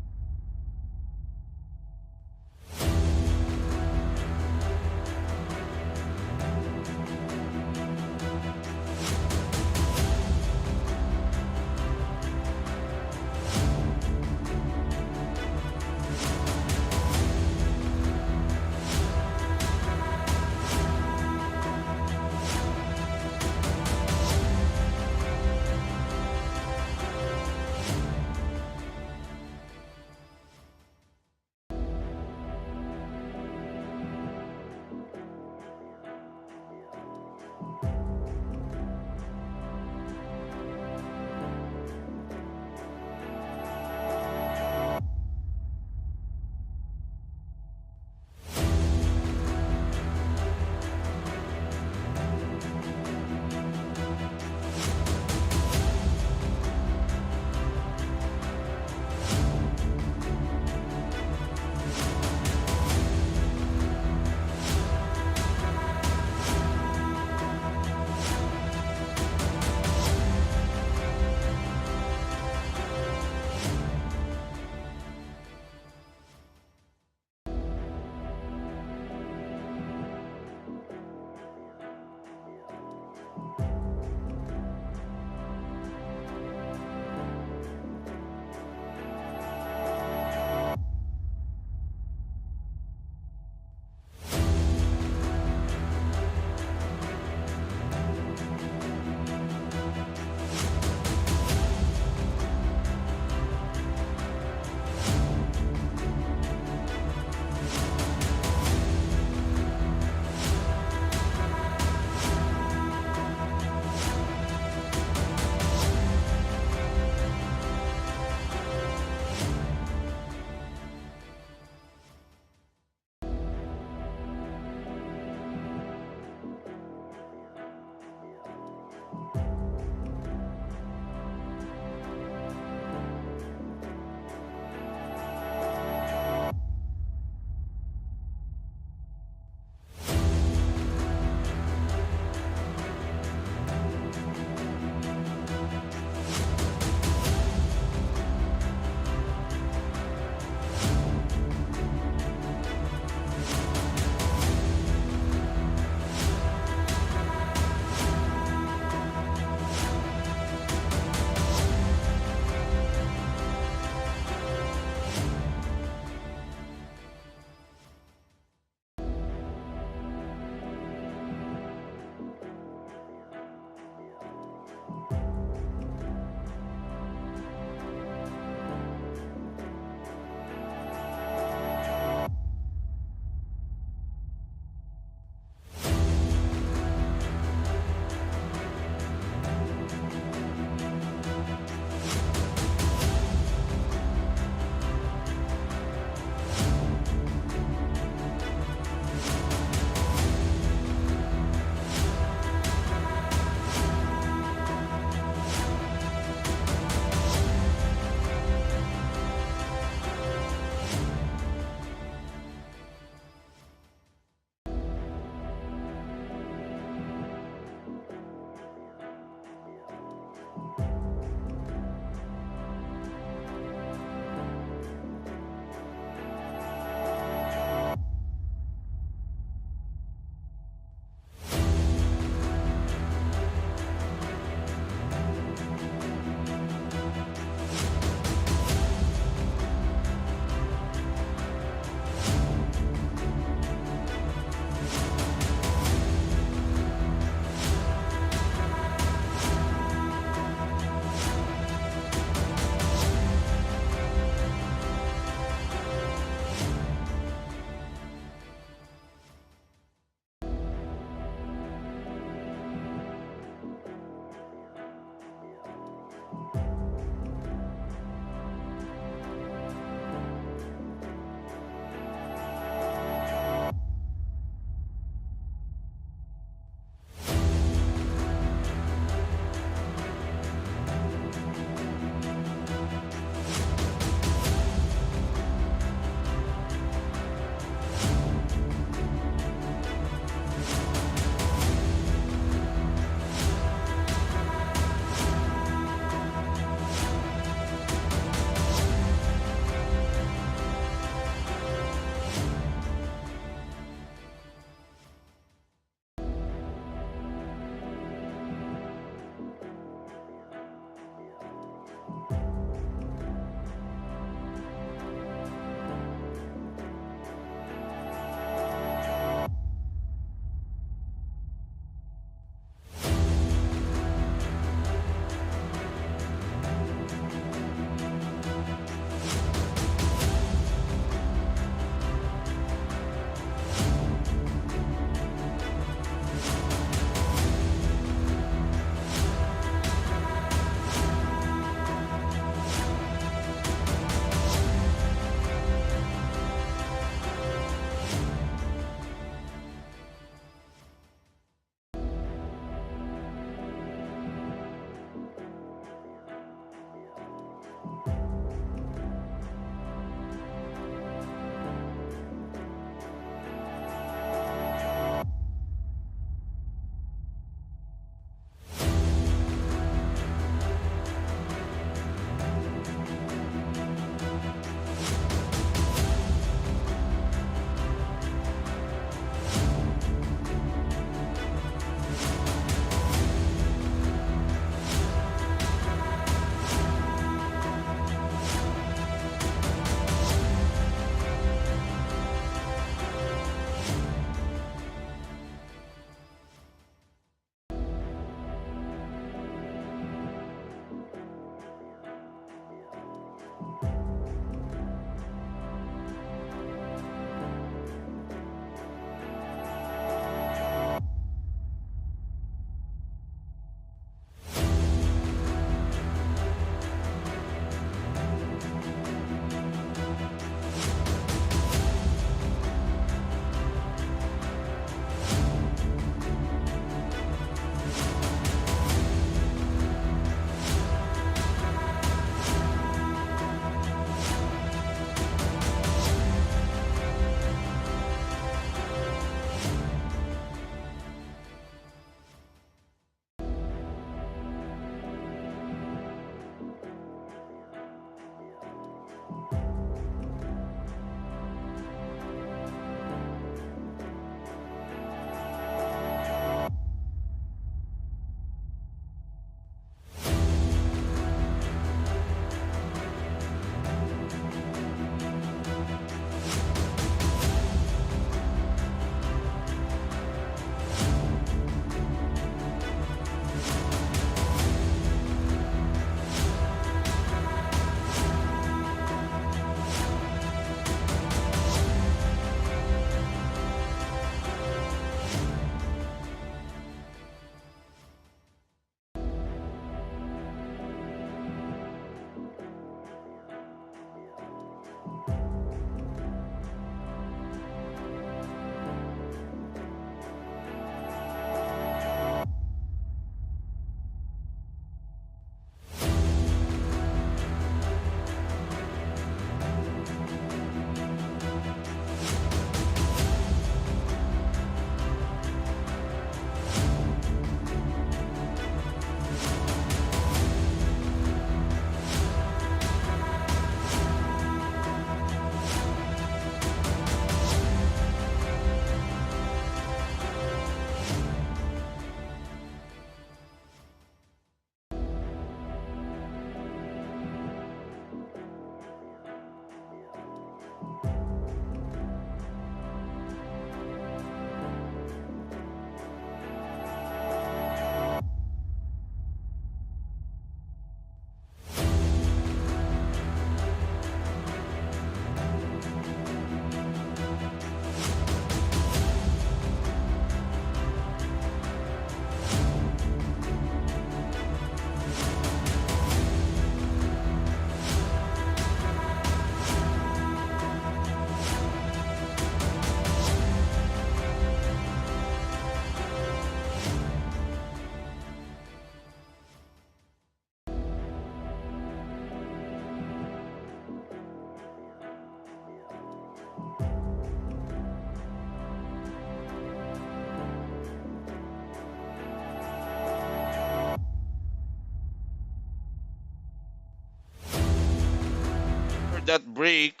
that break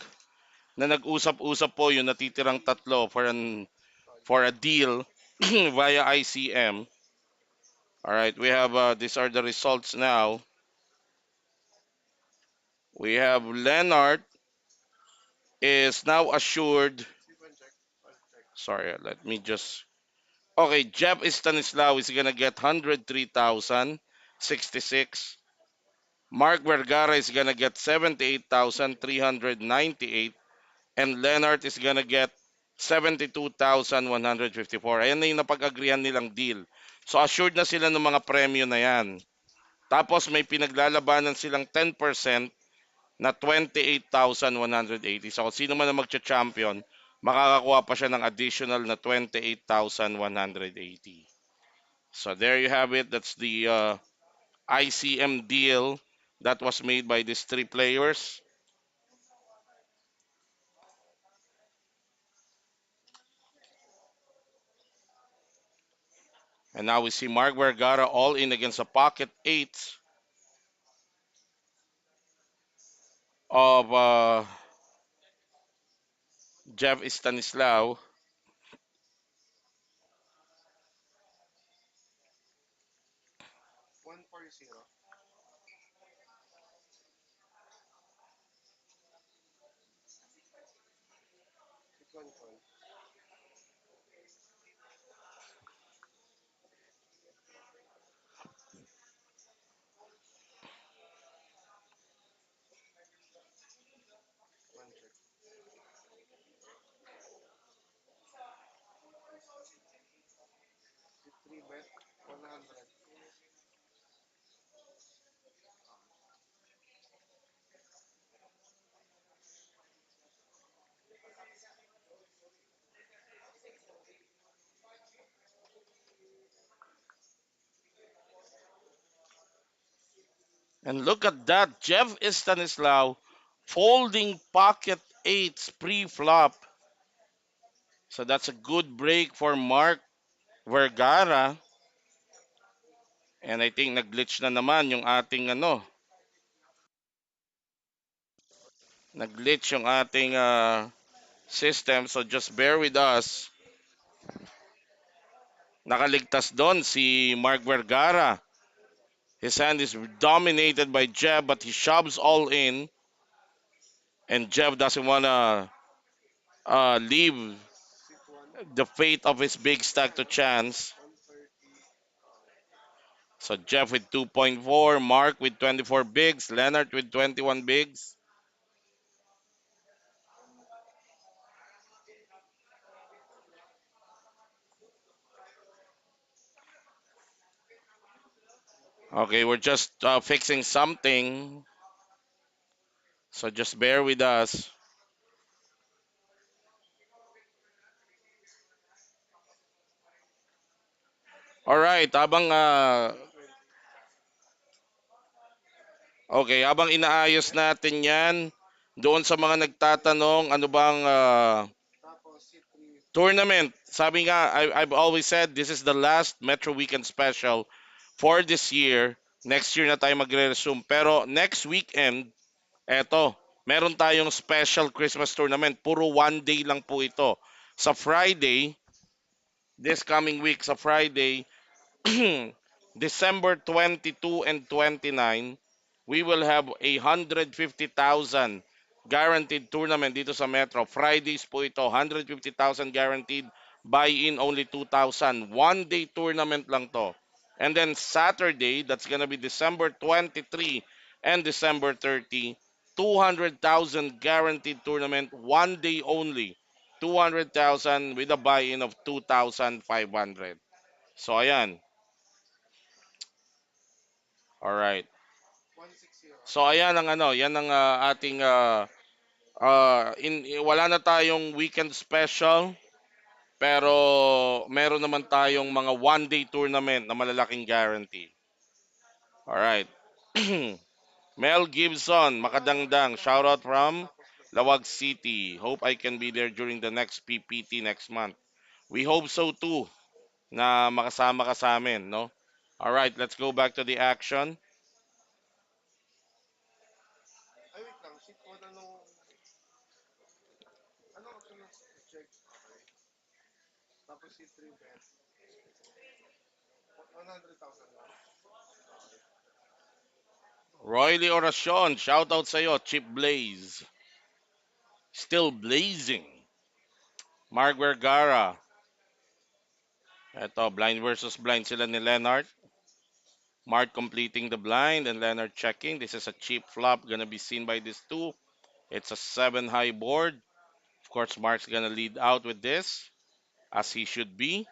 na nag-usap-usap po yung natitirang tatlo for a deal via ICM. All right, we have these are the results now. We have Leonard is now assured. Sorry, let me just. Okay, Jeff Stanislaw is gonna get 103,066. Mark Vergara is gonna get 78,398. And Leonard is gonna get 72,154. Ayan na yung napag-agrihan nilang deal. So assured na sila ng mga premyo na yan. Tapos may pinaglalabanan silang 10% na 28,180. So kung sino man ang magcha-champion, makakakuha pa siya ng additional na 28,180. So there you have it. That's the ICM deal that was made by these three players. And now we see Mark Vergara all in against a pocket eight of Jeff Stanislaw. And look at that, Jeff Stanislaw folding pocket eights pre-flop. So that's a good break for Mark Vergara. And I think nag-glitch na naman yung ating nag-glitch yung ating system. So just bear with us. Nakaligtas doon si Mark Vergara. His hand is dominated by Jeb, but he shoves all in. And Jeb doesn't want to leave the fate of his big stack to chance. So Jeff with 2.4, Mark with 24 bigs, Leonard with 21 bigs. Okay, we're just fixing something. So just bear with us. All right, habang inaayos natin 'yan, doon sa mga nagtatanong ano bang tournament. Sabi nga, I've always said this is the last Metro Weekend Special for this year. Next year na tayo magre-resume. Pero next weekend, eto, meron tayong special Christmas tournament. Puro one day lang po ito. Sa Friday, this coming week, sa Friday, December 22 and 29, we will have 150,000 guaranteed tournament dito sa Metro. Fridays po ito, 150,000 guaranteed, buy-in only 2,000. One day tournament lang to. And then Saturday, that's gonna be December 23 and December 30, 200,000 guaranteed tournament, one day only. 200,000 with a buy-in of 2,500. So ayan, alright. So ayan ang yan ang ating wala na tayong weekend special pero meron naman tayong mga one day tournament na malalaking guarantee. Alright. Mel Gibson, Makadangdang, shout out from Lawag City. Hope I can be there during the next PPT next month. We hope so too na makasama ka sa amin, no? Alright, let's go back to the action. Royly Oracion, shout out sa'yo. Chip Blaze. Still blazing. Mark Vergara. Eto, blind versus blind sila ni Leonard. Mark completing the blind and Leonard checking. This is a cheap flop. Gonna be seen by these two. It's a 7 high board. Of course, Mark's gonna lead out with this, as he should be.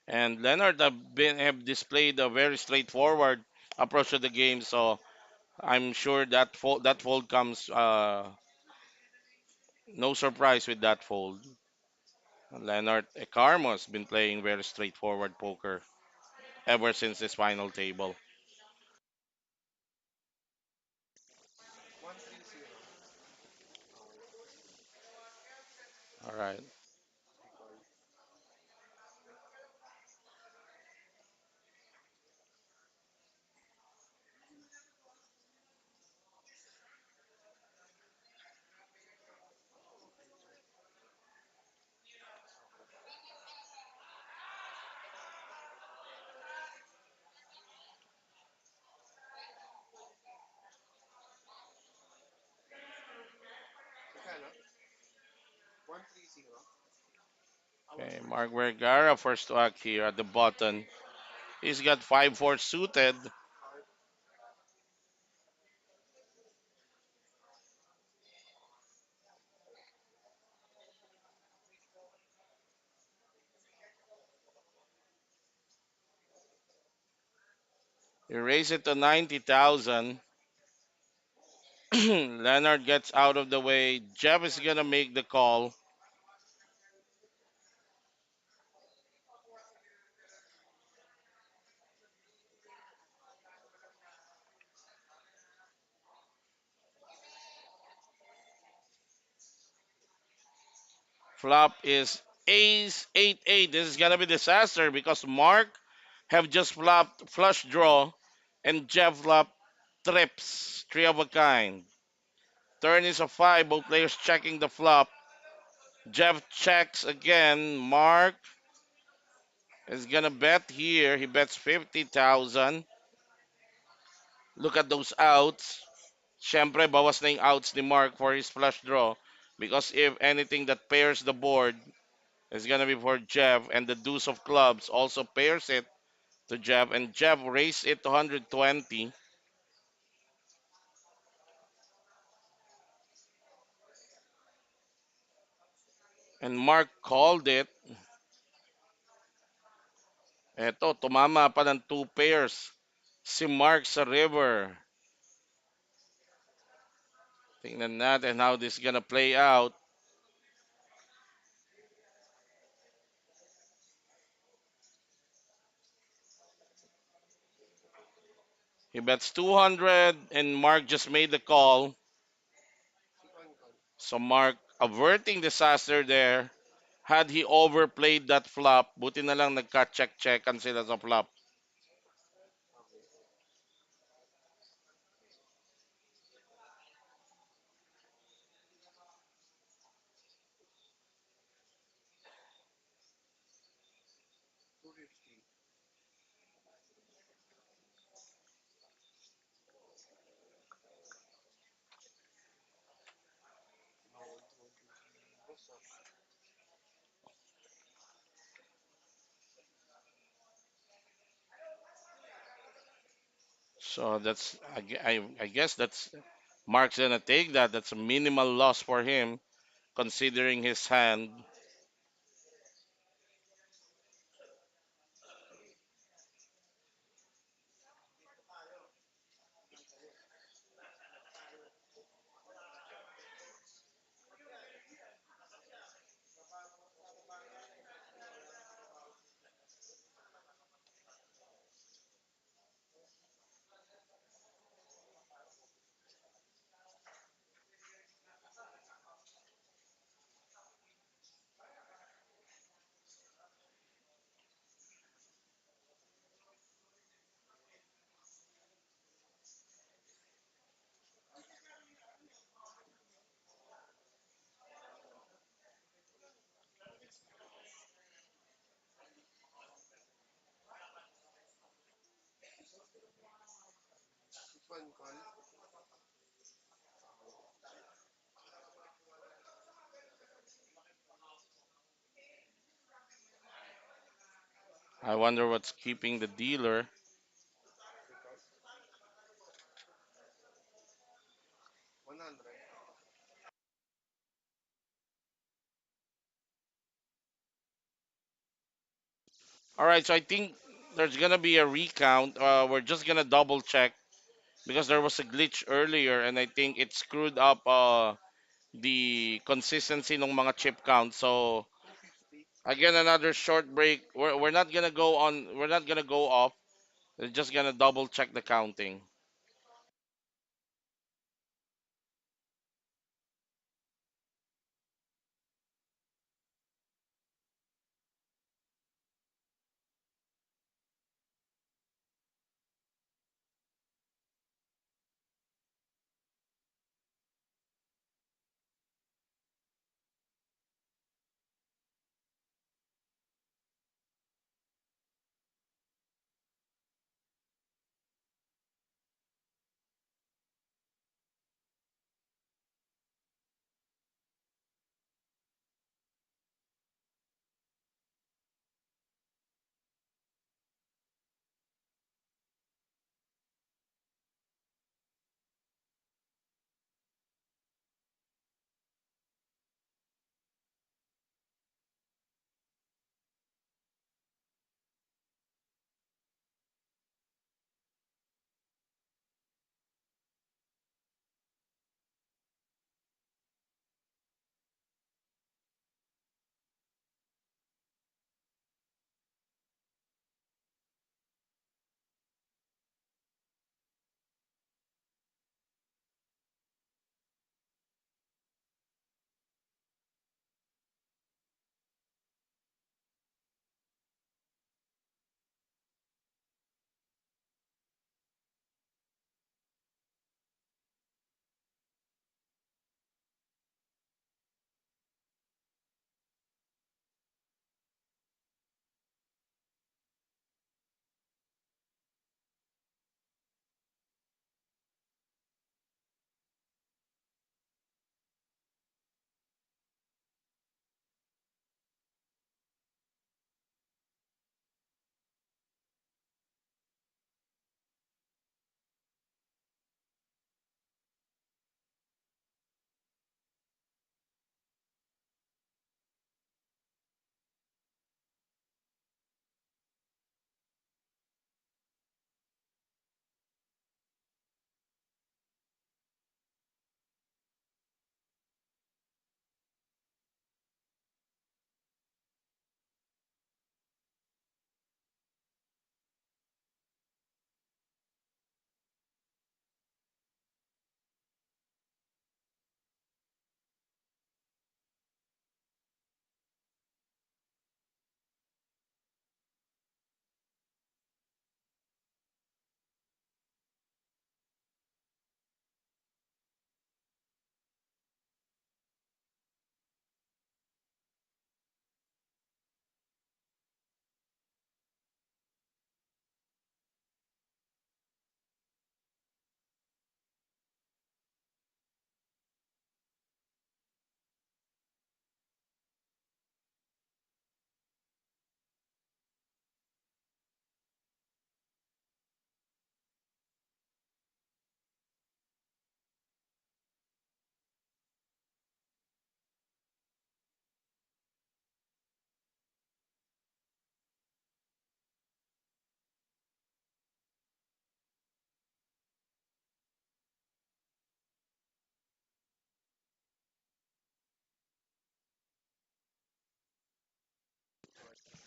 And Leonard have displayed a very straightforward approach to the game, so I'm sure that fold comes no surprise with that fold. Leonard Ecarmo's been playing very straightforward poker ever since this final table. All right. Okay, Mark Vergara first to act here at the button. He's got 5-4 suited. He raised it to 90,000. Leonard gets out of the way. Jeff is gonna make the call. Flop is Ace 8-8. This is gonna be disaster because Mark have just flopped flush draw and Jeff flopped trips, three of a kind. Turn is a five. Both players checking the flop. Jeff checks again. Mark is gonna bet here. He bets 50,000. Look at those outs. Siyempre, bawas na yung outs ni Mark for his flush draw. Because if anything that pairs the board is gonna be for Jeff, and the deuce of clubs also pairs it to Jeff, and Jeff raised it to 120, and Mark called it. Eto, tumama pa ng two pairs si Mark sa river. Tingnan natin how this is gonna play out. He bets 200 and Mark just made the call. So Mark averting disaster there. Had he overplayed that flop, buti na lang nagka-check-checkan sila sa flop. So that's I guess that's Mark's gonna take that. That's a minimal loss for him considering his hand. I wonder what's keeping the dealer. Because 100. All right, so I think there's gonna be a recount. We're just gonna double check because there was a glitch earlier, and I think it screwed up the consistency ng mga chip count. So 250. again, another short break. We're not gonna go on. We're not gonna go off. We're just gonna double check the counting.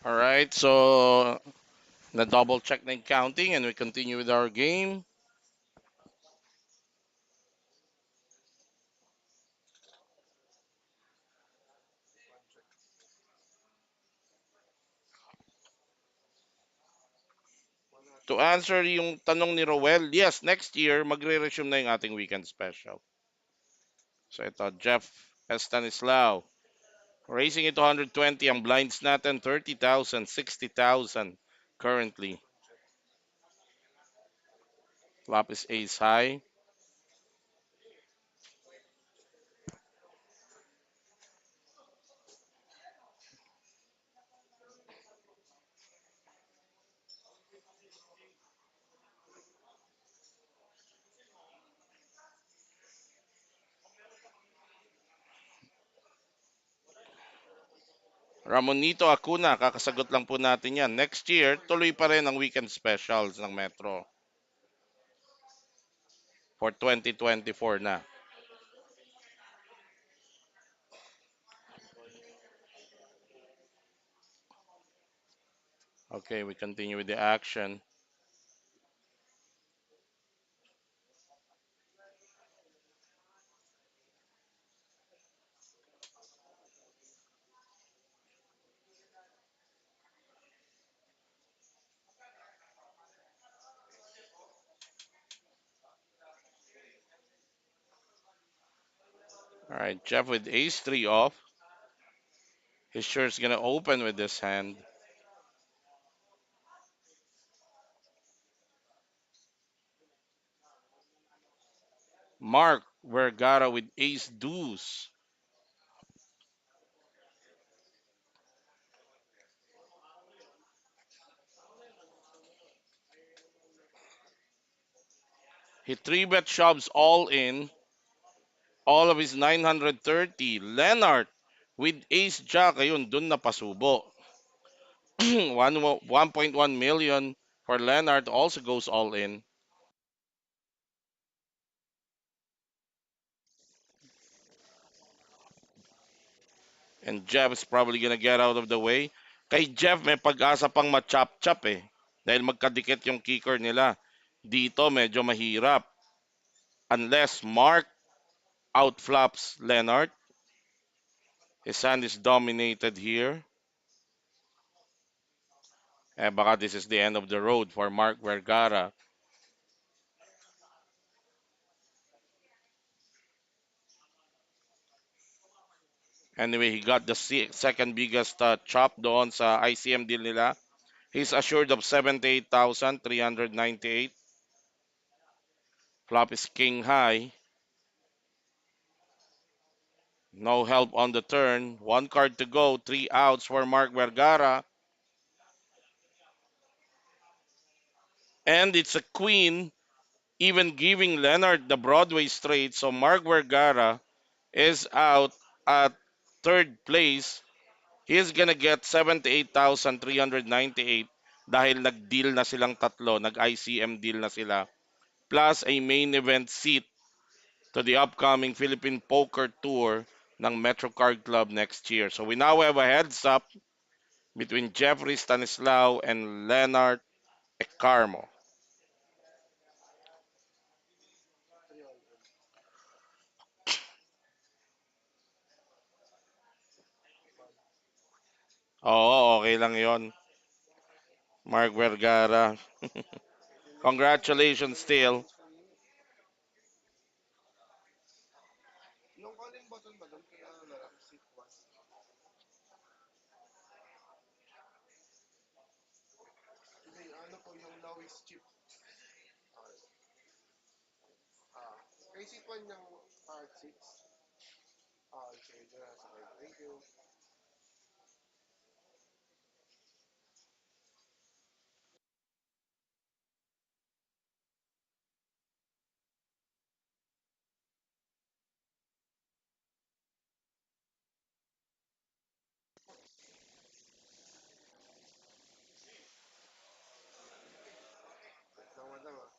All right, so the double check the counting, and we continue with our game. To 100. answer yung tanong ni Roel, yes, next year magre-resume na yung ating weekend special. So ito, Jeff Estanislao. Raising it to 120, ang blinds natin 30,000, 60,000 currently. Flop is ace high. Ramonito Acuna, kakasagot lang po natin yan. Next year, tuloy pa rin ang weekend specials ng Metro for 2024 na. Okay, we continue with the action. All right, Jeff with ace 3 off. He's sure is going to open with this hand. Mark Vergara with ace deuce. He 3-bet shoves all in, all of his 930. Leonard with ace jack, ayun, dun na pasubo. 1.1 million for Leonard also goes all in. And Jeff is probably gonna get out of the way. Kay Jeff, may pag-asa pang ma-chop-chop eh. Dahil magkadikit yung kicker nila. Dito, medyo mahirap. Unless Mark outflaps Leonard. His hand is dominated here. Eh, baka this is the end of the road for Mark Vergara. Anyway, he got the second biggest chop doon sa ICM deal nila. He's assured of 78,398. Flop is king high. No help on the turn. One card to go. Three outs for Mark Vergara. And it's a queen, even giving Leonard the Broadway straight. So Mark Vergara is out at third place. He's gonna get 78,398 dahil nag-deal na silang tatlo. Nag-ICM deal na sila. Plus a main event seat to the upcoming Philippine Poker Tour ng Metro Card Club next year. So we now have a heads up between Jeffrey Stanislao and Leonard Ecarmo. Oo, okay lang yon. Mark Vergara. Congratulations still. Yung calling button ba doon kaya ano na lang, seat 1? Hindi, ano po yung now is chip. Ah, kay seat 1 yung part 6. Ah, okay, dyan na sa kayo. Thank you. Naman lang ah.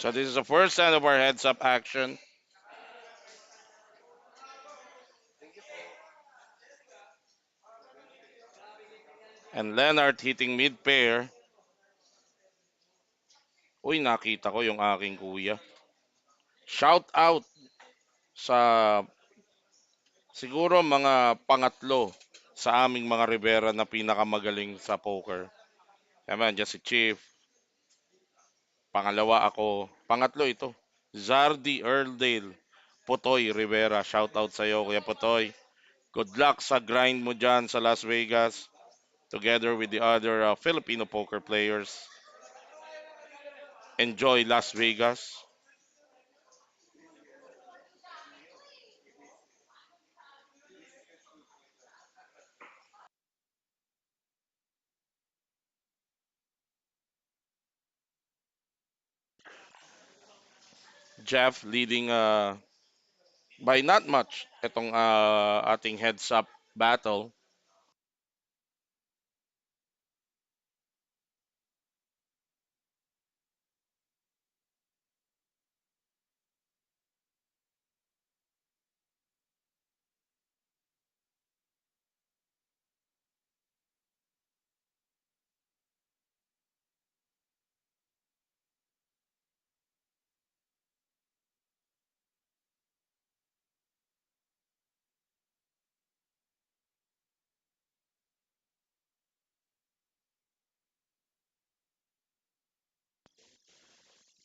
So this is the first end of our heads up action. Thank you po. And Leonard hitting mid pair. Uy, nakita ko yung aking kuya. Shout out sa siguro mga pangatlo sa aming mga Rivera na pinakamagaling sa poker. Ayan, dyan si Chief. Pangalawa ako. Pangatlo ito. Zardy Earldale. Potoy Rivera. Shout out sa iyo, Kuya Potoy. Good luck sa grind mo dyan sa Las Vegas together with the other Filipino poker players. Enjoy Las Vegas. Jeff leading by not much itong ating heads up battle.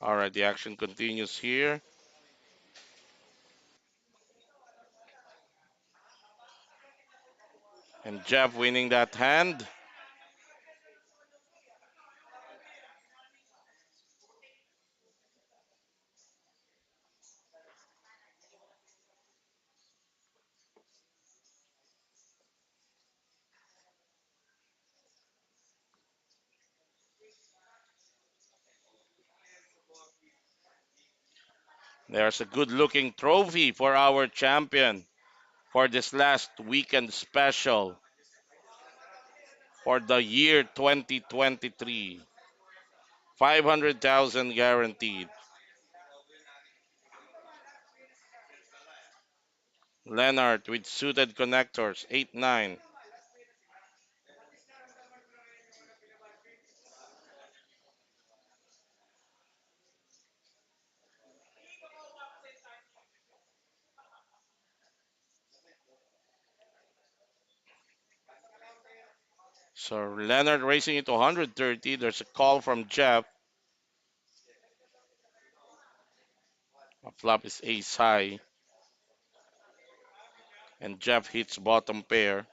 All right, the action continues here. And Jeff winning that hand. There's a good looking trophy for our champion for this last weekend special for the year 2023. 500,000 guaranteed. Leonard with suited connectors, 8-9. So Leonard racing it to 130. There's a call from Jeff. A flop is ace high. And Jeff hits bottom pair.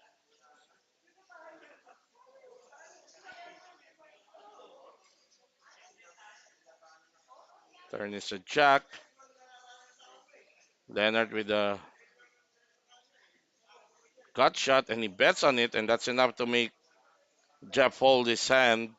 Turn is a jack. Leonard with a gut shot and he bets on it, and that's enough to make Jeff hold his hand.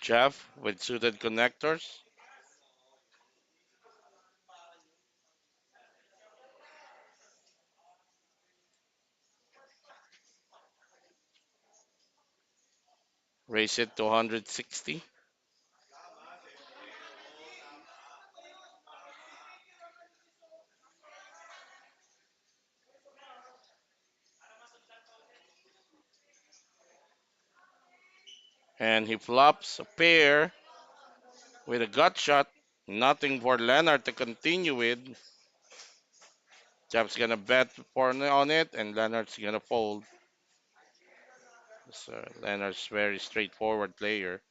Jeff with suited connectors. Raise it to 160. And he flops a pair with a gut shot. Nothing for Leonard to continue with. Jeff's gonna bet on it, and Leonard's gonna fold. So Leonard's very straightforward player.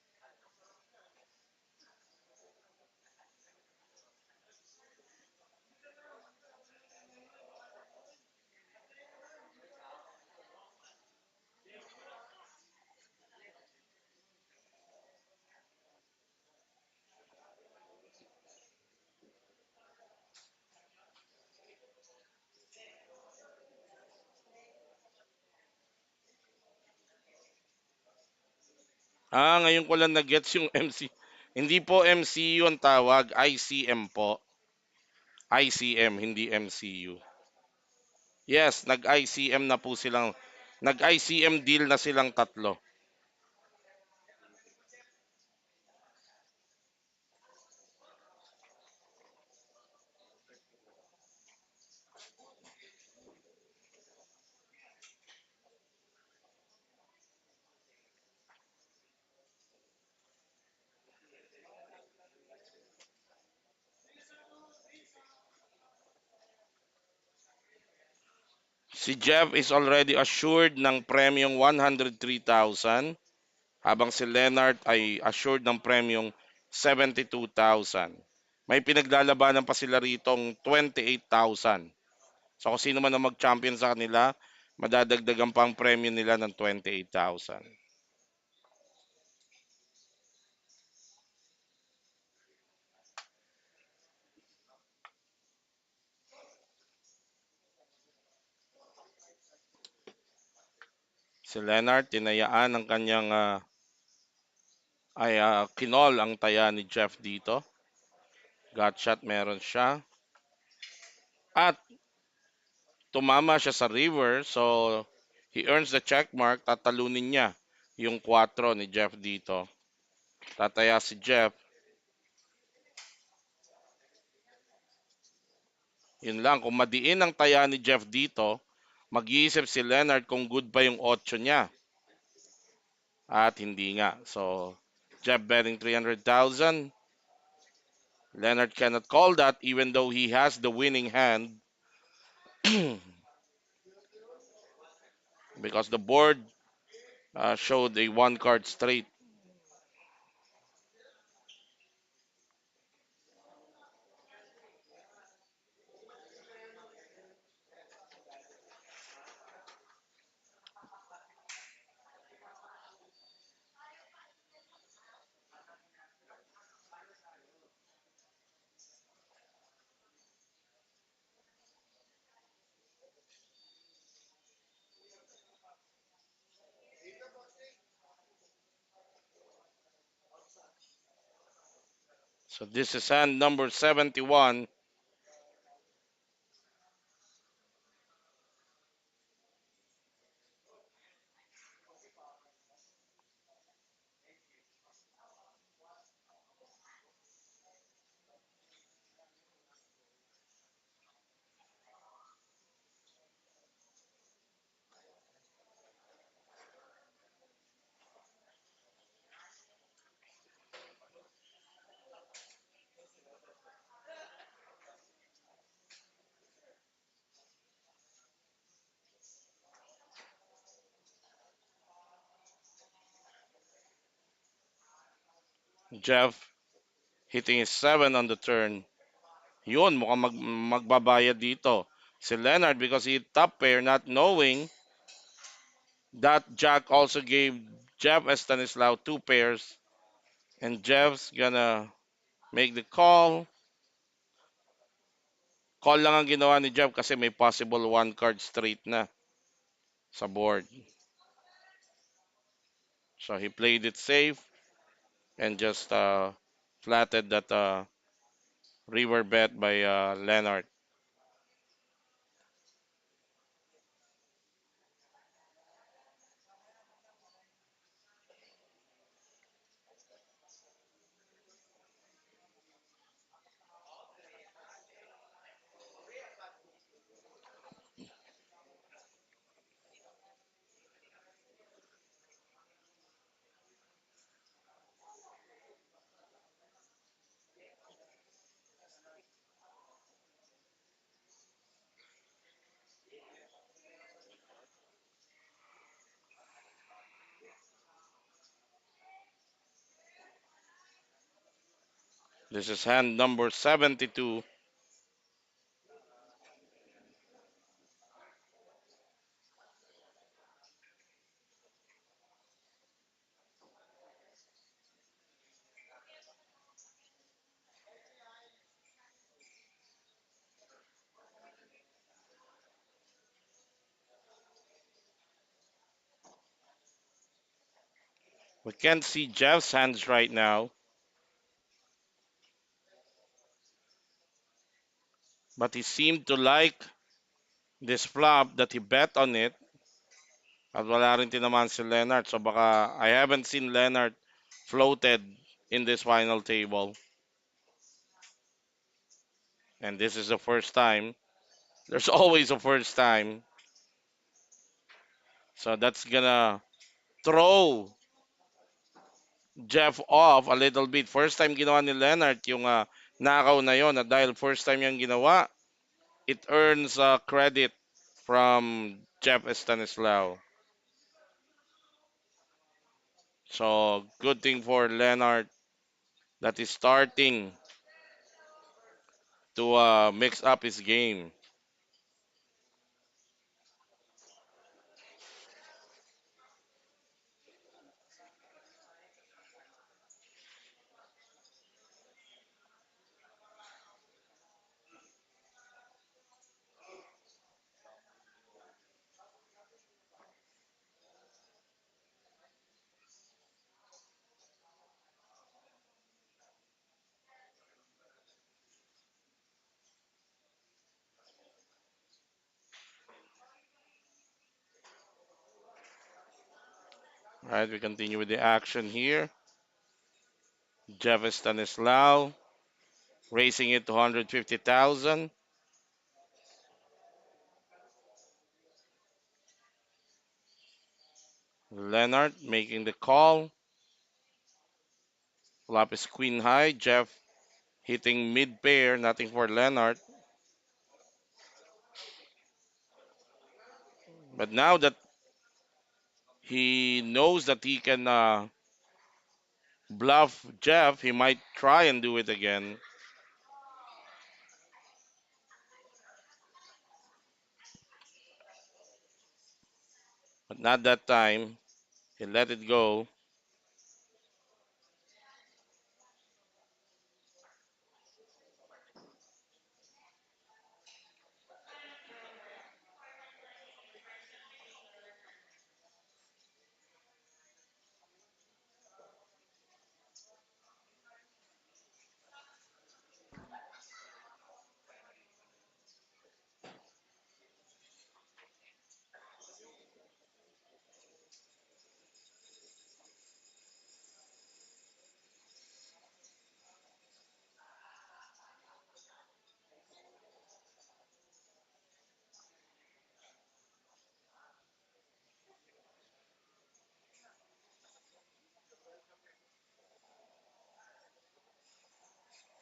Ngayon ko lang na-gets yung MC. Hindi po MCU ang tawag, ICM po. ICM, hindi MCU. Yes, nag-ICM na po silang, nag-ICM deal na silang tatlo. Si Jeff is already assured ng premyong 103,000 habang si Leonard ay assured ng premyong 72,000. May pinaglalabanan pa sila ritong 28,000. So kung sino man ang mag-champion sa kanila, madadagdagan pa ang premyo nila ng 28,000. Si Leonard, tinayaan ang kanyang kinol ang taya ni Jeff dito. Gut shot meron siya. At tumama siya sa river. So, he earns the check mark. Tatalunin niya yung 4 ni Jeff dito. Tataya si Jeff. Yun lang. Kung madiin ang taya ni Jeff dito, mag-iisip si Leonard kung good pa yung 8 niya. At hindi nga. So, Jeff betting 300,000. Leonard cannot call that even though he has the winning hand because the board showed a one card straight. So this is hand number 71. Jeff hitting his 7 on the turn. Yun, mukhang magbabayad dito. Si Leonard because he top pair not knowing that Jack also gave Jeff Estanislao 2 pairs. And Jeff's gonna make the call. Call lang ang ginawa ni Jeff kasi may possible one card straight na sa board. So he played it safe and just flatted that river bet by Leonard. This is hand number 72. We can't see Jeff's hands right now, but he seemed to like this flop that he bet on it at wala rin tinamaan si Leonard. So baka I haven't seen Leonard floated in this final table. And this is the first time. There's always a first time. So that's gonna throw Jeff off a little bit. First time ginawa ni Leonard yung nakaw na yon. At dahil first time yung ginawa, it earns credit from Jeff Stanislaw. So good thing for Leonard that is starting to mix up his game. All right, we continue with the action here. Jeff Stanislaw raising it to 150,000. Leonard making the call. Flop is queen high. Jeff hitting mid pair. Nothing for Leonard. But now that he knows that he can bluff Jeff, he might try and do it again. But not that time. He let it go.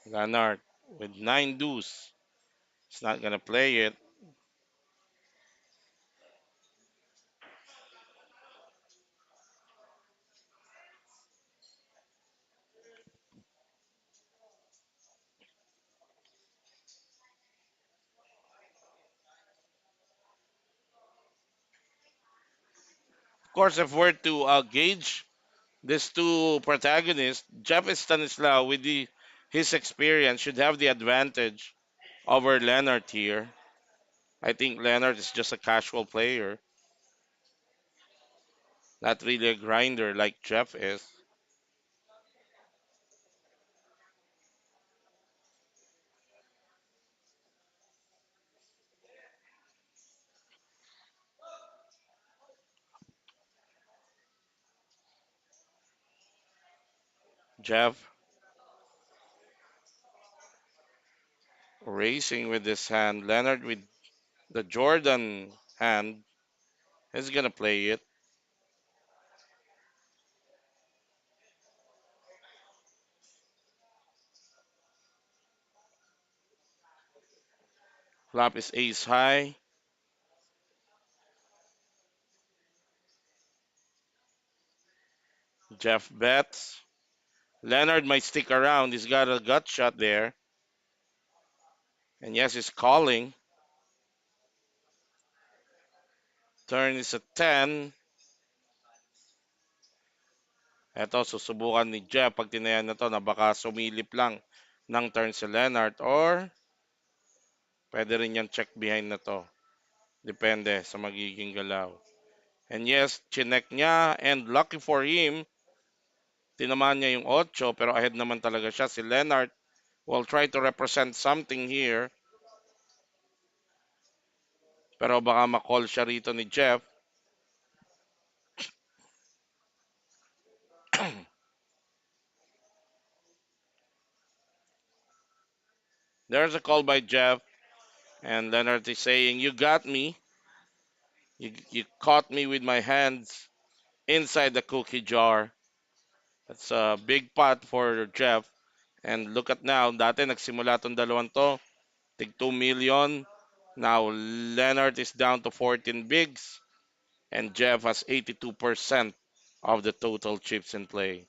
Leonard with nine deuce. He's not gonna play it. Of course, if we're to gauge these two protagonists, Jeff Stanislaw with his experience should have the advantage over Leonard here. I think Leonard is just a casual player, not really a grinder like Jeff is. Jeff racing with this hand. Leonard with the Jordan hand is gonna play it. Flop is ace high. Jeff bets. Leonard might stick around. He's got a gut shot there. And yes, he's calling. Turn is a 10. Eto, susubukan ni Jeff pag tinayan na to na baka sumilip lang ng turn si Leonard or pwede rin yung check behind na to. Depende sa magiging galaw. And yes, chinek niya and lucky for him, tinamaan niya yung 8 pero ahead naman talaga siya. Si Leonard will try to represent something here Pero baka ma-call siya rito ni Jeff. There's a call by Jeff, and Leonard is saying, "You got me. You caught me with my hands inside the cookie jar." That's a big pot for Jeff. And look at now, dati nagsimula tong dalawang to, tig 2 million. Now Leonard is down to 14 bigs, and Jeff has 82% of the total chips in play.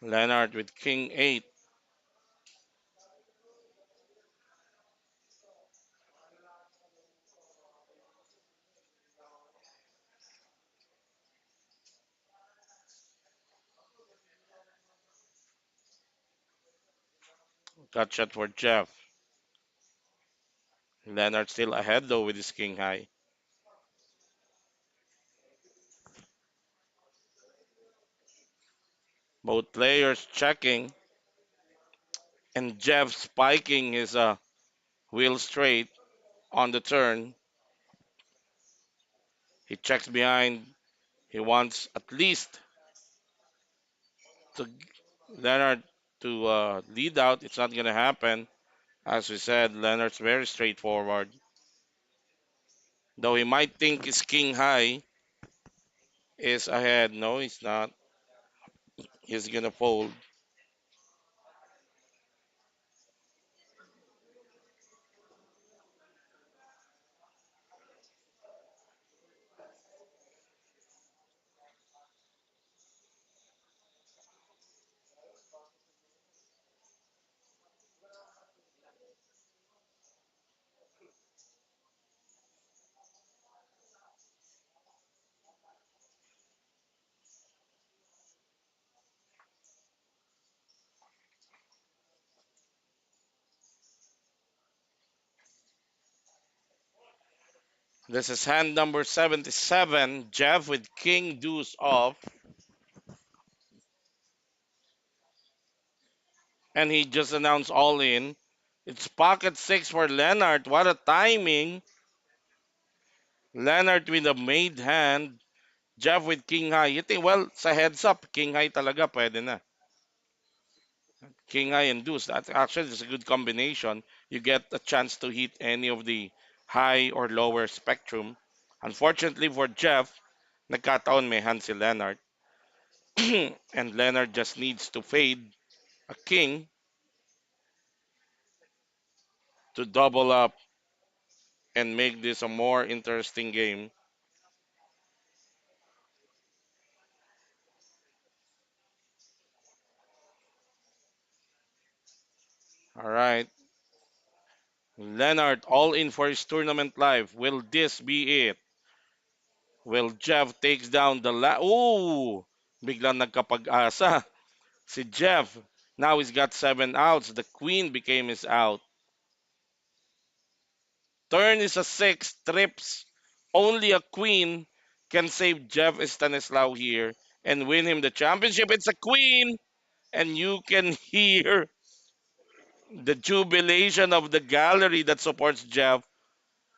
Leonard with King 8, got shot for Jeff. Leonard still ahead though with his King High. Both players checking, and Jeff spiking his wheel straight on the turn. He checks behind. He wants at least to Leonard to lead out. It's not going to happen. As we said, Leonard's very straightforward. Though he might think his King High is ahead. No, he's not. He's going to fold. This is hand number 77. Jeff with King Deuce off. And he just announced all in. It's pocket six for Leonard. What a timing. Leonard with a made hand. Jeff with King High. You think, well, sa heads up, King High talaga pwede na. King High and Deuce. That actually is a good combination. You get a chance to hit any of the high or lower spectrum. Unfortunately for Jeff, nagkataon may hand si Leonard. And Leonard just needs to fade a king to double up and make this a more interesting game. All right. Leonard all in for his tournament life. Will this be it? Will Jeff takes down the Ooh! Biglang nagkapag-asa. Si Jeff, now he's got 7 outs. The queen became his out. Turn is a 6, trips. Only a queen can save Jeff Stanislaw here and win him the championship. It's a queen, and you can hear the jubilation of the gallery that supports Jeff.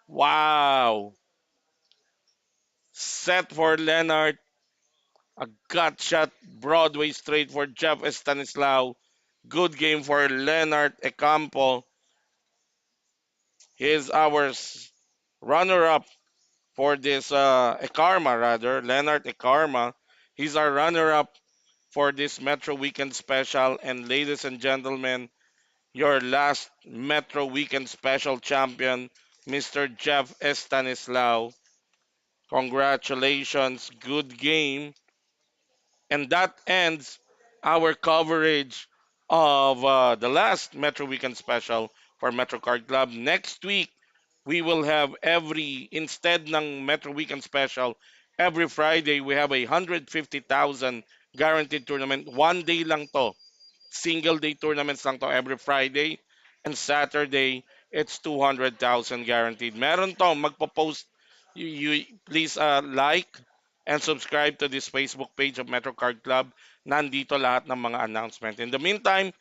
Wow. Set for Leonard. A gut shot Broadway straight for Jeff Stanislaw. Good game for Leonard Ecampo. He is our runner-up for this Ekarma rather. Leonard Ekarma. He's our runner-up for this Metro Weekend Special. And ladies and gentlemen, your last Metro Weekend Special champion, Mr. Jeff Stanislaw. Congratulations. Good game. And that ends our coverage of the last Metro Weekend Special for Metro Card Club. Next week, we will have instead ng Metro Weekend Special, every Friday we have a 150,000 guaranteed tournament. One day lang to. Single day tournaments lang to every Friday. And Saturday, it's 200,000 guaranteed. Meron to, magpo-post. Please like and subscribe to this Facebook page of Metro Card Club. Nandito lahat ng mga announcement. In the meantime,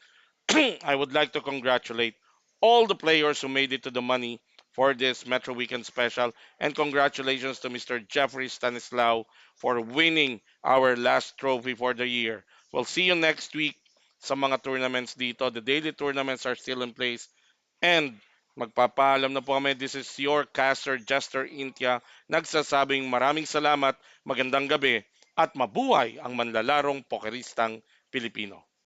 I would like to congratulate all the players who made it to the money for this Metro Weekend Special. And congratulations to Mr. Jeffrey Stanislaw for winning our last trophy for the year. We'll see you next week sa mga tournaments dito. The daily tournaments are still in place. And magpapaalam na po kami. This is your caster, Jester Intia, nagsasabing maraming salamat, magandang gabi, at mabuhay ang manlalarong pokeristang Pilipino.